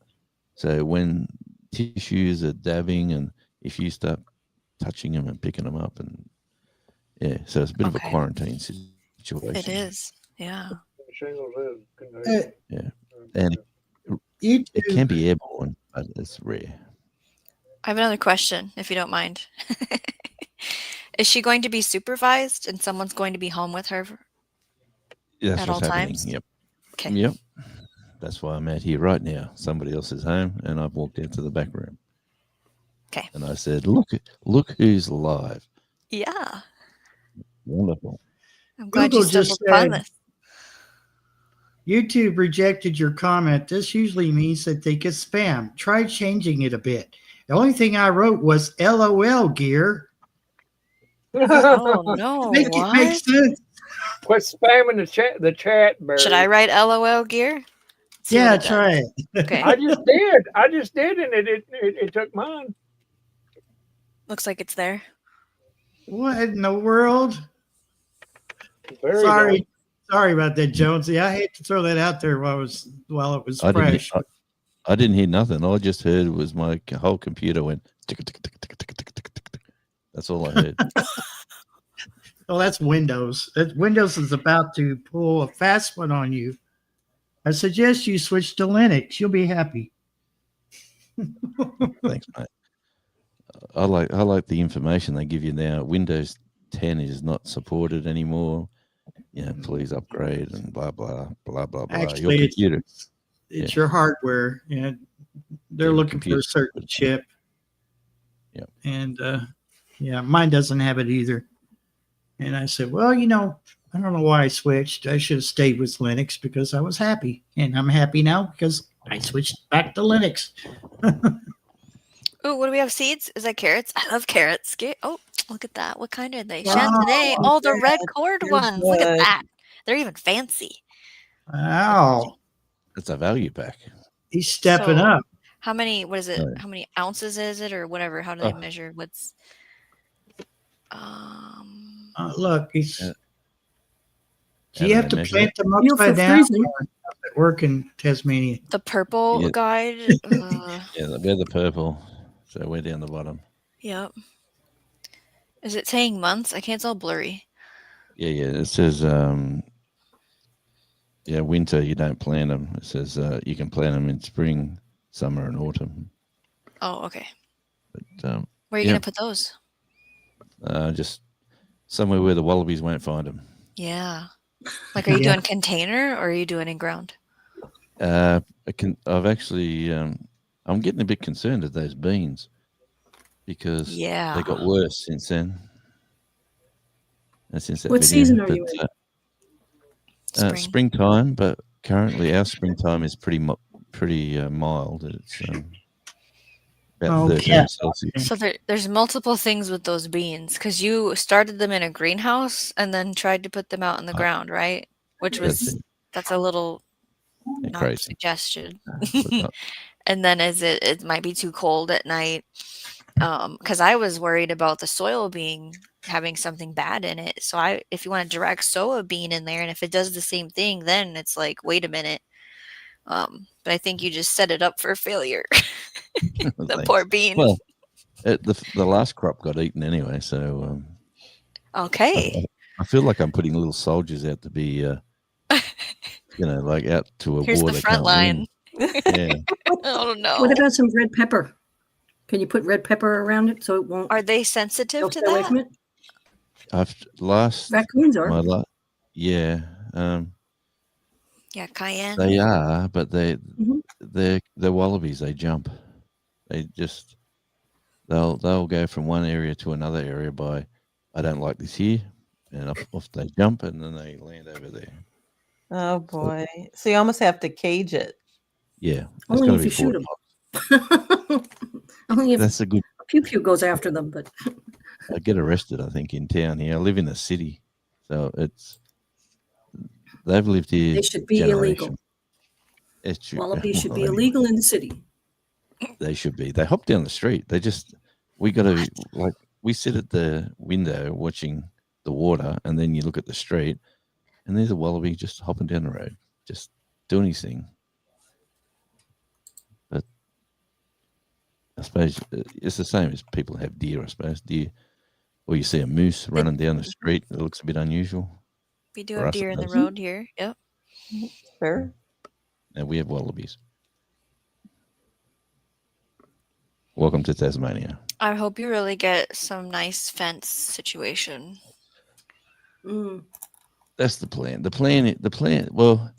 So when tissues are dabbing, and if you start touching them and picking them up, and yeah, so it's a bit of a Okay. quarantine situation. It is. Yeah. Shingles is contagious. Yeah, and YouTube, it can be airborne, but it's rare. I have another question, if you don't mind. Is she going to be supervised and someone's going to be home with her? Yeah, that's At what's all happening. times? Yep. Okay. Yep. That's why I'm out here right now. Somebody else is home, and I've walked into the back room. Okay. And I said, "Look who's live! Yeah. Wonderful." I'm glad Google you just stumbled upon said- this. YouTube rejected your comment. This usually means that they get spam. Try changing it a bit. The only thing I wrote was LOL gear. Oh no! Make it make What? sense. Quit spamming the chat, Barry. Should I write LOL gear? See Yeah, what it try does. it. Okay. I just did, and it took mine. Looks like it's there. What in the world? Very Sorry about that, Jonesy. I hate to throw that out there while it was I fresh. didn't hear nothing. All I just heard was my whole computer went tick, tick, tick, tick, tick, tick, tick, tick. That's all I heard. Oh, that's Windows. Windows is about to pull a fast one on you. I suggest you switch to Linux. You'll be happy. Thanks, mate. I like the information they give you now. Windows 10 is not supported anymore. Yeah, please upgrade and blah blah blah blah blah. Actually, Your computer. It's your hardware. Yeah, they're Yeah, looking for a computer. certain chip. Yep. And yeah, mine doesn't have it either. And I said, well, I don't know why I switched. I should have stayed with Linux because I was happy, and I'm happy now because I switched back to Linux. Oh, what do we have? Seeds? Is that carrots? I love carrots. Oh, look at that. What kind are they? Wow. Chardonnay. Oh, the red cord They're ones. Look at good. that. They're even fancy. Wow, It's a value pack. he's stepping So- up. How many? What is it? Right. How many ounces is it, or whatever? How do they Oh. measure? What's Look, he's. Yeah. Do you How have do to they measure plant it? them You know, for upside down? freezing. Or does it work in Tasmania? the purple Yeah. guide? Yeah, we're the purple, so we're down the bottom. Yep. Is it saying months? I can't. It's all blurry. Yeah. It says, winter you don't plant them. It says you can plant them in spring, summer, and autumn. Oh, okay. But Where are you Yeah. gonna put those? just somewhere where the wallabies won't find them. Yeah. Like, are you Yeah. doing container or are you doing in ground? I've actually, I'm getting a bit concerned at those beans because Yeah. they got worse since then. And since that What video, season are you in? Spring. Springtime, but currently our springtime is pretty mild. It's about Oh, 13 yeah. Celsius. So there's multiple things with those beans because you started them in a greenhouse and then tried to put them out in the ground, right? Which That's was it. that's a little Yeah, not crazy. suggested. But not- And then it might be too cold at night. Because I was worried about the soil having something bad in it. So if you want to direct sow a bean in there, and if it does the same thing, then it's like, wait a minute. But I think you just set it up for failure. The Thanks. poor bean. Well, the last crop got eaten anyway, so Okay. I feel like I'm putting little soldiers out to be, like out to a Here's war the they front can't line. win. Yeah. Oh no. What about some red pepper? Can you put red pepper around it so it won't Are they sensitive they'll to stay away that? from it? I've last Raccoons are. my la- yeah, Yeah, cayenne. they are, but Mhm. they're wallabies. They jump. They'll go from one area to another area by, I don't like this here, and off they jump, and then they land over there. Oh boy. So you almost have to cage it. Yeah, it's Only gotta if be you shoot 'em. $40. Only if That's a good. Pew Pew goes after them, but I get arrested, I think, in town here. I live in a city, so they've lived here. they should be illegal. generations. It's true. Wallabies should be Well, illegal in the city. they should be. They hop down the street. We got to, like, we sit at the window watching the water, and then you look at the street, and there's a wallaby just hopping down the road, just doing his thing. But I suppose it's the same as people have deer, I suppose. Deer, or you see a moose running down the street, it looks a bit unusual. We do For have us, it deer in the does. road here. Yep. Sure. And we have wallabies. Welcome to Tasmania. I hope you really get some nice fence situation. Mm. That's the plan. The plan. Well,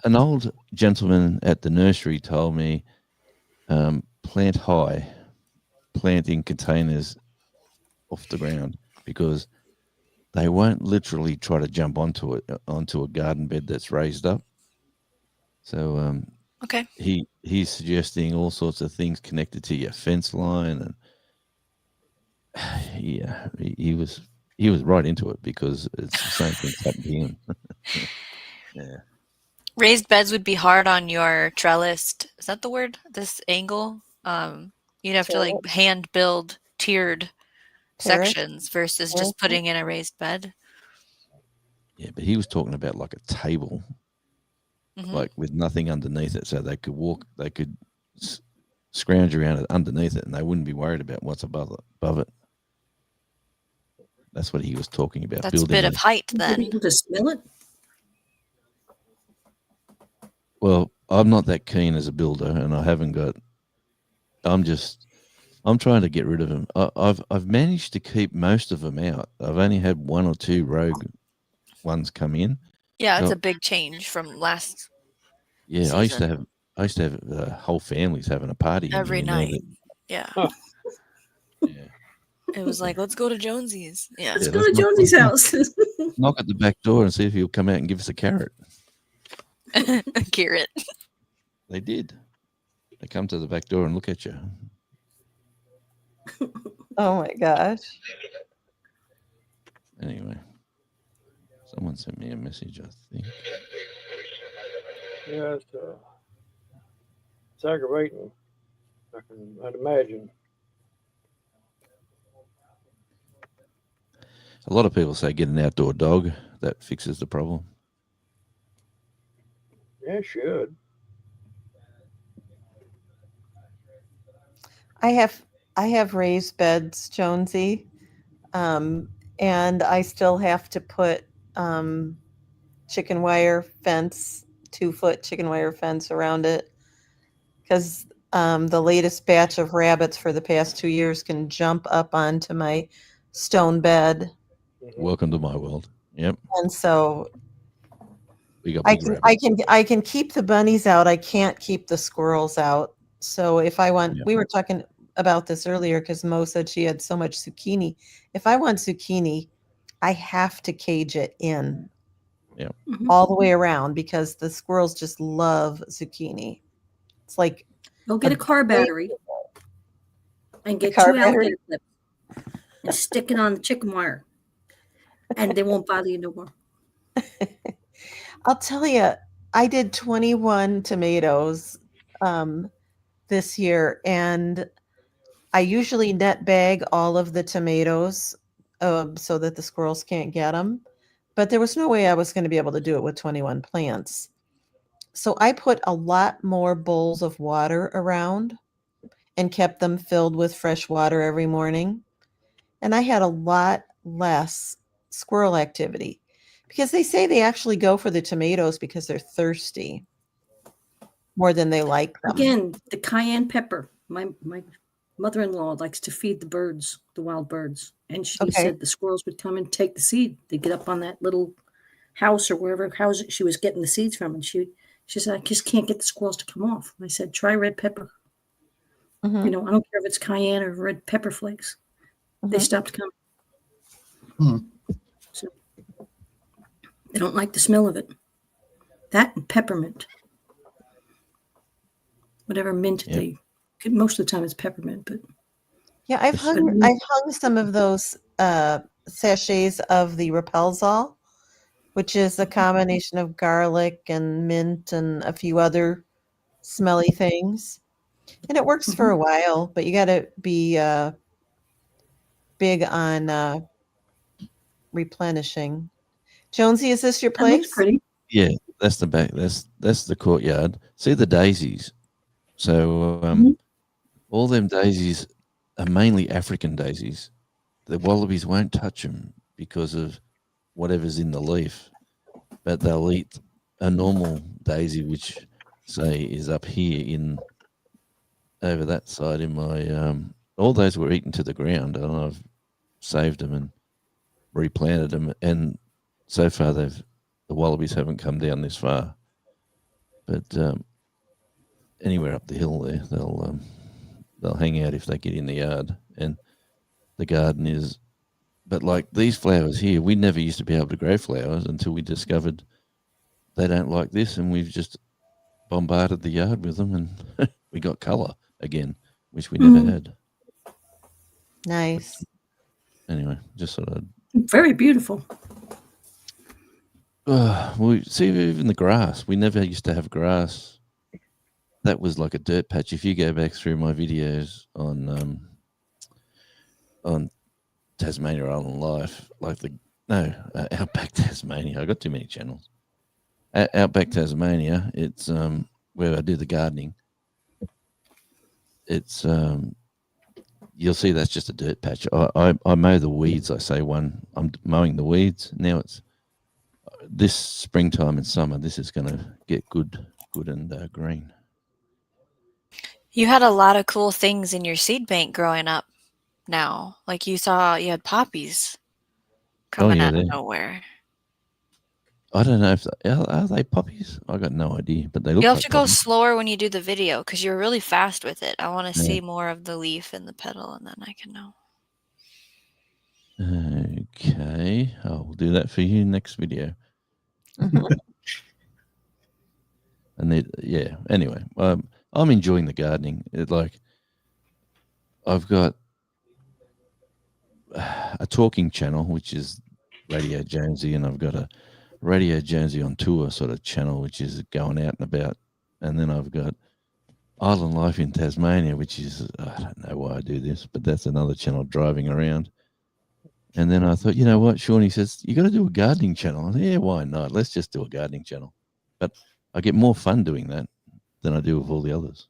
an old gentleman at the nursery told me, plant high, plant in containers off the ground, because they won't literally try to jump onto a garden bed that's raised up. So Okay. he's suggesting all sorts of things connected to your fence line, and yeah, he was right into it, because it's the same thing happened to him. Yeah. Raised beds would be hard on your trellised. Is that the word? This angle. You'd have to like hand build tiered Terrace? sections versus Terrace? just putting in a raised bed. Yeah, but he was talking about like a table, Mhm. like with nothing underneath it, so they could scrounge around it underneath it, and they wouldn't be worried about what's above it. That's what he was talking about. That's a bit of height Would you then. be able to smell it? Well, I'm not that keen as a builder, and I haven't got. I'm trying to get rid of them. I've managed to keep most of them out. I've only had one or two rogue ones come in. Yeah, it's So- a big change from last Yeah, I used season. to have whole families having a party in every there, you know, night. Yeah. yeah. It was like, let's go to Jonesy's. Yeah. Let's Yeah, go let's to Jonesy's house. Knock at the back door and see if he'll come out and give us a carrot. Carrot. They did. They come to the back door and look at you. Oh my gosh. Anyway, someone sent me a message, I think. Yeah, it's aggravating. I'd imagine. A lot of people say get an outdoor dog. That fixes the problem. Yeah, it should. I have raised beds, Jonesy, and I still have to put chicken wire fence, 2-foot chicken wire fence around it, because the latest batch of rabbits for the past 2 years can jump up onto my stone bed, Welcome to my world. Yep, and so we got I big can rabbits. I can keep the bunnies out. I can't keep the squirrels out. So if I want, Yeah. we were talking about this earlier because Mo said she had so much zucchini. If I want zucchini, I have to cage it in Mhm. all the way around because the squirrels just love zucchini. It's like Go get a car battery and get car 2 battery? alligator clips and stick it on the chicken wire, and they won't bother you no more. I'll tell you, I did 21 tomatoes this year, and I usually net bag all of the tomatoes so that the squirrels can't get them. But there was no way I was going to be able to do it with 21 plants. So I put a lot more bowls of water around and kept them filled with fresh water every morning. And I had a lot less squirrel activity because they say they actually go for the tomatoes because they're thirsty more than they like them. Again, the cayenne pepper. My mother-in-law likes to feed the birds, the wild birds, and she Okay. said the squirrels would come and take the seed. They'd get up on that little house or wherever house she was getting the seeds from, and she said, I just can't get the squirrels to come off. And I said, try red pepper. Mhm, You know, I don't care if it's cayenne or red pepper flakes. They mhm. stopped coming. Hmm. So they don't like the smell of it. That and peppermint. Whatever mint Yep. they. Most of the time it's peppermint, but Yeah, I've Yes. hung some of those sachets of the Repelzol, which is a combination of garlic and mint and a few other smelly things. And it works for a while, but you got to be big on replenishing. Jonesy, is this your That looks place? pretty. Yeah, that's the back. That's the courtyard. See the daisies. So Mhm. all them daisies are mainly African daisies. The wallabies won't touch them because of whatever's in the leaf, but they'll eat a normal daisy, which say is up here in over that side in my all those were eaten to the ground, and I've saved them and replanted them, and so far the wallabies haven't come down this far, but anywhere up the hill there they'll hang out if they get in the yard. And the garden is, but like these flowers here, we never used to be able to grow flowers until we discovered they don't like this, and we've just bombarded the yard with them, and we got color again, which we never had. Nice. Anyway, just sort of Very beautiful. we see even the grass. We never used to have grass. That was like a dirt patch. If you go back through my videos on Tasmania Island Life, like Outback Tasmania. I got too many channels. Outback Tasmania. It's where I do the gardening. It's you'll see that's just a dirt patch. I mow the weeds. I say I'm mowing the weeds. Now it's this springtime and summer. This is going to get good and green. You had a lot of cool things in your seed bank growing up now. Like you had poppies coming yeah, out of they- nowhere. I don't know if are they poppies. I got no idea, but they look. You'll have like to go poppies. slower when you do the video because you're really fast with it. I want to Yeah. see more of the leaf and the petal, and then I can know. Okay, I'll do that for you next video. Mhm. And anyway, I'm enjoying the gardening. I've got a talking channel, which is Radio Jonesy, and I've got a Radio Jonesy on Tour sort of channel, which is going out and about. And then I've got Island Life in Tasmania, which is, I don't know why I do this, but that's another channel driving around. And then I thought, you know what, Shawnee says, you got to do a gardening channel. I said, yeah, why not? Let's just do a gardening channel. But I get more fun doing that than I do with all the others.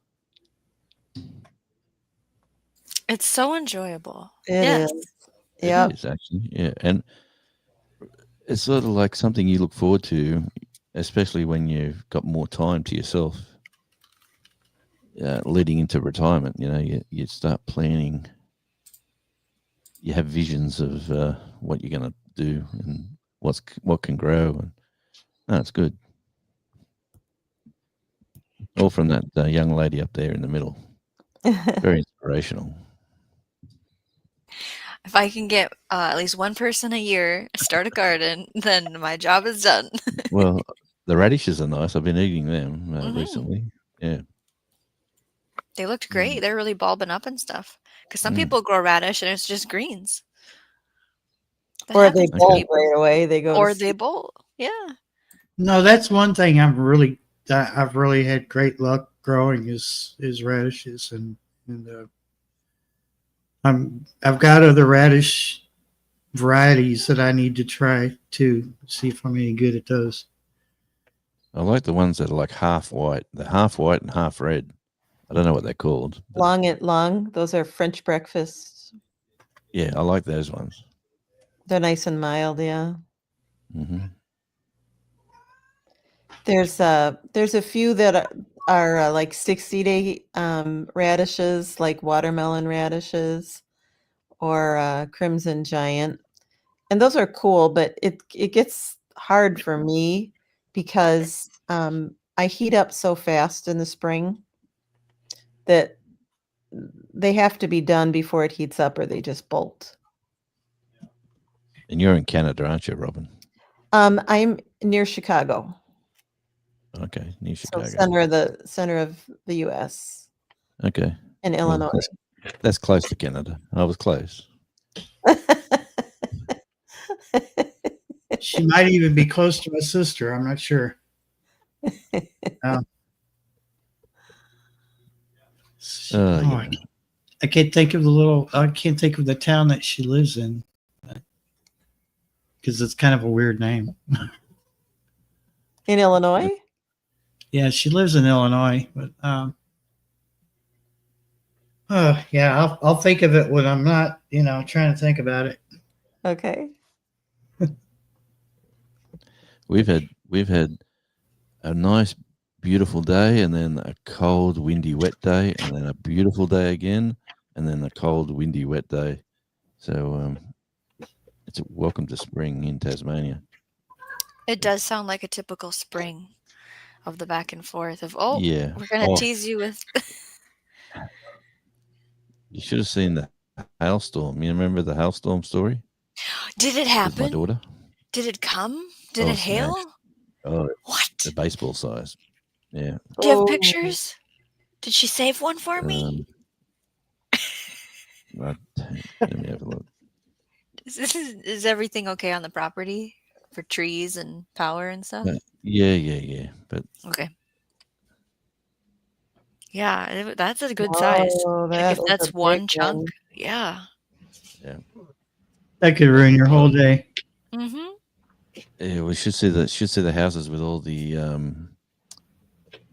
It's so enjoyable. It Yes. is. It Yep. is actually, yeah. And it's sort of like something you look forward to, especially when you've got more time to yourself leading into retirement. You know, you start planning. You have visions of what you're going to do and what can grow. And it's good. All from that young lady up there in the middle. Very inspirational. If I can get at least one person a year start a garden, then my job is done. Well, the radishes are nice. I've been eating them Mhm. recently. Yeah. They looked great. They're really bulbing up and stuff. Because some Mm. people grow radish and it's just greens. That Or they happens to bolt people. right away. They go to Or they sleep. bolt. Yeah. No, that's one thing I've really had great luck growing is radishes and I've got other radish varieties that I need to try to see if I'm any good at those. I like the ones that are like half white. They're half white and half red. I don't know what they're called. But Long. Those are French breakfasts. yeah, I like those ones. They're nice and mild. Yeah. Hmm. There's a few that are like 60-day radishes, like watermelon radishes or crimson giant, and those are cool. But it gets hard for me because I heat up so fast in the spring that they have to be done before it heats up, or they just bolt. And you're in Canada, aren't you, Robin? I'm near Chicago. Okay, near So Chicago. center of the U.S. Okay, in well, Illinois. that's close to Canada. I was close. She might even be close to my sister. I'm not sure. Oh, yeah. I can't think of the town that she lives in because it's kind of a weird name. In Illinois? Yeah, she lives in Illinois, but yeah, I'll think of it when I'm not, trying to think about it. Okay. We've had a nice, beautiful day, and then a cold, windy, wet day, and then a beautiful day again, and then a cold, windy, wet day. So it's a welcome to spring in Tasmania. It does sound like a typical spring of the back and forth of, Yeah. we're going to Oh, tease you with. you should have seen the hailstorm. You remember the hailstorm story Did it with my happen? daughter? Did it come? Did Oh, it hail? smashed. Oh, What? the baseball size. Yeah. Do you have Oh, pictures? Did she save one for me? Let me have a look. Is everything okay on the property for trees and power and stuff? Yeah. But Okay. Yeah, that's a good size. Oh, Like, that if is that's a big one chunk, one. yeah. That could ruin your whole day. Mm-hmm. yeah, we should see the houses with all the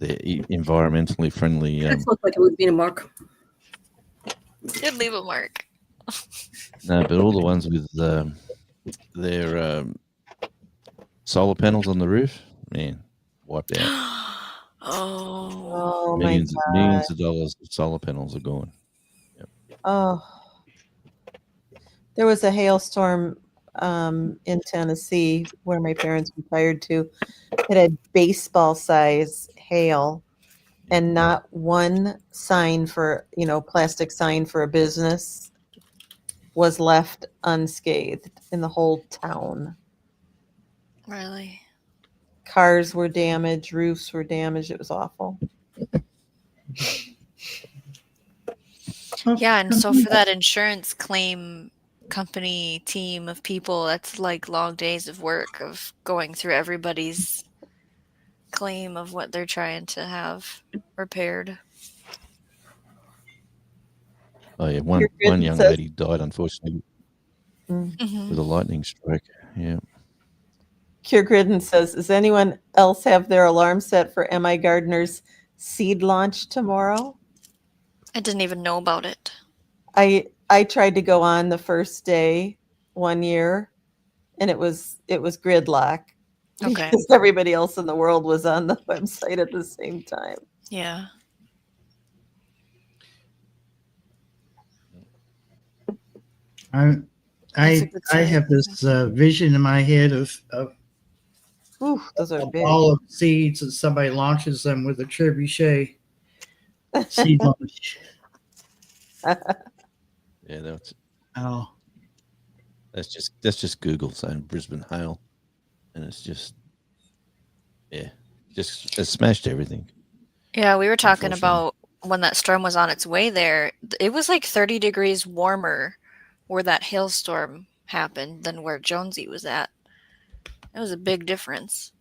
environmentally friendly. It looked like it would be a mark. Did leave a mark. No, but all the ones with their solar panels on the roof, man, wiped out. Oh. Oh my Millions God. of dollars of solar panels are gone. Oh. There was a hailstorm in Tennessee where my parents retired to. It had baseball size hail and not one sign for, plastic sign for a business was left unscathed in the whole town. Really? Cars were damaged, roofs were damaged. It was awful. Yeah, and so for that insurance claim company team of people, that's like long days of work of going through everybody's claim of what they're trying to have repaired. Oh yeah, Your one grid young says- lady died unfortunately Mhm. with a lightning strike. Yeah. Cure Gridden says, does anyone else have their alarm set for M.I. Gardner's seed launch tomorrow? I didn't even know about it. I tried to go on the first day one year, and it was gridlock Okay. because everybody else in the world was on the website at the same time. Yeah. I That's a I good I sign. have this vision in my head of Ooh, those are big. all of seeds and somebody launches them with a trebuchet seed launch. Yeah, Oh, that's just Google saying Brisbane hail, and it's just it smashed everything. Yeah, we were talking Unfortunately. about when that storm was on its way there, it was like 30 degrees warmer where that hailstorm happened than where Jonesy was at. It was a big difference.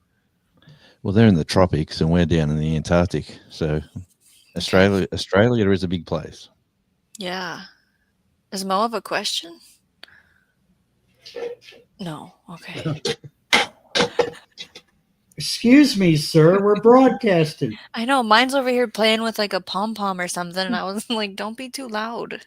Well, they're in the tropics, and we're down in the Antarctic, so Australia is a big place. Yeah. Is Mo have a question? No. Okay. excuse me, sir. We're broadcasting. I know mine's over here playing with like a pom pom or something, and I was like, "Don't be too loud."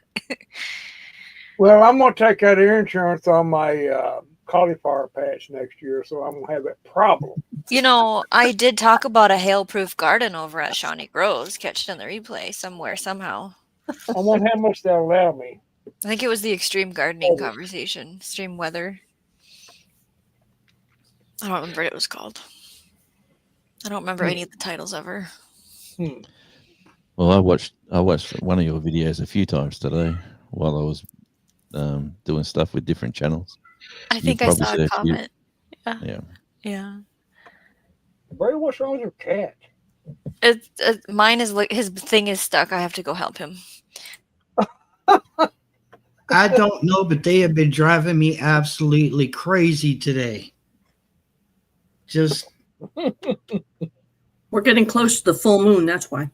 Well, I'm gonna take out ear insurance on my cauliflower patch next year, so I'm gonna have that problem. You know, I did talk about a hail-proof garden over at Shawnee Groves. Catch it in the replay somewhere, somehow. I wonder how much they'll allow me. I think it was the extreme gardening conversation, extreme weather. I don't remember what it was called. I don't remember any of the titles ever. Well, I watched one of your videos a few times today while I was doing stuff with different channels. I think I probably saw said a a few. comment. Yeah. Yeah. Brady, what's wrong with your cat? Mine is like his thing is stuck. I have to go help him. I don't know, but they have been driving me absolutely crazy today. Just We're getting close to the full moon. That's why.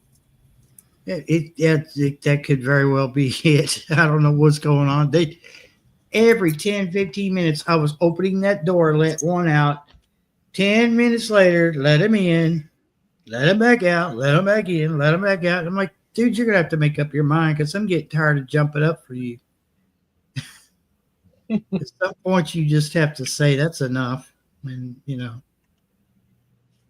That could very well be it. I don't know what's going on. Every 10, 15 minutes, I was opening that door, let one out. 10 minutes later, let him in, let him back out, let him back in, let him back out. I'm like, dude, you're going to have to make up your mind because I'm getting tired of jumping up for you. At some point, you just have to say that's enough. And,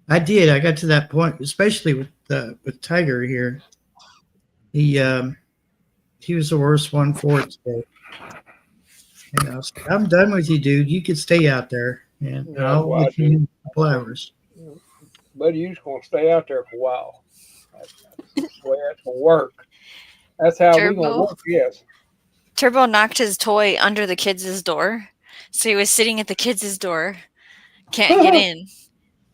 I did. I got to that point, especially with Tiger here. He was the worst one for it today. So I'm done with you, dude. You can stay out there, and Yeah, I'll well, let you in a couple hours. Buddy, you're just gonna stay out there for a while. That's the way it's gonna work. That's how we're gonna Turbo? work. Yes. Turbo knocked his toy under the kids' door. So he was sitting at the kids' door, can't get in.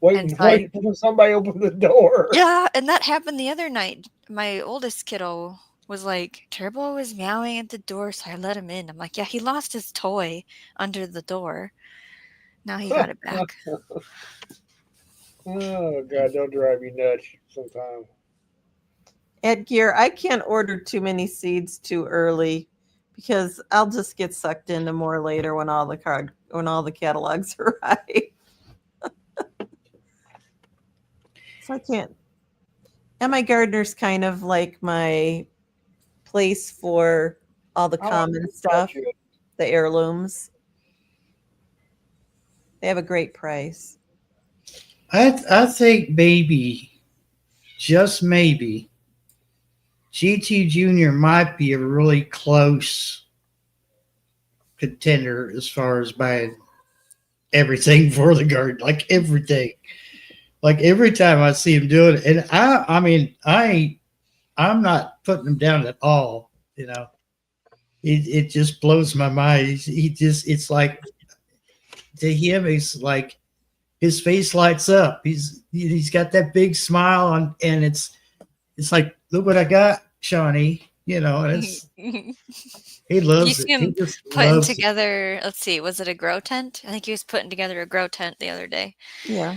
Waiting so I- for somebody to open the door. Yeah, and that happened the other night. My oldest kiddo was like, Turbo was meowing at the door, so I let him in. I'm like, yeah, he lost his toy under the door. Now he got it back. Oh God, they'll drive you nuts sometimes. Ed Gear, I can't order too many seeds too early because I'll just get sucked into more later when all the catalogs arrive. So I can't. And my gardener's kind of like my place for all the I like common that stuff, shit. the heirlooms. They have a great price. I think maybe, just maybe, GT Junior might be a really close contender as far as buying everything for the garden, like everything. Like every time I see him do it, and I'm not putting him down at all. It just blows my mind. It's like to him, it's like his face lights up. He's got that big smile on, and it's like, look what I got, Shawnee. And he loves see it. He him just putting loves it. together, let's see, was it a grow tent? I think he was putting together a grow tent the other day. Yeah.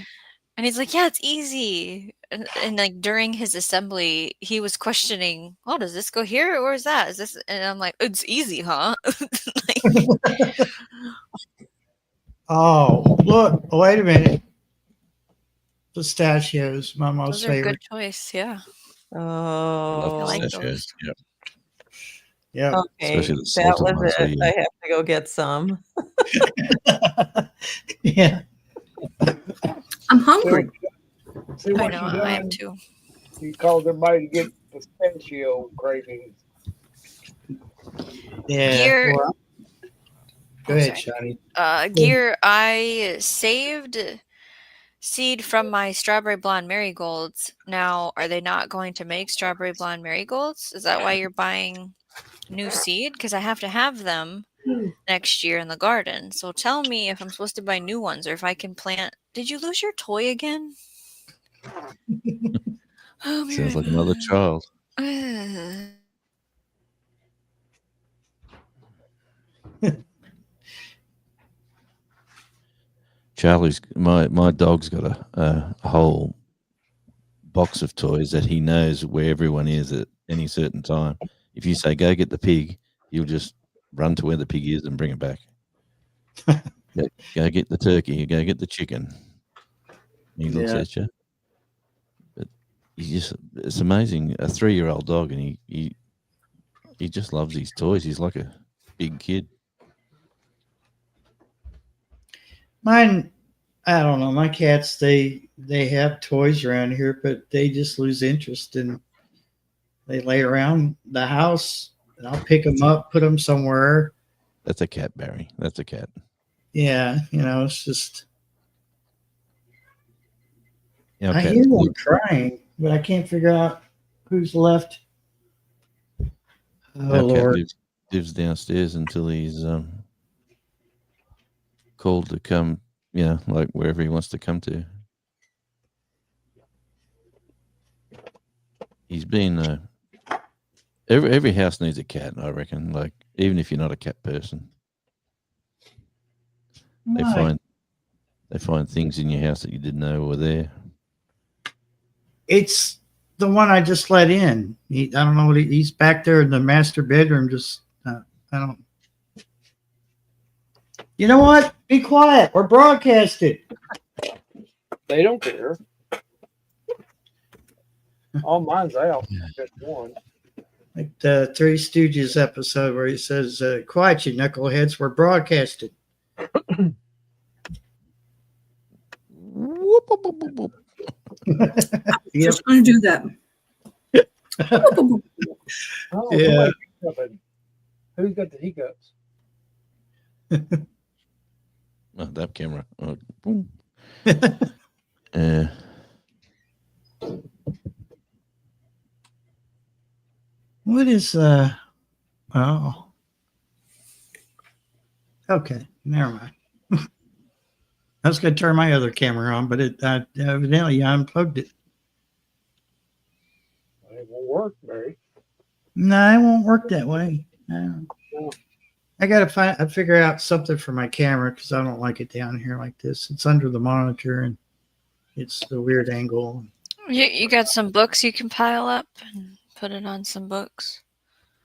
And he's like, yeah, it's easy. And like during his assembly, he was questioning, oh, does this go here or is that? Is this? And I'm like, it's easy, huh? Like, Oh, look! Wait a minute. Pistachios, my most those are a favorite. good choice. Yeah. Oh, Love like pistachios. those. Yep. Yeah. okay. Especially the That salted was ones, so it. yeah. I have to go get some. Yeah. I'm hungry. See I what know, she I am done? too. She called everybody to get pistachio cravings. Yeah. Gear- Well, go Oh, ahead, sorry. Shawnee. Gear, I saved seed from my strawberry blonde marigolds. Now, are they not going to make strawberry blonde marigolds? Is that why you're buying new seed? Because I have to have them next year in the garden. So tell me if I'm supposed to buy new ones or if I can plant. Did you lose your toy again? Oh, Sounds like another child. Charlie's my dog's got a whole box of toys that he knows where everyone is at any certain time. If you say go get the pig, he'll just run to where the pig is and bring it back. Go get the turkey. Go get the chicken. He looks Yeah. at you. But it's amazing. A 3-year-old dog, and he just loves his toys. He's like a big kid. Mine, I don't know. My cats, they have toys around here, but they just lose interest and they lay around the house. And I'll pick them up, put them somewhere. That's a cat, Barry. That's a cat. Yeah, it's just. Our I cat hear them crying, but I can't figure out who's left. Oh Our cat Lord! lives downstairs until he's called to come, like wherever he wants to come to. He's been every house needs a cat, I reckon. Like even if you're not a cat person, My- they find things in your house that you didn't know were there. It's the one I just let in. I don't know what he's back there in the master bedroom. Just I don't. You know what? Be quiet. We're broadcasting. They don't care. All mine's out. Just one. Like the Three Stooges episode where he says, "Quiet, you knuckleheads. We're broadcasting." Whoop, whoop, whoop, whoop, whoop. Yep. Just going to do that. Oh, Yeah. somebody picked up who's got the hiccups? Oh, that camera. Oh, boom. What is oh. Okay, never mind. I was gonna turn my other camera on, but it evidently I unplugged it. It won't work, Barry. No, it won't work that way. No. I gotta figure out something for my camera because I don't like it down here like this. It's under the monitor and it's the weird angle. You got some books you can pile up and put it on some books.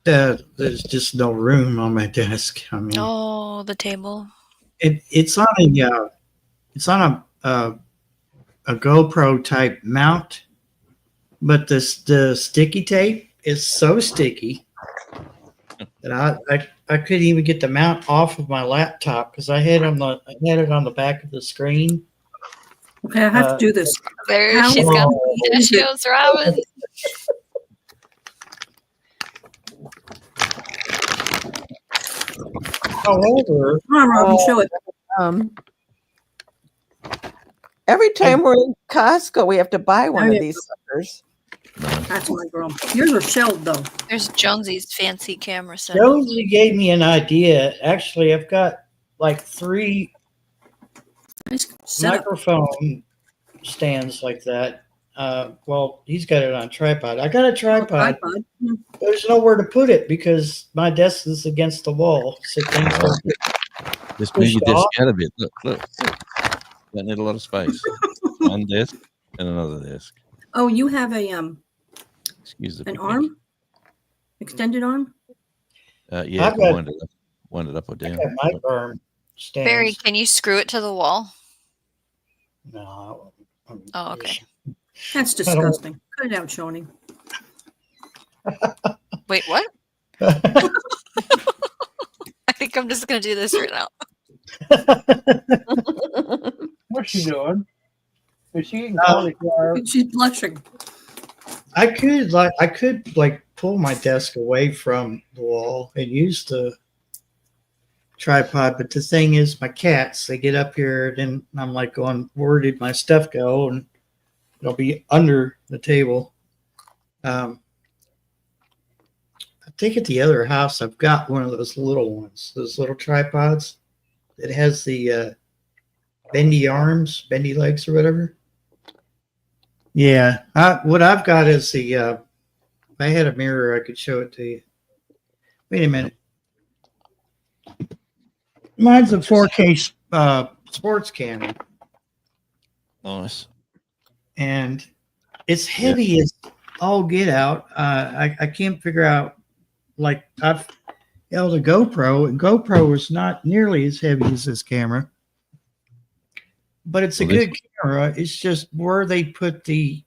There's just no room on my desk. I mean, Oh, the table. it's on a GoPro type mount, but the sticky tape is so sticky that I couldn't even get the mount off of my laptop because I had it on the back of the screen. Okay, I have to do this. There, How she's got long the issues, Robin. However, Come on, Robin, show it. Um, every time we're in Costco, we have to buy one Oh, of yeah. these suckers. That's my girl. Yours are shelled, though. There's Jonesy's fancy camera set. Josie gave me an idea. Actually, I've got like 3 Nice setup. microphone stands like that. Well, he's got it on tripod. I got a tripod. Tripod. There's nowhere to put it because my desk is against the wall. So things Just move your Pushed desk off. out a bit. Look. Don't need a lot of space. One desk and another desk. Oh, you have a Excuse the an picnic. arm? Extended arm? Yeah, I've I can got- wind it up or down. my arm stands. Barry, can you screw it to the wall? No. Oh, okay. That's disgusting. Cut it out, Shawnee. Wait, what? I think I'm just gonna do this right now. What's she doing? Is she eating Uh, cauliflower? She's blushing. I could pull my desk away from the wall and use the tripod, but the thing is my cats, they get up here and I'm like going, where did my stuff go? And it'll be under the table. I think at the other house I've got one of those little ones, those little tripods. It has the bendy arms, bendy legs or whatever. Yeah. What I've got is the if I had a mirror, I could show it to you. Wait a minute. Mine's a 4K sports camera, Nice. and it's heavy as all get out. I can't figure out, like, I've held a GoPro, and GoPro is not nearly as heavy as this camera, but it's a Well, this- good camera. It's just where they put the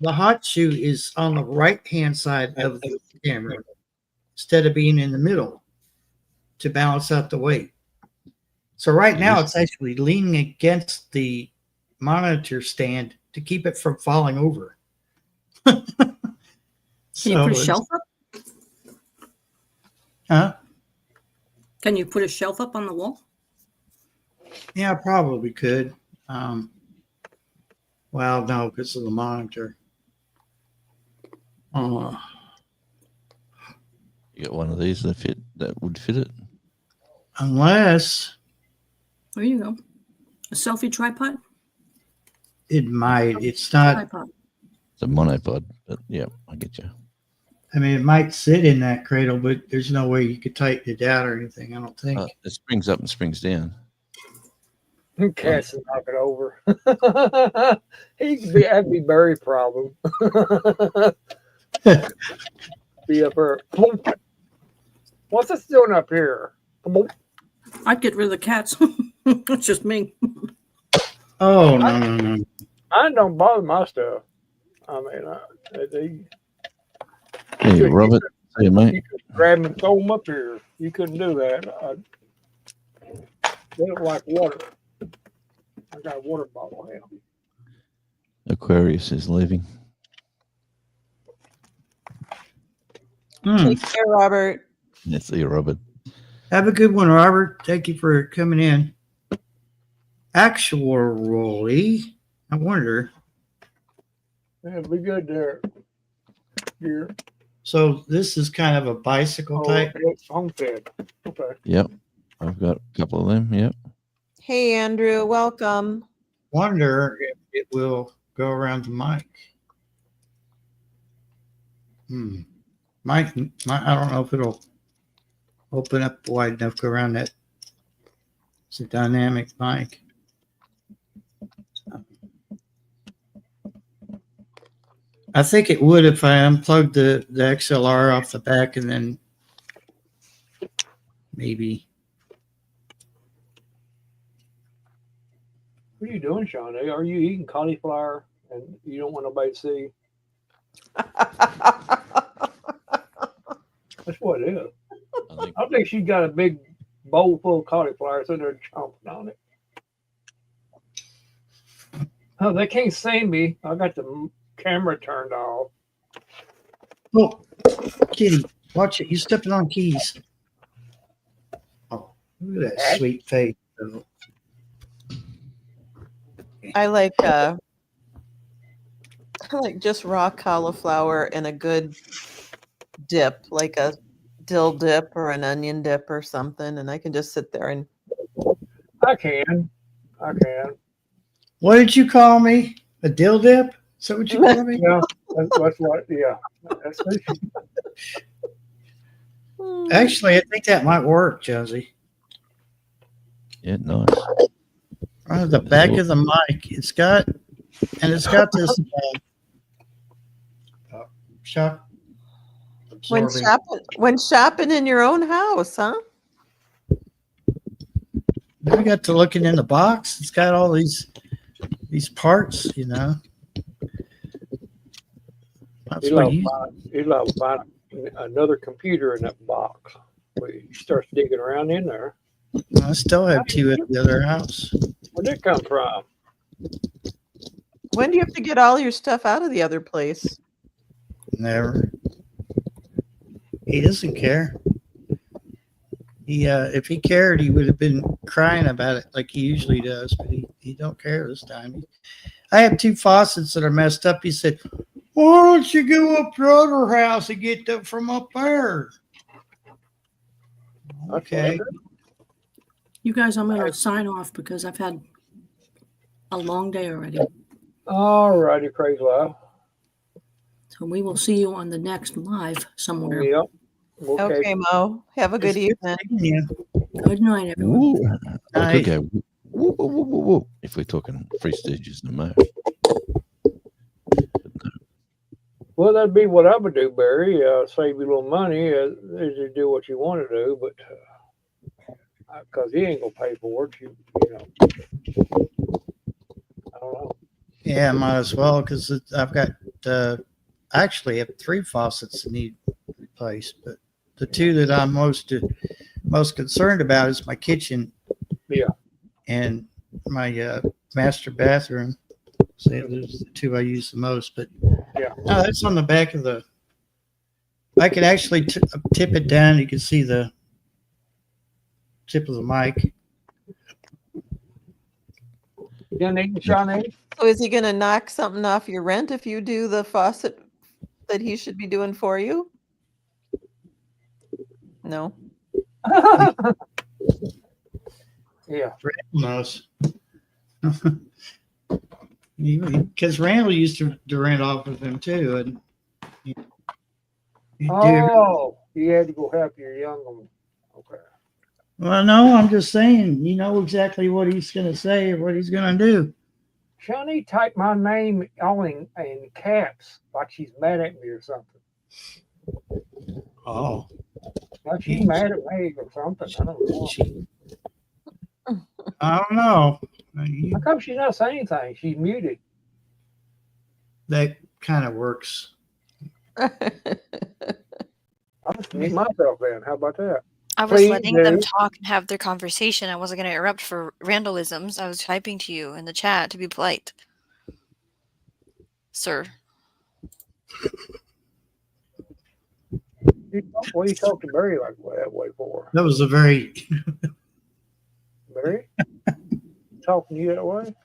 hot shoe is on the right hand side of the camera instead of being in the middle to balance out the weight. So right now it's actually leaning against the monitor stand to keep it from falling over. Can you put a it's- shelf up? Huh? Can you put a shelf up on the wall? Yeah, I probably could. Well, no, because of the monitor. You got one of these that would fit it. Unless There you go. A selfie tripod? it might. It's not. Tripod. It's a monopod, but yeah, I get you. I mean, it might sit in that cradle, but there's no way you could tighten it down or anything. I don't think. It springs up and springs down. Cats will knock it over. That'd be Barry's problem. Be up here. What's this doing up here? I'd get rid of the cats. That's just me. Oh, no. I don't bother my stuff. I mean, Hey, Robert. Hey, mate. you could grab them and throw them up here. You couldn't do that. They don't like water. I got a water bottle here. Aquarius is leaving. Take care, Robert. Let's see you, Robert. Have a good one, Robert. Thank you for coming in. Actually, I wonder. Yeah, it'd be good there. Here. So this is kind of a bicycle type. It's homestead. Okay. Yep. I've got a couple of them. Yep. Hey, Andrew. Welcome. Wonder if it will go around the mic. Mike, I don't know if it'll open up wide enough to go around that. It's a dynamic mic. I think it would if I unplugged the XLR off the back and then maybe. What are you doing, Sean? Are you eating cauliflower and you don't want nobody to see? That's what it is. I think she's got a big bowl full of cauliflower sitting there chomping on it. Oh, they can't see me. I got the camera turned off. Oh, kitty, watch it. You're stepping on keys. Oh, look at that sweet face. I like just raw cauliflower and a good dip, like a dill dip or an onion dip or something, and I can just sit there and I can. What did you call me? A dill dip? Is that what you call me? Yeah, that's what. Yeah, that's it. Actually, I think that might work, Josie. Yeah, nice. Right at the back of the mic, it's got this shock. when absorbing. shopping in your own house, huh? I got to looking in the box. It's got all these parts, you know. That's what you. You'd love to find another computer in that box. You start digging around in there. I still have two at the other house. Where'd that come from? When do you have to get all your stuff out of the other place? Never. He doesn't care. He if he cared, he would have been crying about it like he usually does, but he don't care this time. I have two faucets that are messed up. He said, "Why don't you go up to the other house and get them from up there?" Okay. You guys, I'm going to sign off because I've had a long day already. All righty, praise God. So we will see you on the next live somewhere. Yep. Okay, Mo. Have a good evening. Yeah. Good night, everyone. Ooh, I Nice. could go woo, woo, woo, woo, woo, if we're talking Three Stooges and Mo. Well, that'd be what I would do, Barry. Save you a little money as you do what you want to do, but because he ain't gonna pay for it, you know. I don't know. Yeah, might as well because I've got actually have three faucets that need replaced, but the two that I'm most concerned about is my kitchen, Yeah. and my master bathroom. So those are the two I use the most. But Yeah. no, that's on the back of the. I could actually tip it down. You can see the tip of the mic. You done eating, Shawnee? So is he going to knock something off your rent if you do the faucet that he should be doing for you? No. Yeah. Randall knows. Because Randall used to rent off of him too, and you do Oh, you had to go help your young one. Okay. Well, no, I'm just saying, you know exactly what he's going to say or what he's going to do. Shani typed my name all in caps, like she's mad at me or something. Oh, Like she's mad at me or something. I don't know. I don't know. How come she's not saying anything? She's muted. That kind of works. I'll just mute myself then. How about that? I was Please letting them do. talk and have their conversation. I wasn't going to interrupt for Randallisms. I was typing to you in the chat to be polite. Sir. What do you talk to Barry like that way for? That was a very, Barry? Talking to you that way?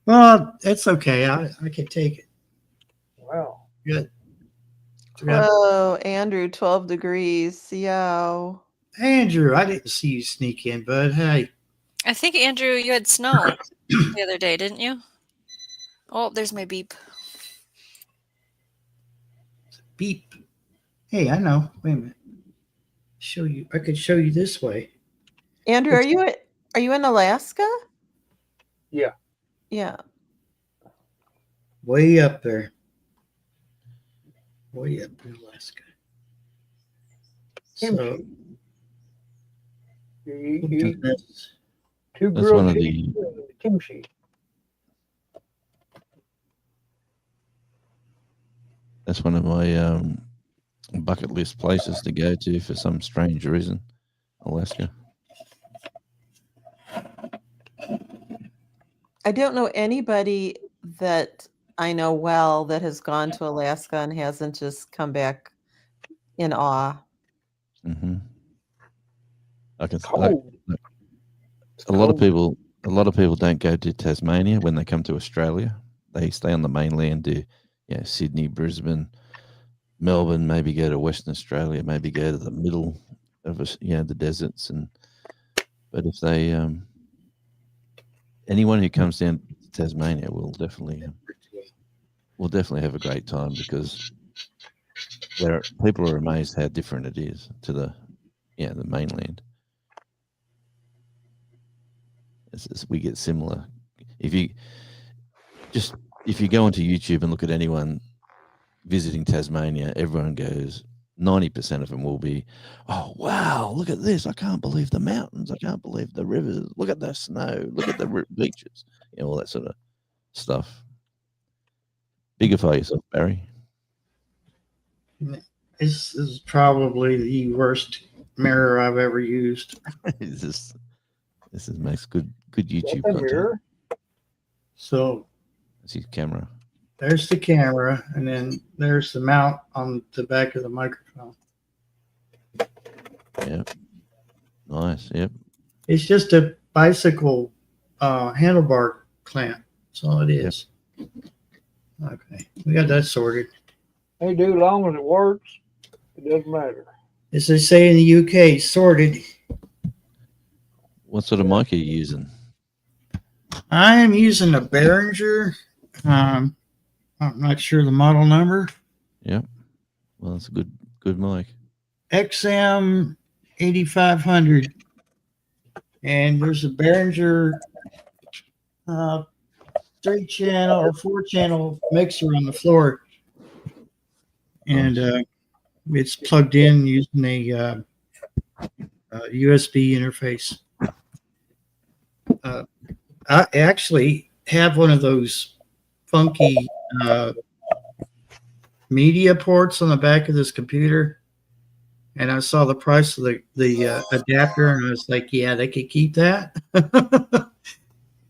well, it's okay. I can take it. Wow. Good. Yeah. Oh, Andrew, 12 degrees. Yeah. Andrew, I didn't see you sneak in, bud. Hey, I think, Andrew, you had snow the other day, didn't you? Oh, there's my beep. beep. Hey, I know. Wait a minute. Show you. I could show you this way. Andrew, are you in Alaska? Yeah. Yeah. Way up there. Way up in Alaska. So, Kimchi. You eat this. two That's one grilled of cheese and kimchi. That's one of my bucket list places to go to for some strange reason. Alaska. I don't know anybody that I know well that has gone to Alaska and hasn't just come back in awe. Mm-hmm. I can. Cold. It's A lot of cold. people don't go to Tasmania when they come to Australia. They stay on the mainland, do Sydney, Brisbane, Melbourne, maybe go to Western Australia, maybe go to the middle of the deserts. But if they anyone who comes down to Tasmania will definitely have a great time, because people are amazed how different it is to the mainland. We get similar. If you go onto YouTube and look at anyone visiting Tasmania, everyone goes, 90% of them will be, oh, wow, look at this. I can't believe the mountains. I can't believe the rivers. Look at the snow. Look at the beaches. All that sort of stuff. Bigify yourself, Barry. This is probably the worst mirror I've ever used. This makes good YouTube That's a content. mirror. So That's his camera. there's the camera, and then there's the mount on the back of the microphone. Yep. Nice. Yep. It's just a bicycle handlebar clamp. That's all it is. Okay, we got that sorted. They do long as it works. It doesn't matter. As they say in the UK, sorted. What sort of mic are you using? I am using a Behringer. I'm not sure the model number. Yep. Well, it's a good mic. XM 8500. And there's a Behringer 3-channel or 4-channel mixer on the floor. And it's plugged in using a USB interface. I actually have one of those funky media ports on the back of this computer, and I saw the price of the adapter, and I was like, yeah, they could keep that.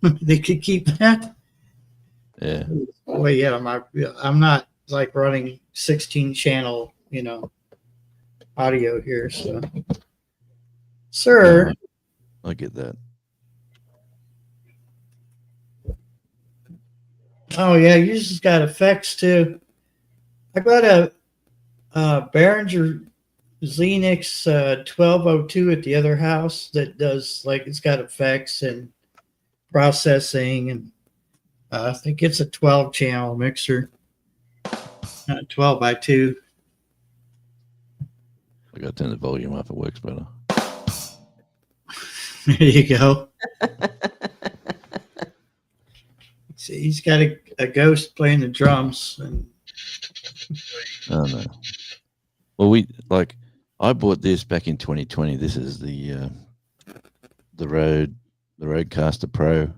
They could keep that. Yeah. Well, yeah, I'm not like running 16-channel, audio here, so. Sir, I get that. oh yeah, you just got effects too. I got a Behringer Xenix 1202 at the other house that does, like, it's got effects and processing, and I think it's a 12-channel mixer, 12x2. I got to turn the volume up. It works better. There you go. See, he's got a ghost playing the drums, and Oh no. Well, I bought this back in 2020. This is the Rodecaster Pro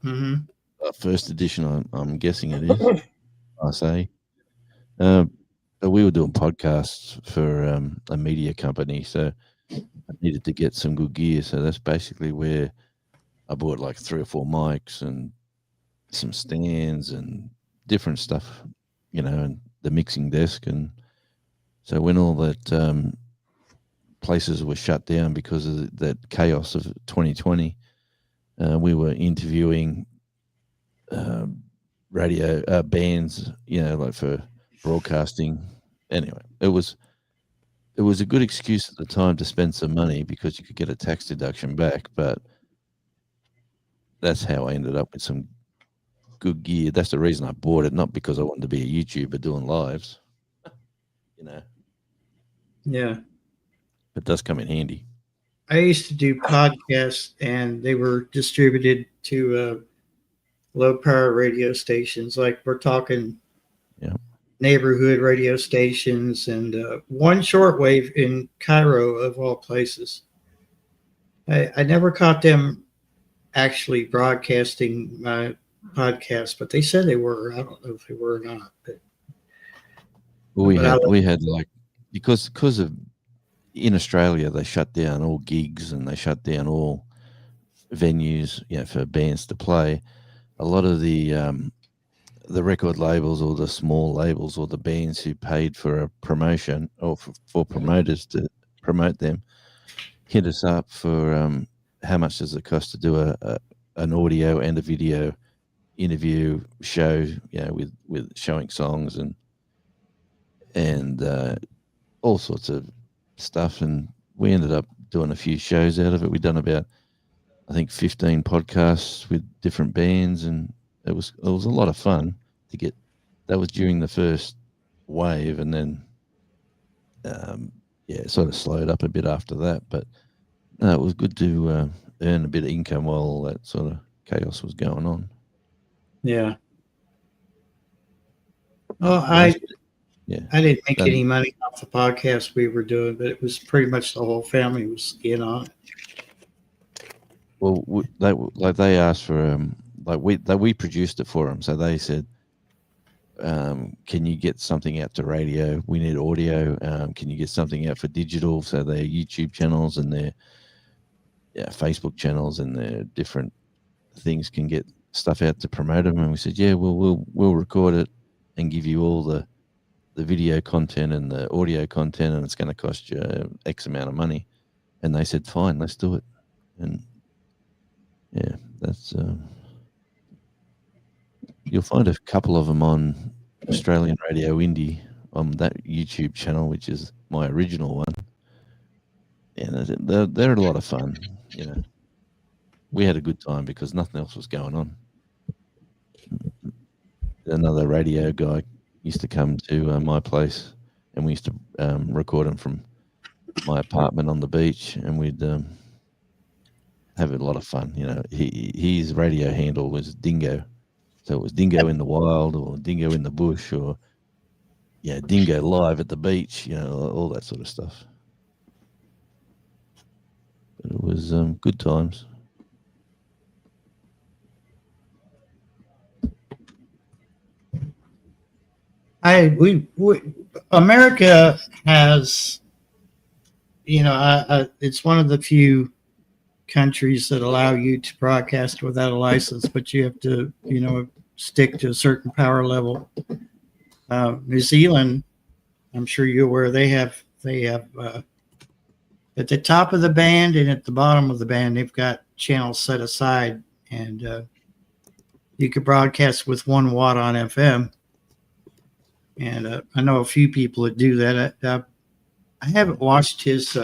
mhm. first edition. I'm guessing it is. I say. But we were doing podcasts for a media company, so I needed to get some good gear. So that's basically where I bought like 3 or 4 mics and some stands and different stuff, and the mixing desk. And so when all that places were shut down because of that chaos of 2020, we were interviewing radio bands, like for broadcasting. Anyway, it was a good excuse at the time to spend some money because you could get a tax deduction back. But that's how I ended up with some good gear. That's the reason I bought it, not because I wanted to be a YouTuber doing lives. Yeah. It does come in handy. I used to do podcasts, and they were distributed to low power radio stations. Like we're talking neighborhood radio stations, and one shortwave in Cairo, of all places. I never caught them actually broadcasting my podcast, but they said they were. I don't know if they were or not. But We had like because of in Australia they shut down all gigs and they shut down all venues, for bands to play. A lot of the record labels or the small labels or the bands who paid for a promotion or for promoters to promote them hit us up for how much does it cost to do an audio and a video interview show, with showing songs and all sorts of stuff. And we ended up doing a few shows out of it. We'd done about, I think, 15 podcasts with different bands, and it was a lot of fun to get. That was during the first wave, and then it sort of slowed up a bit after that. But it was good to earn a bit of income while all that sort of chaos was going on. yeah. Well, I didn't make Then- any money off the podcast we were doing, but it was pretty much the whole family was in on it. Well, they asked for we produced it for them, so they said, "Can you get something out to radio? We need audio. Can you get something out for digital?" So their YouTube channels and their Facebook channels and their different things can get stuff out to promote them. And we said, "Yeah, we'll record it and give you all the video content and the audio content, and it's going to cost you X amount of money." And they said, "Fine, let's do it." And yeah, that's you'll find a couple of them on Australian Radio Indie on that YouTube channel, which is my original one. And they're a lot of fun. We had a good time because nothing else was going on. Another radio guy used to come to my place, and we used to record him from my apartment on the beach, and we'd have a lot of fun. His radio handle was Dingo, so it was Dingo in the wild or Dingo in the bush or Dingo live at the beach, all that sort of stuff. But it was good times. America has, it's one of the few countries that allow you to broadcast without a license, but you have to, stick to a certain power level. New Zealand, I'm sure you're aware, they have at the top of the band and at the bottom of the band, they've got channels set aside, and you could broadcast with 1 watt on FM. And I know a few people that do that. I haven't watched his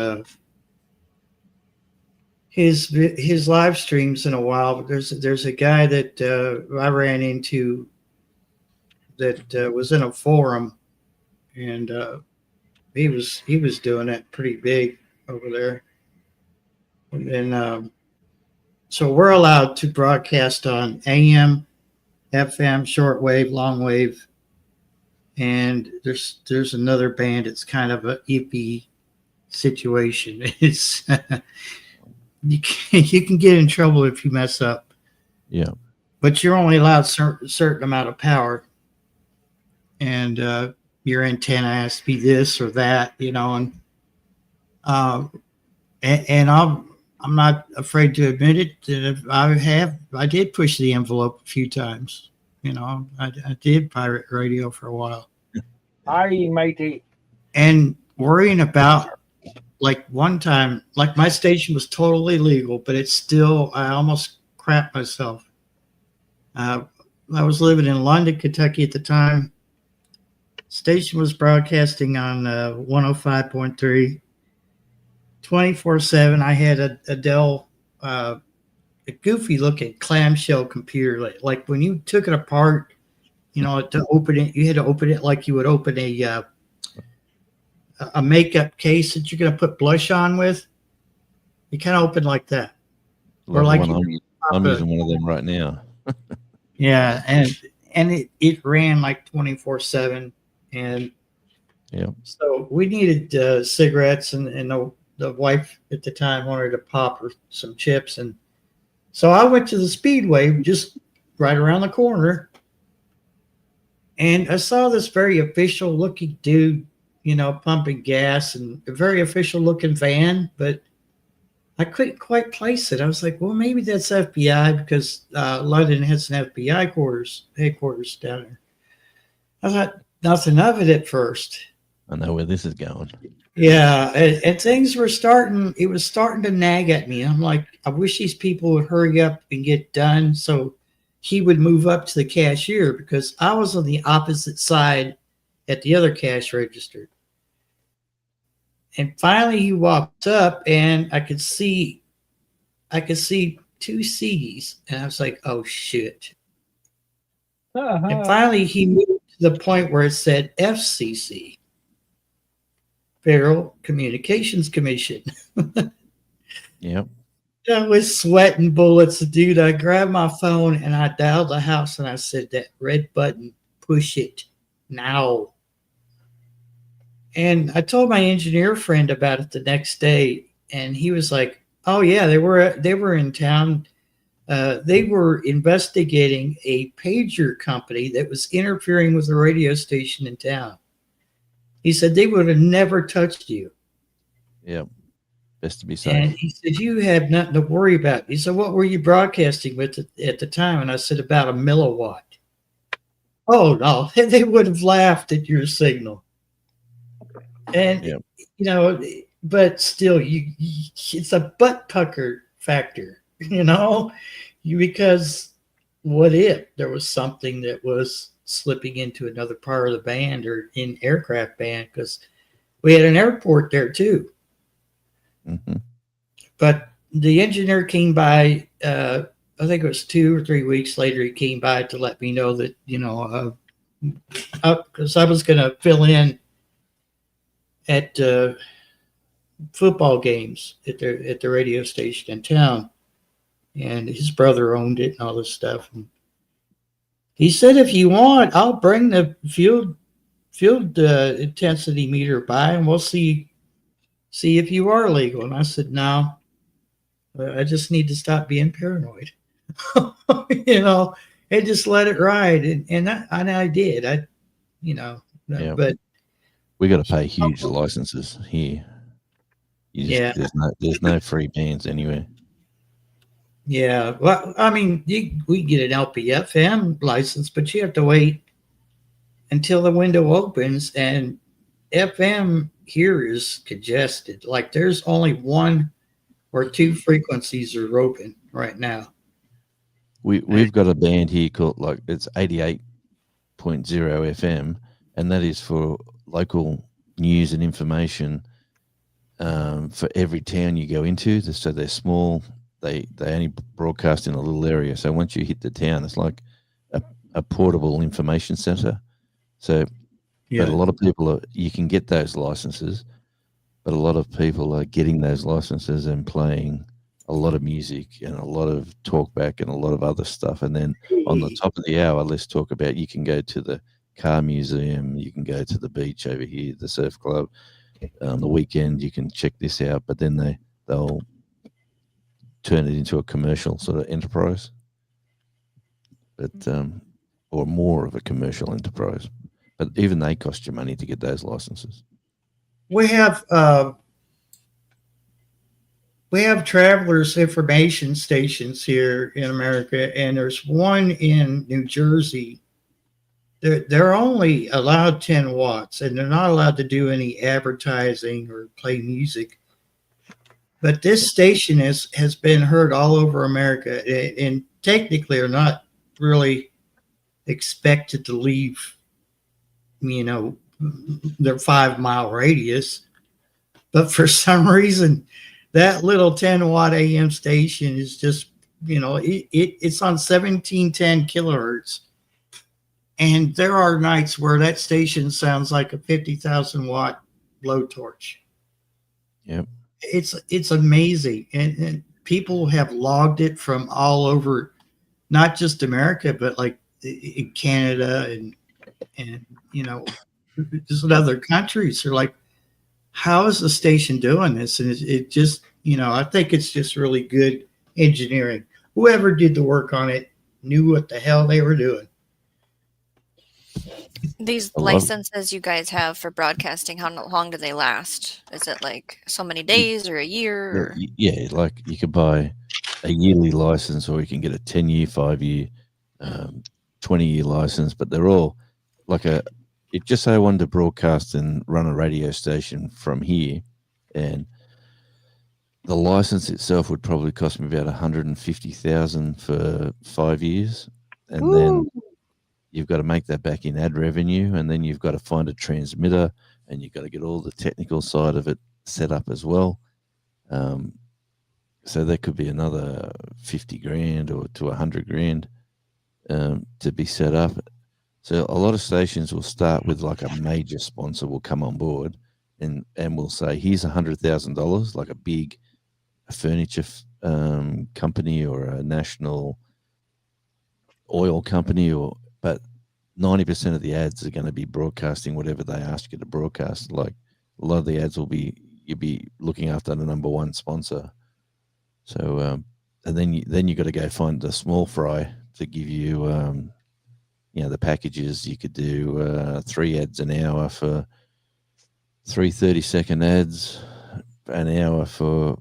live streams in a while, but there's a guy that I ran into that was in a forum, and he was doing that pretty big over there. And so we're allowed to broadcast on AM, FM, shortwave, longwave, and there's another band. It's kind of a iffy situation. It's you can get in trouble if you mess up. Yeah. But you're only allowed certain amount of power, and your antenna has to be this or that, and I'm not afraid to admit it that I did push the envelope a few times. I did pirate radio for a while, Aye, matey. and worrying about, like, one time, like, my station was totally legal, but it's still, I almost crapped myself. I was living in London, Kentucky at the time. Station was broadcasting on 105.3 24/7. I had a Dell, a goofy looking clamshell computer. Like when you took it apart, to open it, you had to open it like you would open a makeup case that you're going to put blush on with. You kind of open like that. Or like I'm using one of them right now. Yeah, and it ran like 24/7, and so we needed cigarettes, and the wife at the time wanted to pop her some chips, and so I went to the Speedway just right around the corner, and I saw this very official looking dude, pumping gas, and a very official looking van, but I couldn't quite place it. I was like, well, maybe that's FBI, because London has an FBI headquarters down there. I thought nothing of it at first. I know where this is going. Yeah, and things were starting to nag at me. I'm like, I wish these people would hurry up and get done so he would move up to the cashier, because I was on the opposite side at the other cash register. And finally he walked up, and I could see two C's, and I was like, oh shit. And finally he moved to the point where it said FCC, Federal Communications Commission. Yep. I was sweating bullets, dude. I grabbed my phone and I dialed the house, and I said, that red button, push it now. And I told my engineer friend about it the next day, and he was like, oh yeah, they were in town. They were investigating a pager company that was interfering with the radio station in town. He said they would have never touched you. Yep. Best to be safe. And he said, you have nothing to worry about. He said, what were you broadcasting with at the time? And I said, about a milliwatt. Oh, no, they would have laughed at your signal. And, but still, it's a butt pucker factor, because what if there was something that was slipping into another part of the band or in aircraft band, because we had an airport there too. Mm-hmm. But the engineer came by, I think it was 2 or 3 weeks later, he came by to let me know that, because I was going to fill in at football games at the radio station in town, and his brother owned it and all this stuff. And he said, if you want, I'll bring the field intensity meter by, and we'll see if you are legal. And I said, no, I just need to stop being paranoid, and just let it ride. And I did. But we got to pay huge licenses here. There's no free bands anywhere. Yeah, well, I mean, we get an LPFM license, but you have to wait until the window opens, and FM here is congested. Like, there's only 1 or 2 frequencies are open right now. We've got a band here called, like, it's 88.0 FM, and that is for local news and information for every town you go into. So they're small. They only broadcast in a little area. So once you hit the town, it's like a portable information center. So, but a lot of people you can get those licenses, but a lot of people are getting those licenses and playing a lot of music and a lot of talkback and a lot of other stuff. And then on the top of the hour, let's talk about, you can go to the car museum, you can go to the beach over here, the surf club. On the weekend, you can check this out, but then they'll turn it into a commercial sort of enterprise, but or more of a commercial enterprise. But even they cost you money to get those licenses. We have travelers information stations here in America, and there's one in New Jersey. They're only allowed 10 watts, and they're not allowed to do any advertising or play music. But this station has been heard all over America, and technically are not really expected to leave, their 5-mile radius. But for some reason, that little 10-watt AM station is just, it's on 1710 kilohertz. And there are nights where that station sounds like a 50,000 watt blowtorch. Yep. It's amazing. And people have logged it from all over, not just America, but like in Canada and just in other countries. They're like, how is the station doing this? And it just, I think it's just really good engineering. Whoever did the work on it knew what the hell they were doing. These I love- licenses you guys have for broadcasting, how long do they last? Is it like so many days or a year? Or? Yeah, like you could buy a yearly license, or you can get a 10-year, 5-year, 20-year license. But they're all like just say I wanted to broadcast and run a radio station from here, and the license itself would probably cost me about $150,000 for 5 years, and then you've got to make that back in ad revenue, and then you've got to find a transmitter, and you've got to get all the technical side of it set up as well. So that could be another $50,000 or to $100,000 to be set up. So a lot of stations will start with like a major sponsor will come on board and will say, here's $100,000, like a big furniture company or a national oil company, but 90% of the ads are going to be broadcasting whatever they ask you to broadcast. Like a lot of the ads will be, you'll be looking after the number one sponsor. So, and then you got to go find the small fry to give you, the packages. You could do 3 ads an hour for 3 30-second ads, an hour for,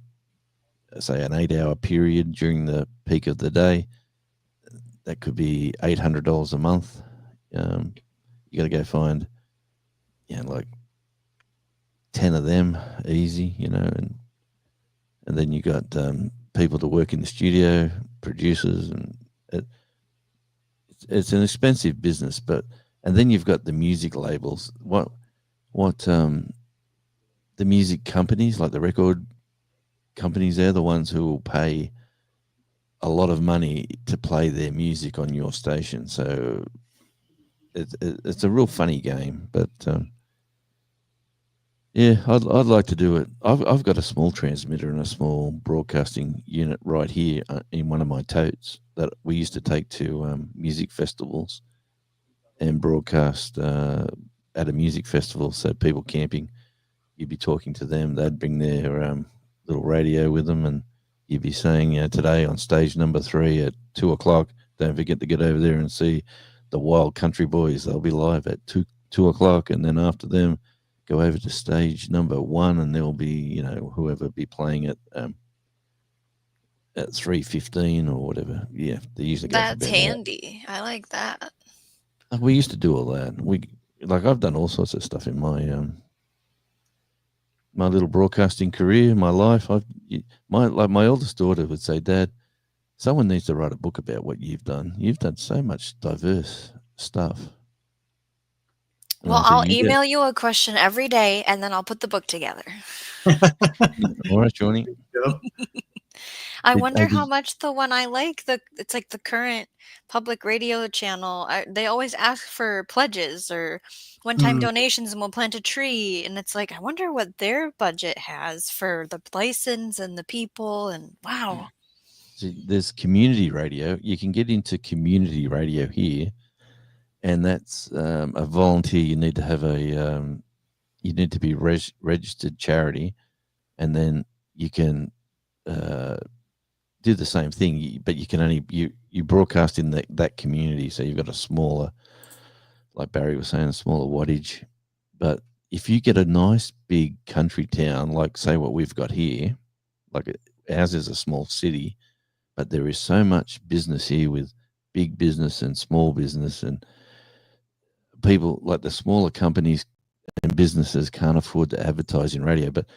say, an 8-hour period during the peak of the day. That could be $800 a month. You got to go find, like 10 of them easy, and then you got people to work in the studio, producers, and it's an expensive business. And then you've got the music labels. What the music companies, like the record companies, they're the ones who will pay a lot of money to play their music on your station. So it's a real funny game, but I'd like to do it. I've got a small transmitter and a small broadcasting unit right here in one of my totes that we used to take to music festivals and broadcast at a music festival. So people camping, you'd be talking to them. They'd bring their little radio with them, and you'd be saying, today on stage number 3 at 2:00, don't forget to get over there and see the Wild Country Boys. They'll be live at 2:00, and then after them, go over to stage number 1, and there'll be, whoever be playing it at 3:15 or whatever. Yeah, they usually go. That's handy. I like that. We used to do all that. I've done all sorts of stuff in my my little broadcasting career, my life. My oldest daughter would say, Dad, someone needs to write a book about what you've done. You've done so much diverse stuff. And Well, I said, I'll email you a question every day, and then I'll put the book together. All right, Shawnee. I It wonder how ages- much the one I like, it's like the current public radio channel. They always ask for pledges or one-time Mm. donations, and we'll plant a tree. And it's like, I wonder what their budget has for the license and the people. And wow, See, there's community radio. You can get into community radio here, and that's a volunteer. You need to have you need to be registered charity, and then you can do the same thing. But you can only you broadcast in that community, so you've got a smaller, like Barry was saying, a smaller wattage. But if you get a nice big country town, like say what we've got here, like ours is a small city. But there is so much business here with big business and small business, and people like the smaller companies and businesses can't afford to advertise in radio. But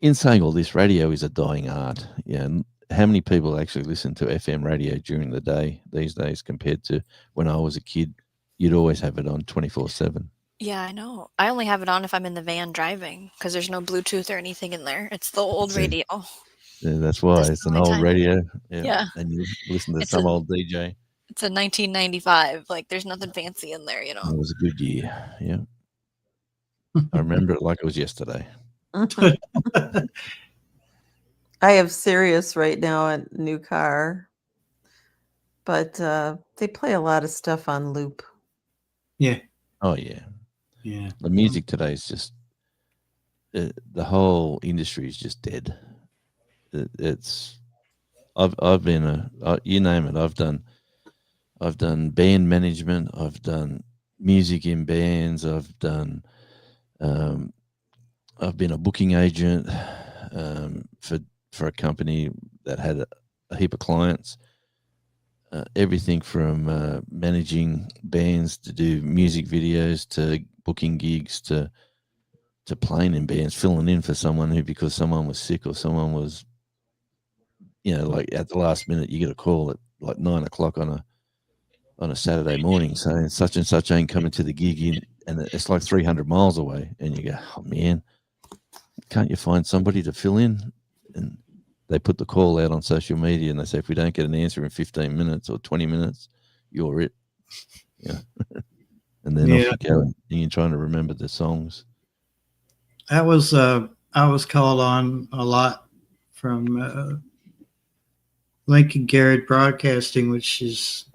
in saying all this, radio is a dying art. Yeah. And how many people actually listen to FM radio during the day these days compared to when I was a kid? You'd always have it on 24/7. yeah, I know. I only have it on if I'm in the van driving because there's no Bluetooth or anything in there. It's the old That's it. radio. Yeah, that's why That's it's the an only old time. radio. Yeah. And you listen to It's some a- old DJ. It's a 1995. Like there's nothing fancy in there, you know. It was a good year. Yeah. I remember it like it was yesterday. I have Sirius right now, a new car, but they play a lot of stuff on loop. Yeah. Oh, yeah. Yeah. The music today is just the whole industry is just dead. I've been you name it. I've done band management. I've done music in bands. I've been a booking agent for a company that had a heap of clients. Everything from managing bands to do music videos to booking gigs to playing in bands, filling in for someone because someone was sick or someone was, like at the last minute you get a call at like 9 o'clock on a Saturday morning saying such and such ain't coming to the gig and it's like 300 miles away, and you go, oh man, can't you find somebody to fill in? And they put the call out on social media and they say, if we don't get an answer in 15 minutes or 20 minutes, you're it. Yeah. And then off you go and you're trying to remember the songs. That was I was called on a lot from Lincoln Garrett Broadcasting, which is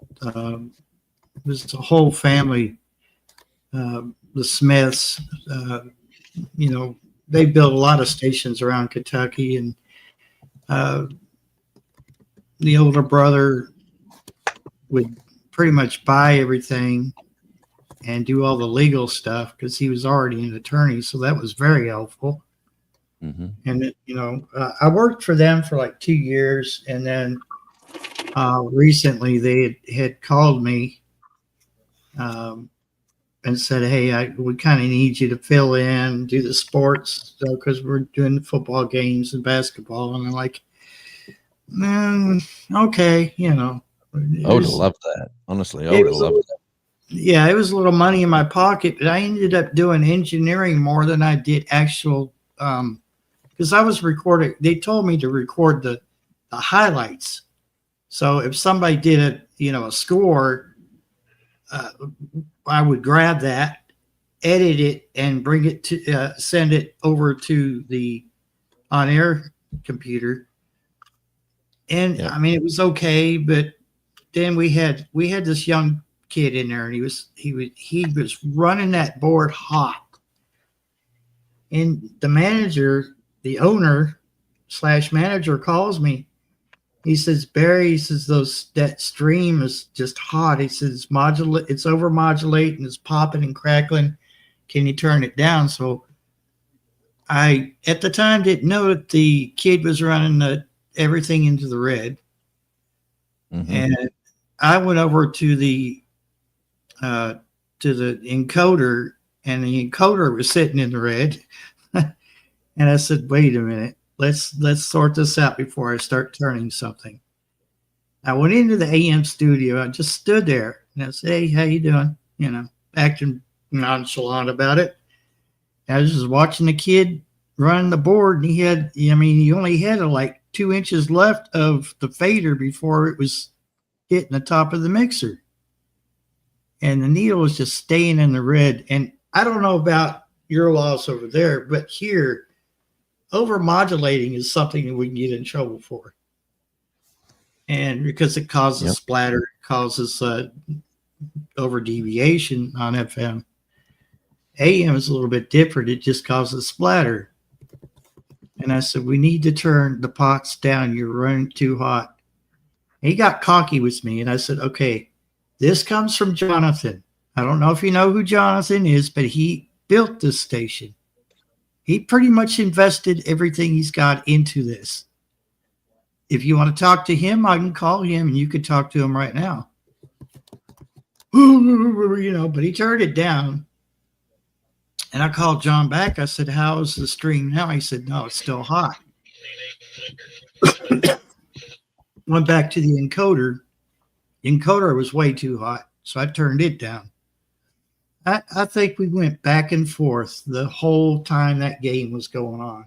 was a whole family. The Smiths, they built a lot of stations around Kentucky, and the older brother would pretty much buy everything and do all the legal stuff because he was already an attorney. So that was very helpful. Mm-hmm. And, I worked for them for like 2 years. And then recently they had called me and said, hey, we kind of need you to fill in, do the sports because we're doing football games and basketball. And I'm like, okay, I would have loved that. Honestly, I would have loved that. Yeah, it was a little money in my pocket, but I ended up doing engineering more than I did actual, because I was recording. They told me to record the highlights. So if somebody did a score, I would grab that, edit it, and bring it to send it over to the on-air computer. And Yeah. I mean, it was okay, but then we had this young kid in there, and he was running that board hot. And the manager, the owner / manager, calls me. He says, Barry, he says, that stream is just hot. He says, it's over modulating, it's popping and crackling. Can you turn it down? So I, at the time, didn't know that the kid was running everything into the red. Mm-hmm. And I went over to the encoder, and the encoder was sitting in the red. And I said, wait a minute, let's sort this out before I start turning something. I went into the AM studio. I just stood there and I said, hey, how you doing? Acting nonchalant about it. I was just watching the kid run the board, and he only had like 2 inches left of the fader before it was hitting the top of the mixer. And the needle was just staying in the red. And I don't know about your laws over there, but here, over-modulating is something that we can get in trouble for. And because it causes splatter, it causes over-deviation on FM. AM is a little bit different. It just causes splatter. And I said, we need to turn the pots down. You're running too hot. And he got cocky with me. And I said, okay, this comes from Jonathan. I don't know if you know who Jonathan is, but he built this station. He pretty much invested everything he's got into this. If you want to talk to him, I can call him and you could talk to him right now. You know, but he turned it down. And I called John back. I said, how is the stream now? He said, no, it's still hot. Went back to the encoder. The encoder was way too hot, so I turned it down. I think we went back and forth the whole time that game was going on.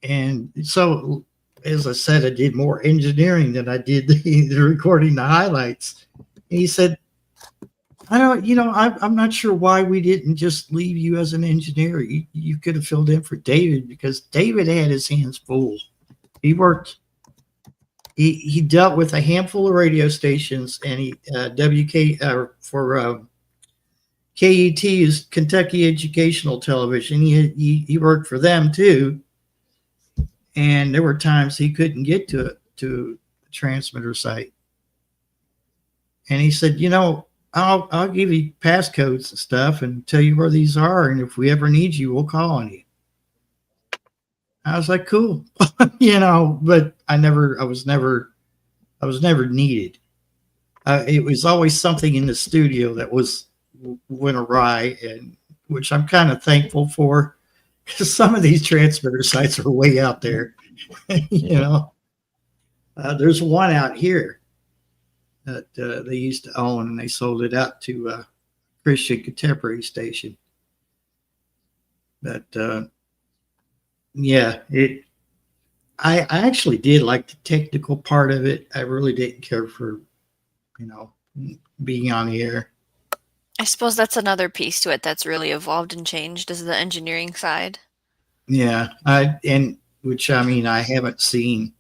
And so, as I said, I did more engineering than I did the recording the highlights. And he said, I'm not sure why we didn't just leave you as an engineer. You could have filled in for David, because David had his hands full. He worked. He dealt with a handful of radio stations, and he KET is Kentucky Educational Television. He worked for them too, and there were times he couldn't get to the transmitter site. And he said, I'll give you passcodes and stuff and tell you where these are, and if we ever need you, we'll call on you. I was like, cool, but I was never needed. It was always something in the studio that went awry, and which I'm kind of thankful for, because some of these transmitter sites are way out there. There's one out here that they used to own, and they sold it out to a Christian Contemporary station. But I actually did like the technical part of it. I really didn't care for, being on the air. I suppose that's another piece to it that's really evolved and changed, is the engineering side. Yeah, I haven't seen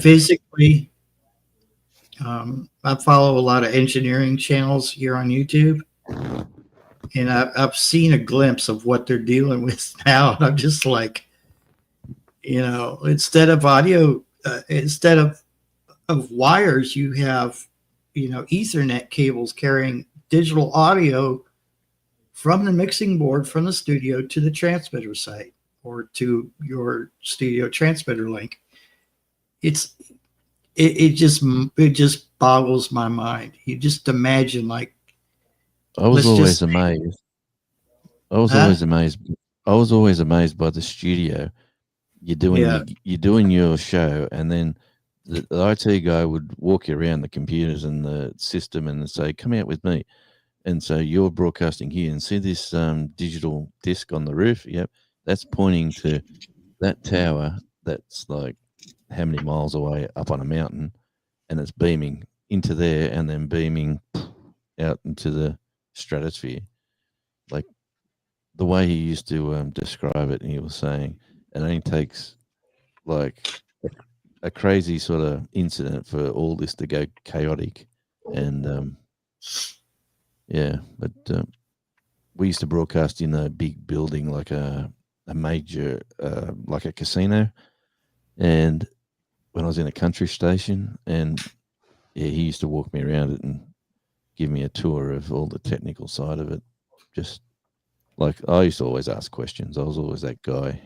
physically. I follow a lot of engineering channels here on YouTube, and I've seen a glimpse of what they're dealing with now. And I'm just like, instead of audio, instead of wires, you have, Ethernet cables carrying digital audio from the mixing board from the studio to the transmitter site or to your studio transmitter link. It just boggles my mind. You just imagine, like, I was always amazed. I was always amazed by the studio. You're doing your show, and then the IT guy would walk you around the computers and the system and say, "Come out with me." And so you're broadcasting here, and see this digital disc on the roof? Yep, that's pointing to that tower. That's like how many miles away up on a mountain, and it's beaming into there and then beaming out into the stratosphere. Like the way he used to describe it, and he was saying it only takes like a crazy sort of incident for all this to go chaotic. And but we used to broadcast in a big building, like a major like a casino. And when I was in a country station, and he used to walk me around it and give me a tour of all the technical side of it. Just like, I used to always ask questions. I was always that guy,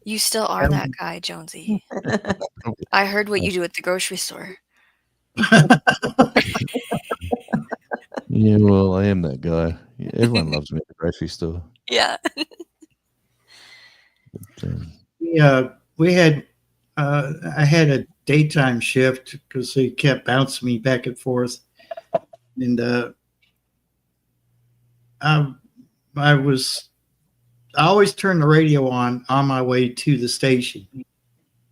You still are that guy, Jonesy. I heard what you do at the grocery store. Yeah, well, I am that guy. Everyone loves me at the grocery store. Yeah. But, we had I had a daytime shift because they kept bouncing me back and forth, and I was I always turn the radio on my way to the station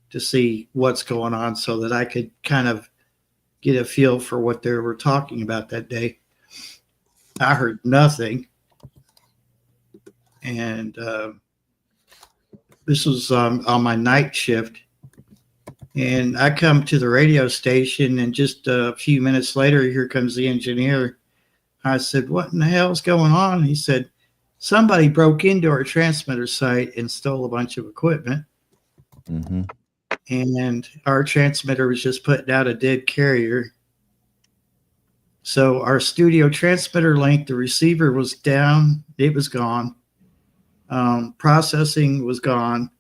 to see what's going on so that I could kind of get a feel for what they were talking about that day. I heard nothing. And this was on my night shift. And I come to the radio station, and just a few minutes later, here comes the engineer. I said, "What in the hell's going on?" He said, "Somebody broke into our transmitter site and stole a bunch of equipment. Mm-hmm. And our transmitter was just putting out a dead carrier. So our studio transmitter link, the receiver was down. It was gone. Processing was gone.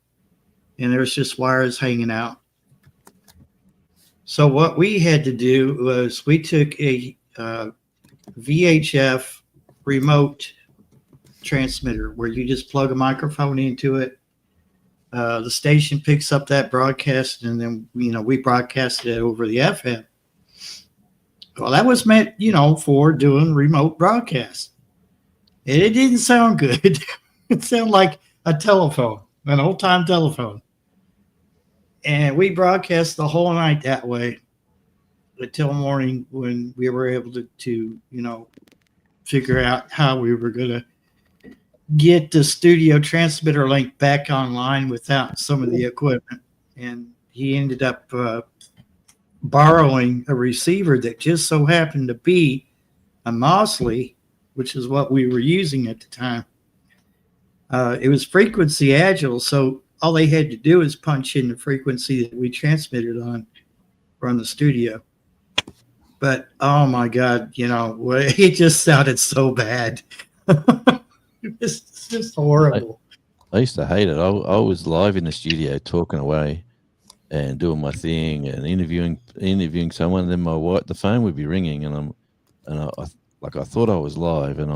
And there was just wires hanging out. So what we had to do was we took a VHF remote transmitter where you just plug a microphone into it. The station picks up that broadcast, and then we broadcasted it over the FM. Well, that was meant for doing remote broadcasts. And it didn't sound good. It sounded like a telephone, an old time telephone. And we broadcast the whole night that way until morning, when we were able to figure out how we were going to get the studio transmitter link back online without some of the equipment. And he ended up borrowing a receiver that just so happened to be a Mosley, which is what we were using at the time. It was frequency agile, so all they had to do is punch in the frequency that we transmitted on from the studio. But oh my God, it just sounded so bad. It's just horrible. I used to hate it. I was live in the studio talking away and doing my thing and interviewing someone. And then the phone would be ringing, and I thought I was live, and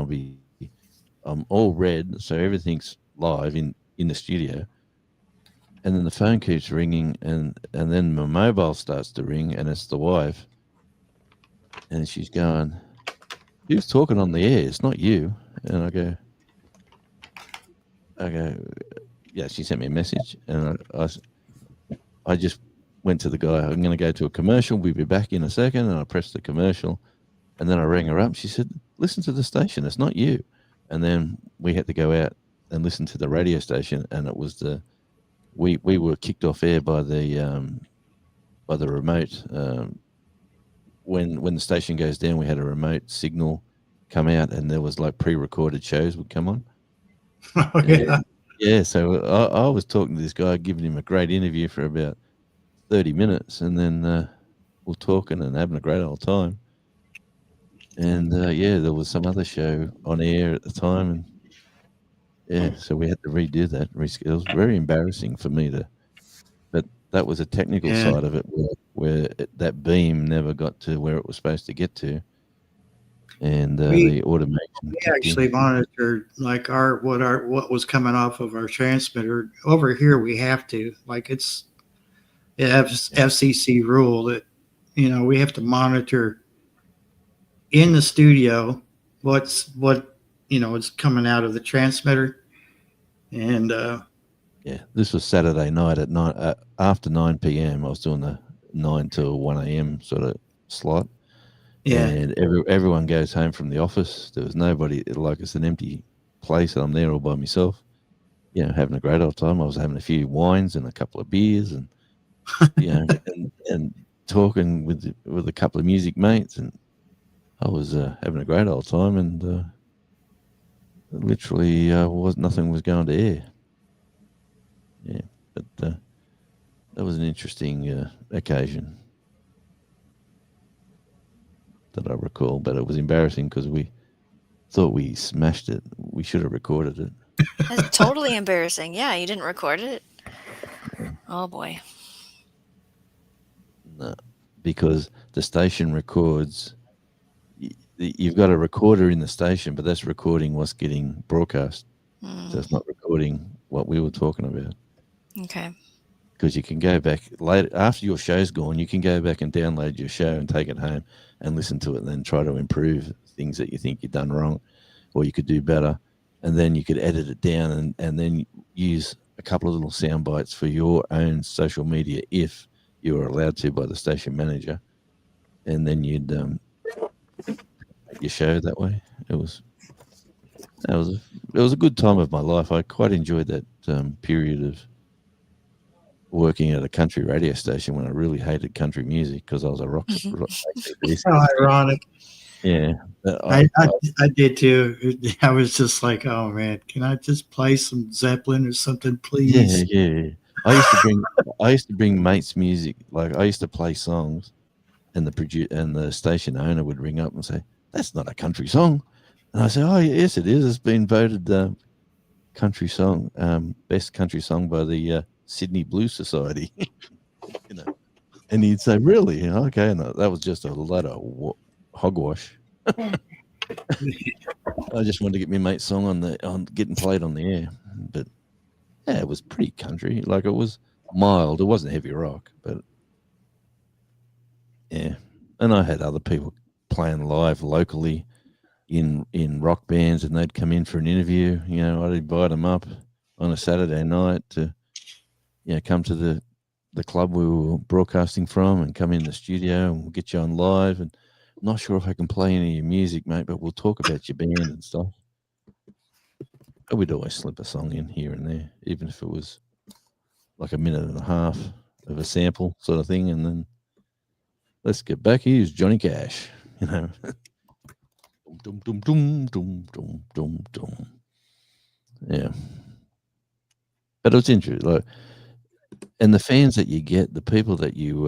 I'm all red, so everything's live in the studio. And then the phone keeps ringing, and then my mobile starts to ring, and it's the wife. And she's going, "Who's talking on the air? It's not you." And I go, yeah, she sent me a message, and I just went to the guy. "I'm going to go to a commercial. We'll be back in a second." And I pressed the commercial, and then I rang her up. She said, "Listen to the station. It's not you." And then we had to go out and listen to the radio station, and it was we were kicked off air by the remote. When the station goes down, we had a remote signal come out, and there was like pre-recorded shows would come on. Oh, yeah. Yeah, so I was talking to this guy, giving him a great interview for about 30 minutes, and then we're talking and having a great old time. And there was some other show on air at the time, and so we had to redo that. It was very embarrassing for me but that was a technical side of it, where that beam never got to where it was supposed to get to, and the automation. We actually monitored like what was coming off of our transmitter. Over here, we have to, like, it has FCC rule that we have to monitor in the studio what is coming out of the transmitter. And this was Saturday night at night after 9 p.m. I was doing the 9 to 1 a.m. sort of slot. Yeah, and everyone goes home from the office. There was nobody. Like, it's an empty place. I'm there all by myself, having a great old time. I was having a few wines and a couple of beers, and and talking with a couple of music mates, and I was having a great old time. And literally, nothing was going to air. Yeah, but that was an interesting occasion that I recall, but it was embarrassing because we thought we smashed it. We should have recorded it. That's totally embarrassing. Yeah, you didn't record it. Oh boy. No, because the station records. You've got a recorder in the station, but that's recording what's getting broadcast. So it's not recording what we were talking about. Okay. Because you can go back later after your show's gone, you can go back and download your show and take it home and listen to it, and then try to improve things that you think you've done wrong or you could do better. and then you could edit it down and then use a couple of little sound bites for your own social media if you were allowed to by the station manager, and then you'd make your show that way. It was a good time of my life. I quite enjoyed that period of working at a country radio station when I really hated country music because I was a rock. How ironic. Yeah, I did too. I was just like, oh man, can I just play some Zeppelin or something, please? yeah. I used to bring mates music. Like I used to play songs, and the station owner would ring up and say, "That's not a country song," and I say, "Oh yes, it is. It's been voted country song, best country song by the Sydney Blues Society." You know, and he'd say, "Really? Okay." And that was just a lot of hogwash. I just wanted to get my mate's song on getting played on the air, but yeah, it was pretty country. Like it was mild. It wasn't heavy rock, but yeah. And I had other people playing live locally in rock bands, and they'd come in for an interview. You know, I'd invite them up on a Saturday night to, come to the club we were broadcasting from and come in the studio and we'll get you on live. And I'm not sure if I can play any of your music, mate, but we'll talk about your band and stuff. But we'd always slip a song in here and there, even if it was like a minute and a half of a sample sort of thing. And then let's get back. Here's Johnny Cash, you know. Dum, dum, dum, dum, dum, dum, dum. Yeah. But it was interesting. Like, and the fans that you get, the people that you,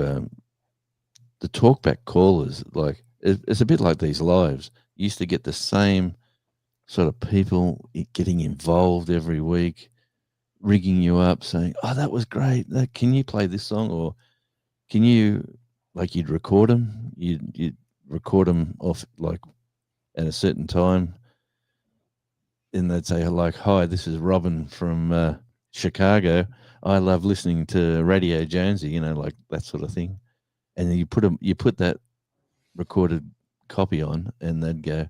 the talkback callers, like, it's a bit like these lives. You used to get the same sort of people getting involved every week, rigging you up, saying, "Oh, that was great. Can you play this song?" Or can you, like, you'd record them. You'd record them off, like, at a certain time. And they'd say, like, "Hi, this is Robin from Chicago. I love listening to Radio Jonesy," you know, like that sort of thing. And then you put that recorded copy on, and they'd go,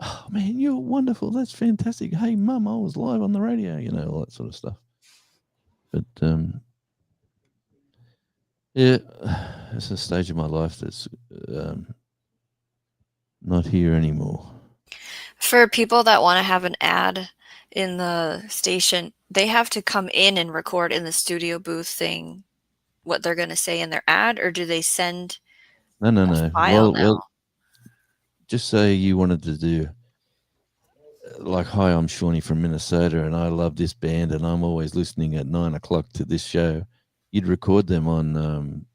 "Oh man, you're wonderful. That's fantastic. Hey mum, I was live on the radio," you know, all that sort of stuff. But yeah, it's a stage of my life that's not here anymore. For people that want to have an ad in the station, they have to come in and record in the studio booth thing what they're going to say in their ad, or do they send No. file now? Well, just say you wanted to do, like, "Hi, I'm Shawnee from Minnesota, and I love this band, and I'm always listening at 9:00 to this show." You'd record them on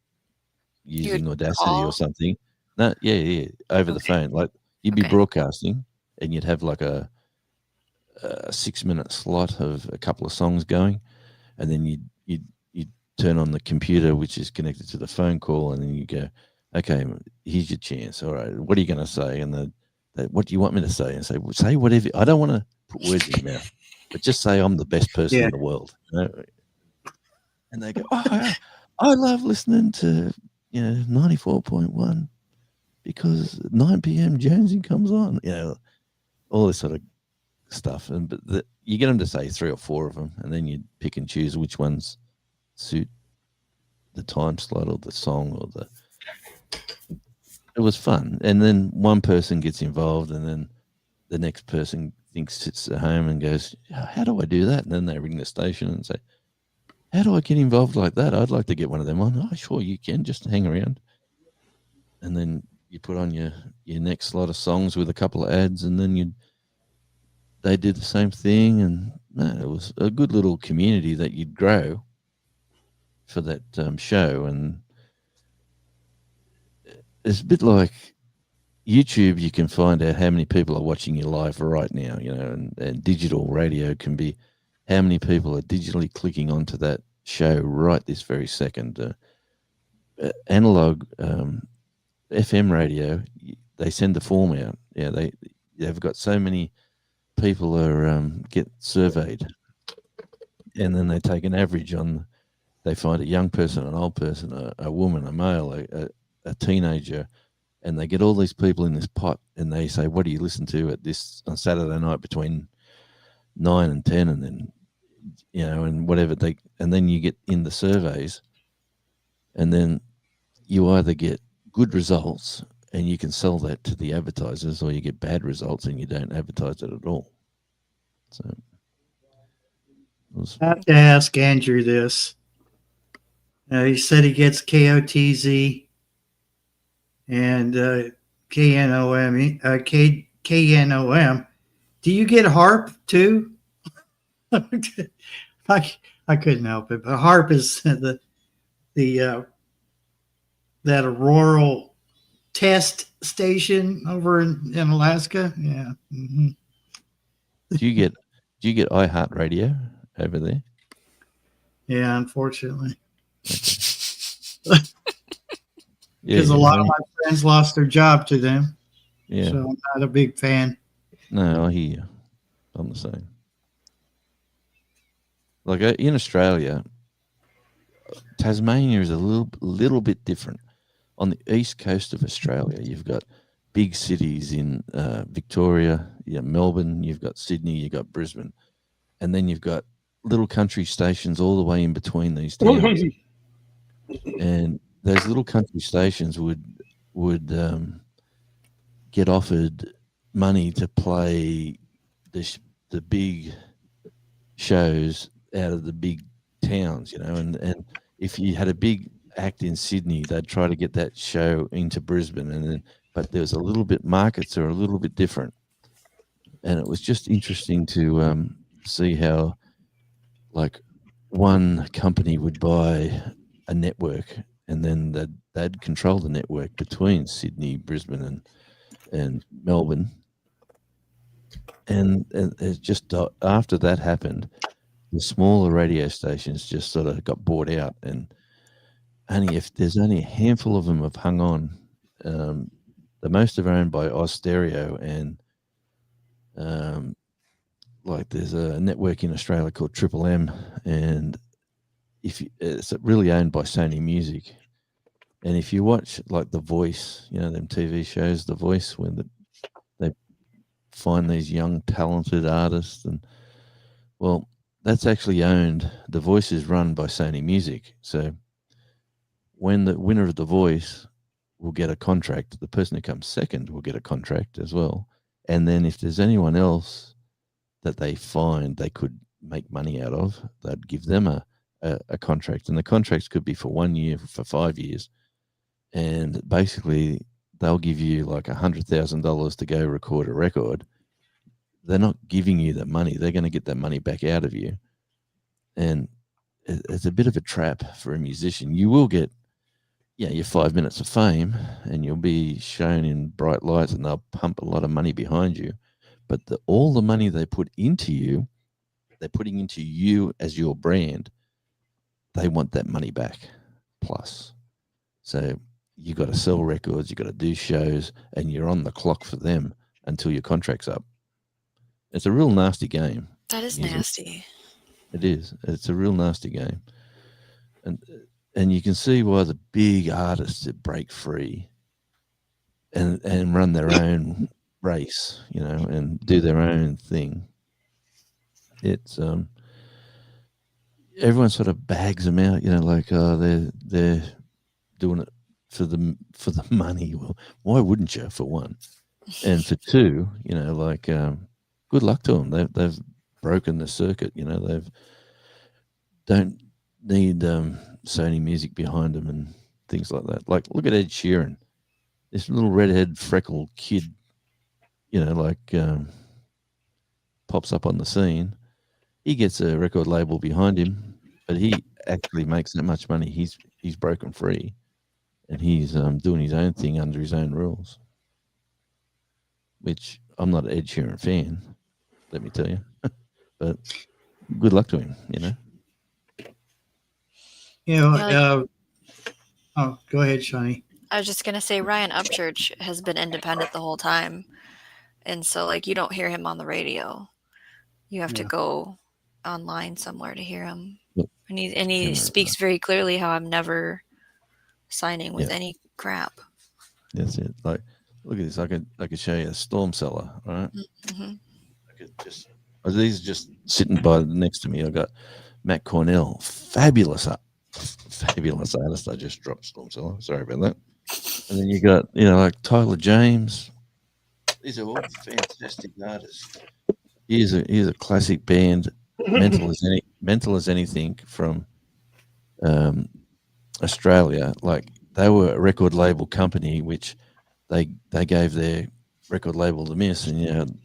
using Audacity call? or something. No, yeah, over the phone. Like you'd be Okay. broadcasting, and you'd have like a 6-minute slot of a couple of songs going, and then you'd turn on the computer, which is connected to the phone call, and then you go, "Okay, here's your chance. All right, what are you going to say?" And "What do you want me to say?" And say whatever. I don't want to put words in your mouth, but just say I'm the best person in the world. You know? And they go, "Oh, I love listening to 94.1 because 9 p.m. Jonesy comes on." You know, all this sort of stuff. And you get them to say 3 or 4 of them, and then you pick and choose which ones suit the time slot or the song or the. It was fun, and then one person gets involved, and then the next person sits at home and goes, "How do I do that?" And then they ring the station and say, "How do I get involved like that? I'd like to get one of them on." "Oh, sure, you can. Just hang around." And then you put on your next slot of songs with a couple of ads, and then they did the same thing, and it was a good little community that you'd grow for that show. And it's a bit like YouTube. You can find out how many people are watching you live right now, you know, and digital radio can be how many people are digitally clicking onto that show right this very second. Analog FM radio, they send the form out. Yeah, they've got so many people are get surveyed, and then they take an average on. They find a young person, an old person, a woman, a male, a teenager, and they get all these people in this pot, and they say, "What do you listen to at this on Saturday night between 9 and 10, and then and whatever and then you get in the surveys, and then you either get good results and you can sell that to the advertisers, or you get bad results and you don't advertise it at all. So I have to ask Andrew this. He said he gets KOTZ and KNOM. KNOM. Do you get HARP too? I couldn't help it, but HARP is the that auroral test station over in Alaska. Yeah. Mm-hmm. do you get iHeartRadio over there? Yeah, unfortunately. Yeah, Because a lot of my friends lost their job to them. yeah. So I'm not a big fan. No, I hear you. I'm the same. Like in Australia, Tasmania is a little bit different. On the east coast of Australia, you've got big cities in Victoria, Melbourne, you've got Sydney, you've got Brisbane, and then you've got little country stations all the way in between these towns. And those little country stations would get offered money to play the big shows out of the big towns, and if you had a big act in Sydney, they'd try to get that show into Brisbane, but there's a little bit, markets are a little bit different, and it was just interesting to see how, like, one company would buy a network, and then they'd control the network between Sydney, Brisbane, and Melbourne, and it just, after that happened, the smaller radio stations just sort of got bought out, and there's only a handful of them have hung on. The most are owned by Austereo, and like there's a network in Australia called Triple M, and it's really owned by Sony Music. And if you watch like The Voice, them TV shows, The Voice, when they find these young talented artists, and well, that's actually owned. The Voice is run by Sony Music. So when the winner of The Voice will get a contract, the person who comes second will get a contract as well. And then if there's anyone else that they find they could make money out of, they'd give them a contract. And the contracts could be for 1 year, for 5 years. And basically they'll give you like $100,000 to go record a record. They're not giving you that money. They're going to get that money back out of you. And it's a bit of a trap for a musician. You will get, your 5 minutes of fame, and you'll be shown in bright lights, and they'll pump a lot of money behind you. But all the money they put into you, they're putting into you as your brand. They want that money back plus. So you got to sell records, you got to do shows, and you're on the clock for them until your contract's up. It's a real nasty game. That is nasty. It is. It's a real nasty game. And you can see why the big artists that break free and run their own race, and do their own thing. It's everyone sort of bags them out, like, they're doing it for the money. Well, why wouldn't you, for one? And for two, like, good luck to them. They've broken the circuit. They've don't need Sony Music behind them and things like that. Like, look at Ed Sheeran, this little redhead freckled kid, pops up on the scene. He gets a record label behind him, but he actually makes that much money. He's broken free, and he's doing his own thing under his own rules. Which I'm not an Ed Sheeran fan, let me tell you, but good luck to him. Go ahead, Shawnee. I was just going to say Ryan Upchurch has been independent the whole time. And so, like, you don't hear him on the radio. You have to go online somewhere to hear him. Yep. And he speaks very clearly how I'm never signing with any crap. That's it. Like, look at this. I could show you a Storm Cellar, right? Mm-hmm. I could just These are just sitting by next to me. I got Matt Cornell, fabulous artist. I just dropped Stormzilla. Sorry about that. And then you got, like Tyler James. These are all fantastic artists. Here's a classic band, Mental as Anything from Australia. Like they were a record label company, which they gave their record label the miss, and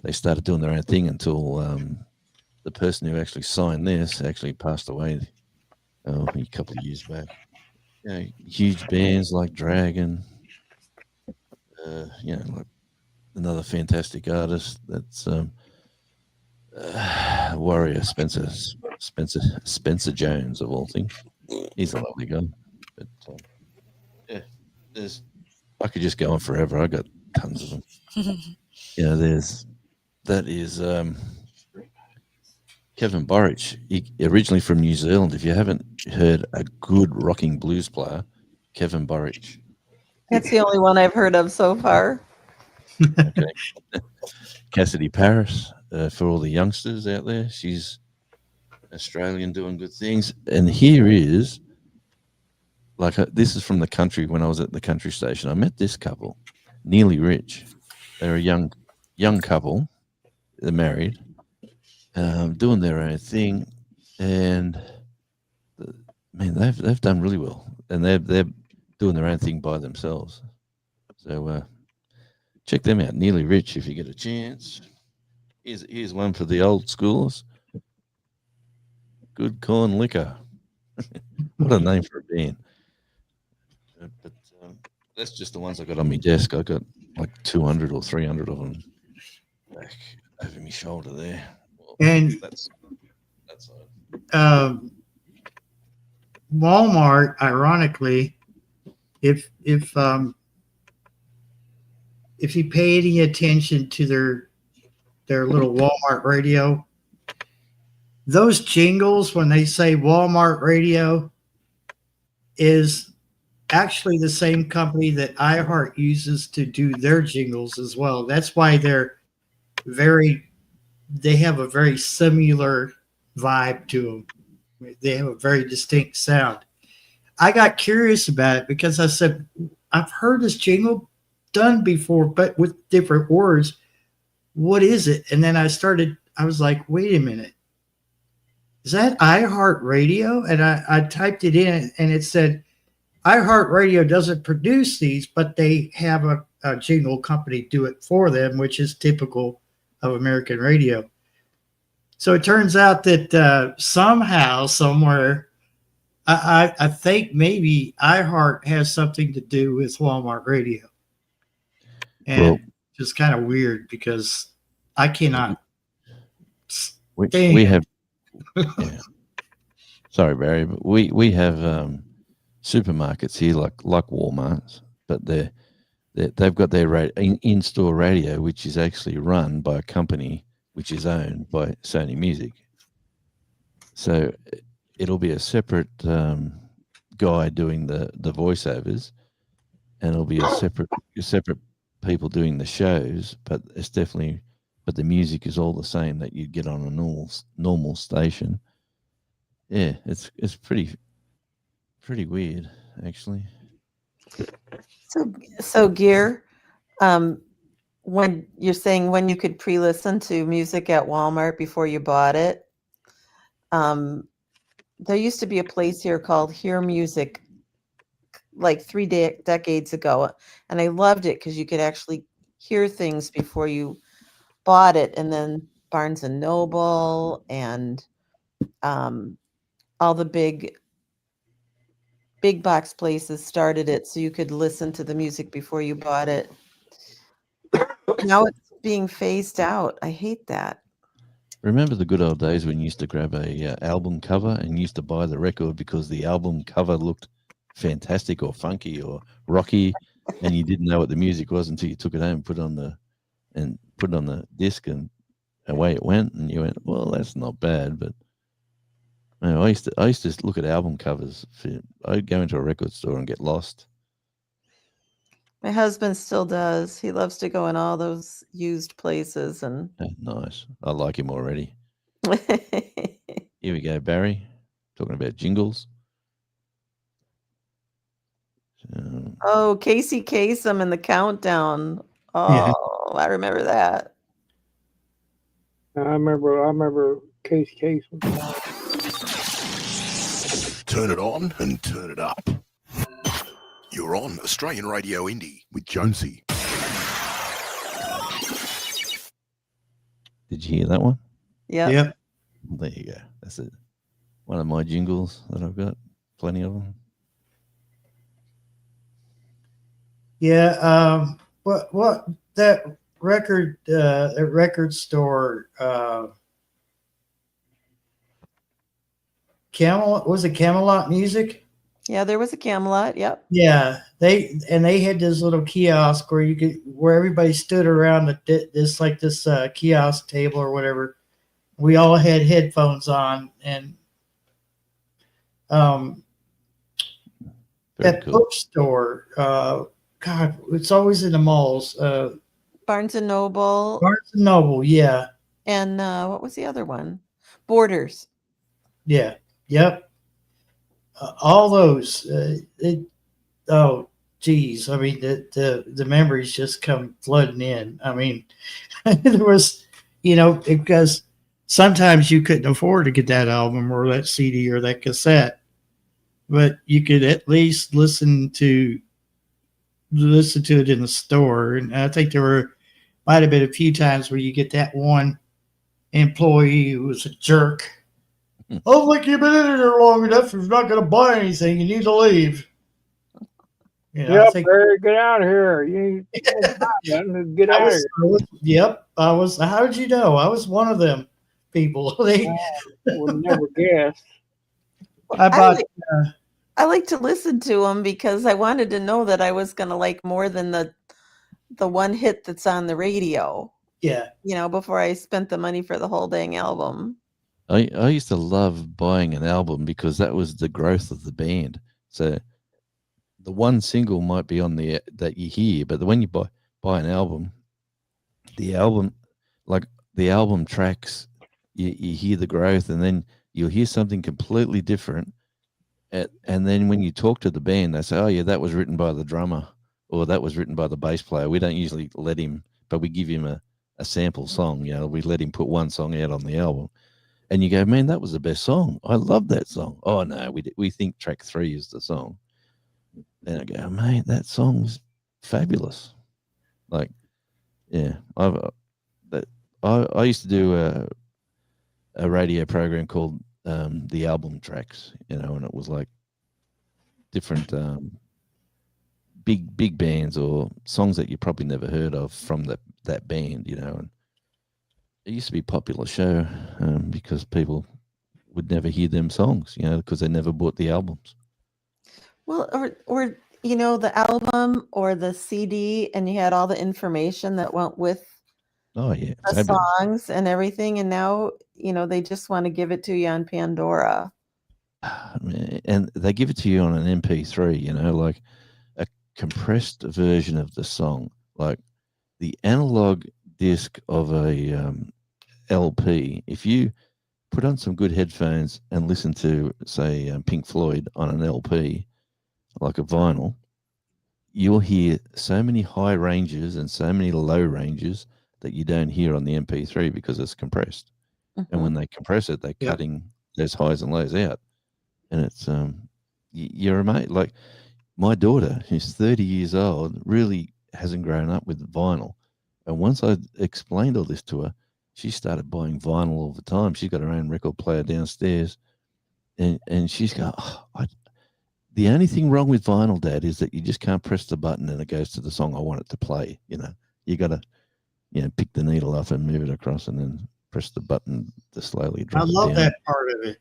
they started doing their own thing until the person who actually signed this actually passed away a couple of years back. Huge bands like Dragon, like another fantastic artist that's Warrior Spencer Jones of all things. He's a lovely guy. But I could just go on forever. I got tons of them. That is Kevin Borich, originally from New Zealand. If you haven't heard a good rocking blues player, Kevin Borich. That's the only one I've heard of so far. Okay. Cassidy Paris, for all the youngsters out there, she's Australian doing good things. And here is, this is from the country. When I was at the country station, I met this couple, Nearly Rich. They're a young couple. They're married, doing their own thing, and they've done really well, and they're doing their own thing by themselves. So check them out, Nearly Rich, if you get a chance. Here's one for the old schoolers. Good Corn Liquor. What a name for a band. But that's just the ones I got on my desk. I got like 200 or 300 of them back over my shoulder there. Well, And that's Walmart, ironically, if you pay any attention to their little Walmart radio, those jingles when they say Walmart radio is actually the same company that iHeart uses to do their jingles as well. That's why they have a very similar vibe to them. They have a very distinct sound. I got curious about it because I said, I've heard this jingle done before, but with different words. What is it? And then I was like, wait a minute. Is that iHeart Radio? And I typed it in and it said, iHeart Radio doesn't produce these, but they have a jingle company do it for them, which is typical of American radio. So it turns out that somehow, somewhere, I think maybe iHeart has something to do with Walmart Radio. And it's kind of weird because I cannot. We have. Yeah. Sorry, Barry, but we have supermarkets here like Walmart's, but they've got their in-store radio, which is actually run by a company which is owned by Sony Music. So it'll be a separate guy doing the voiceovers, and it'll be a separate people doing the shows. But the music is all the same that you'd get on a normal station. Yeah, it's pretty weird, actually. So Gear, when you're saying when you could pre-listen to music at Walmart before you bought it, there used to be a place here called Hear Music, like 3 decades ago, and I loved it because you could actually hear things before you bought it. And then Barnes and Noble and all the big box places started it so you could listen to the music before you bought it. Now it's being phased out. I hate that. Remember the good old days when you used to grab a album cover and you used to buy the record because the album cover looked fantastic or funky or rocky, and you didn't know what the music was until you took it home and put it on the disc, and away it went, and you went, well, that's not bad. But I used to look at album covers. I'd go into a record store and get lost. My husband still does. He loves to go in all those used places and Nice. I like him already. Here we go, Barry. Talking about jingles. oh, Casey Kasem and the countdown. Yeah. Oh, I remember that. I remember Case. Turn it on and turn it up. You're on Australian Radio Indie with Jonesy. Did you hear that one? Yeah. Yep. There you go. That's it. One of my jingles that I've got. Plenty of them. Yeah. What that record store, Camelot Music? Yeah, there was a Camelot. Yep. Yeah, they had this little kiosk where everybody stood around this kiosk table or whatever. We all had headphones on, and Very that cool. bookstore, God, it's always in the malls. Barnes and Noble. Barnes and Noble, yeah, And what was the other one? Borders. yeah, yep. All those. Oh, geez. I mean, the memories just come flooding in. I mean, there was, because sometimes you couldn't afford to get that album or that CD or that cassette, but you could at least listen to it in the store. And I think might have been a few times where you get that one employee who was a jerk. Oh, like you've been in here long enough. If you're not going to buy anything, you need to leave. Yep, Barry, get out of here. You get out of here. Yep, I was. How did you know? I was one of them people. Would never guess. I like to listen to them because I wanted to know that I was going to like more than the one hit that's on the radio. Yeah. Before I spent the money for the whole dang album. I used to love buying an album because that was the growth of the band. So the one single might be on there that you hear, but when you buy an album, the album tracks, you hear the growth, and then you'll hear something completely different. And then when you talk to the band, they say, "Oh yeah, that was written by the drummer, or that was written by the bass player." We don't usually let him, but we give him a sample song. We let him put one song out on the album. And you go, man, that was the best song. I love that song. Oh no, we think track 3 is the song. And I go, man, that song's fabulous. Like, yeah, I used to do a radio program called the Album Tracks, and it was like different big bands or songs that you probably never heard of from that band, and it used to be a popular show because people would never hear them songs, because they never bought the albums. Well, or the album or the CD, and you had all the information that went with Oh yeah, the fabulous. songs and everything, and now they just want to give it to you on Pandora. And they give it to you on an MP3, like a compressed version of the song, like the analog disc of a LP. If you put on some good headphones and listen to, say, Pink Floyd on an LP, like a vinyl, you'll hear so many high ranges and so many low ranges that you don't hear on the MP3 because it's compressed. Mm-hmm. And when they compress it, they're cutting those highs and lows out. And it's you're amazed. Like my daughter, who's 30 years old, really hasn't grown up with vinyl. And once I explained all this to her, she started buying vinyl all the time. She's got her own record player downstairs. And she's going, the only thing wrong with vinyl, Dad, is that you just can't press the button and it goes to the song I want it to play. You got to, pick the needle off and move it across and then press the button to slowly drop it down. I love that part of it.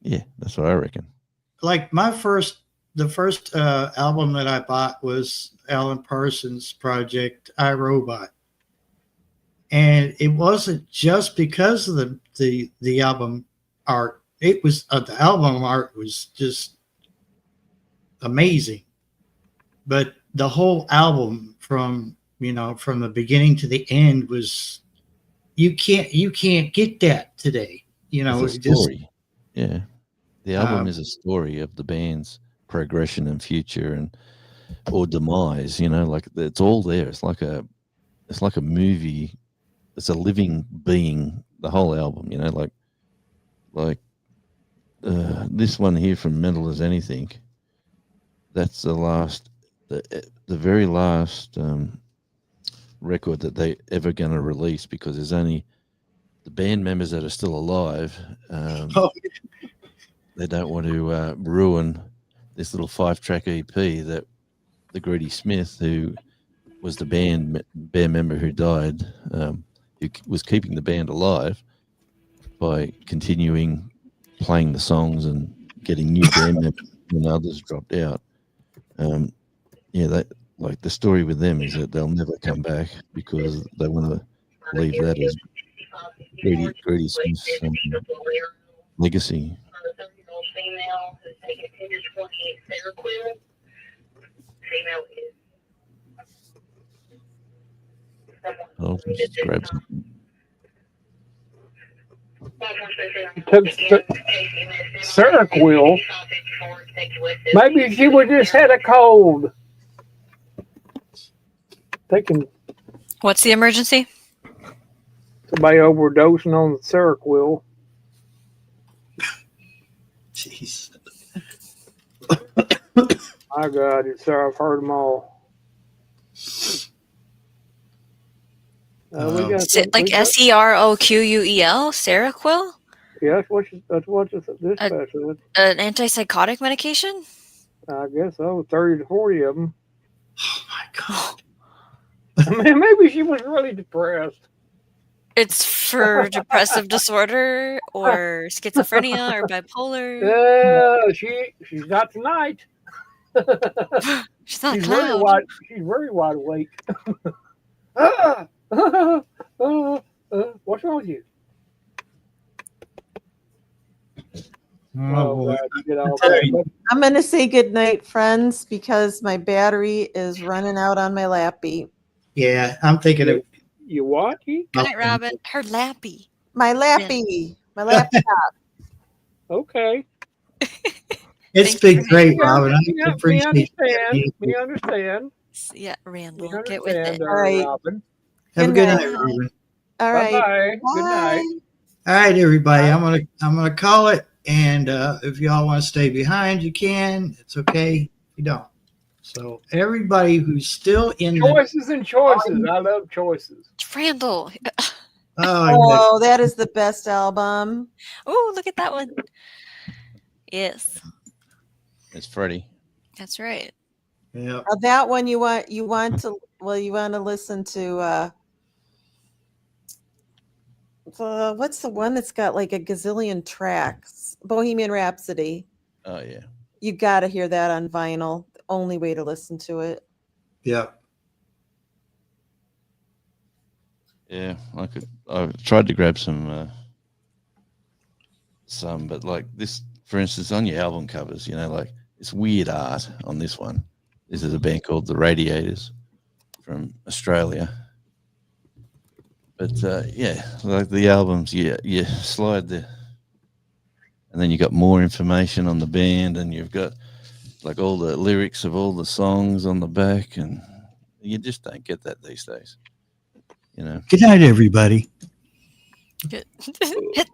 Yeah, that's what I reckon. Like the first album that I bought was Alan Parsons' project, iRobot. And it wasn't just because of the album art. It was the album art was just amazing. But the whole album from from the beginning to the end was you can't get that today. It's a it just story. Yeah. The album um, is a story of the band's progression and future and or demise, like it's all there. It's like a movie. It's a living being, the whole album, like this one here from Mental as Anything. That's the very last record that they ever going to release, because there's only the band members that are still alive. oh, They don't want to ruin this little 5-track EP that the Greedy Smith, who was the band member who died, who was keeping the band alive by continuing playing the songs and getting new band members when others dropped out. That, like, the story with them is that they'll never come back because they want to leave that as Greedy Smith's legacy. Female who's taking 10 to 28 Seroquel. Female is I'll just grab some. Took Seroquel. Maybe she would just had a cold. Taking What's the emergency? somebody overdosing on the Seroquel. jeez. My God, I've heard them all. We got Like Seroquel, Seroquel, Yeah, that's what this special is. an antipsychotic medication. I guess so. 30 to 40 of them. Oh my god. I mean, maybe she was really depressed. It's for depressive disorder or schizophrenia or bipolar. Yeah, she's not tonight. She's not a She's very clown. wide. She's very wide awake. What's wrong with you? Oh, boy. God, you get all tell you. that. I'm going to say goodnight, friends, because my battery is running out on my lappy. Yeah, I'm thinking of You what? You? Good night, Robin. Her lappy. My lappy. My laptop. Okay. it's Thank been you. great, Robin. We I appreciate understand. you. We understand. Yeah, Randall. We Get with understand, it. there, All right. Robin. Have a Good good night. night, Robin. All right. Bye-bye. Good night. Bye. All right, everybody. I'm gonna call it, and if y'all want to stay behind, you can. It's okay if you don't. So everybody who's still in the Choices and choices. I love choices. Randall. Oh, that is the best album. Oh, look at that one. Yes, It's Freddie. that's right. yeah, That one you want to listen to what's the one that's got like a gazillion tracks? Bohemian Rhapsody. Oh yeah. You got to hear that on vinyl. The only way to listen to it. yeah. Yeah, I tried to grab some, but like this, for instance, on your album covers, like it's weird art on this one. This is a band called The Radiators from Australia. But yeah, like the albums, you slide and then you got more information on the band, and you've got like all the lyrics of all the songs on the back, and you just don't get that these days. Good night, everybody. Good. Hit the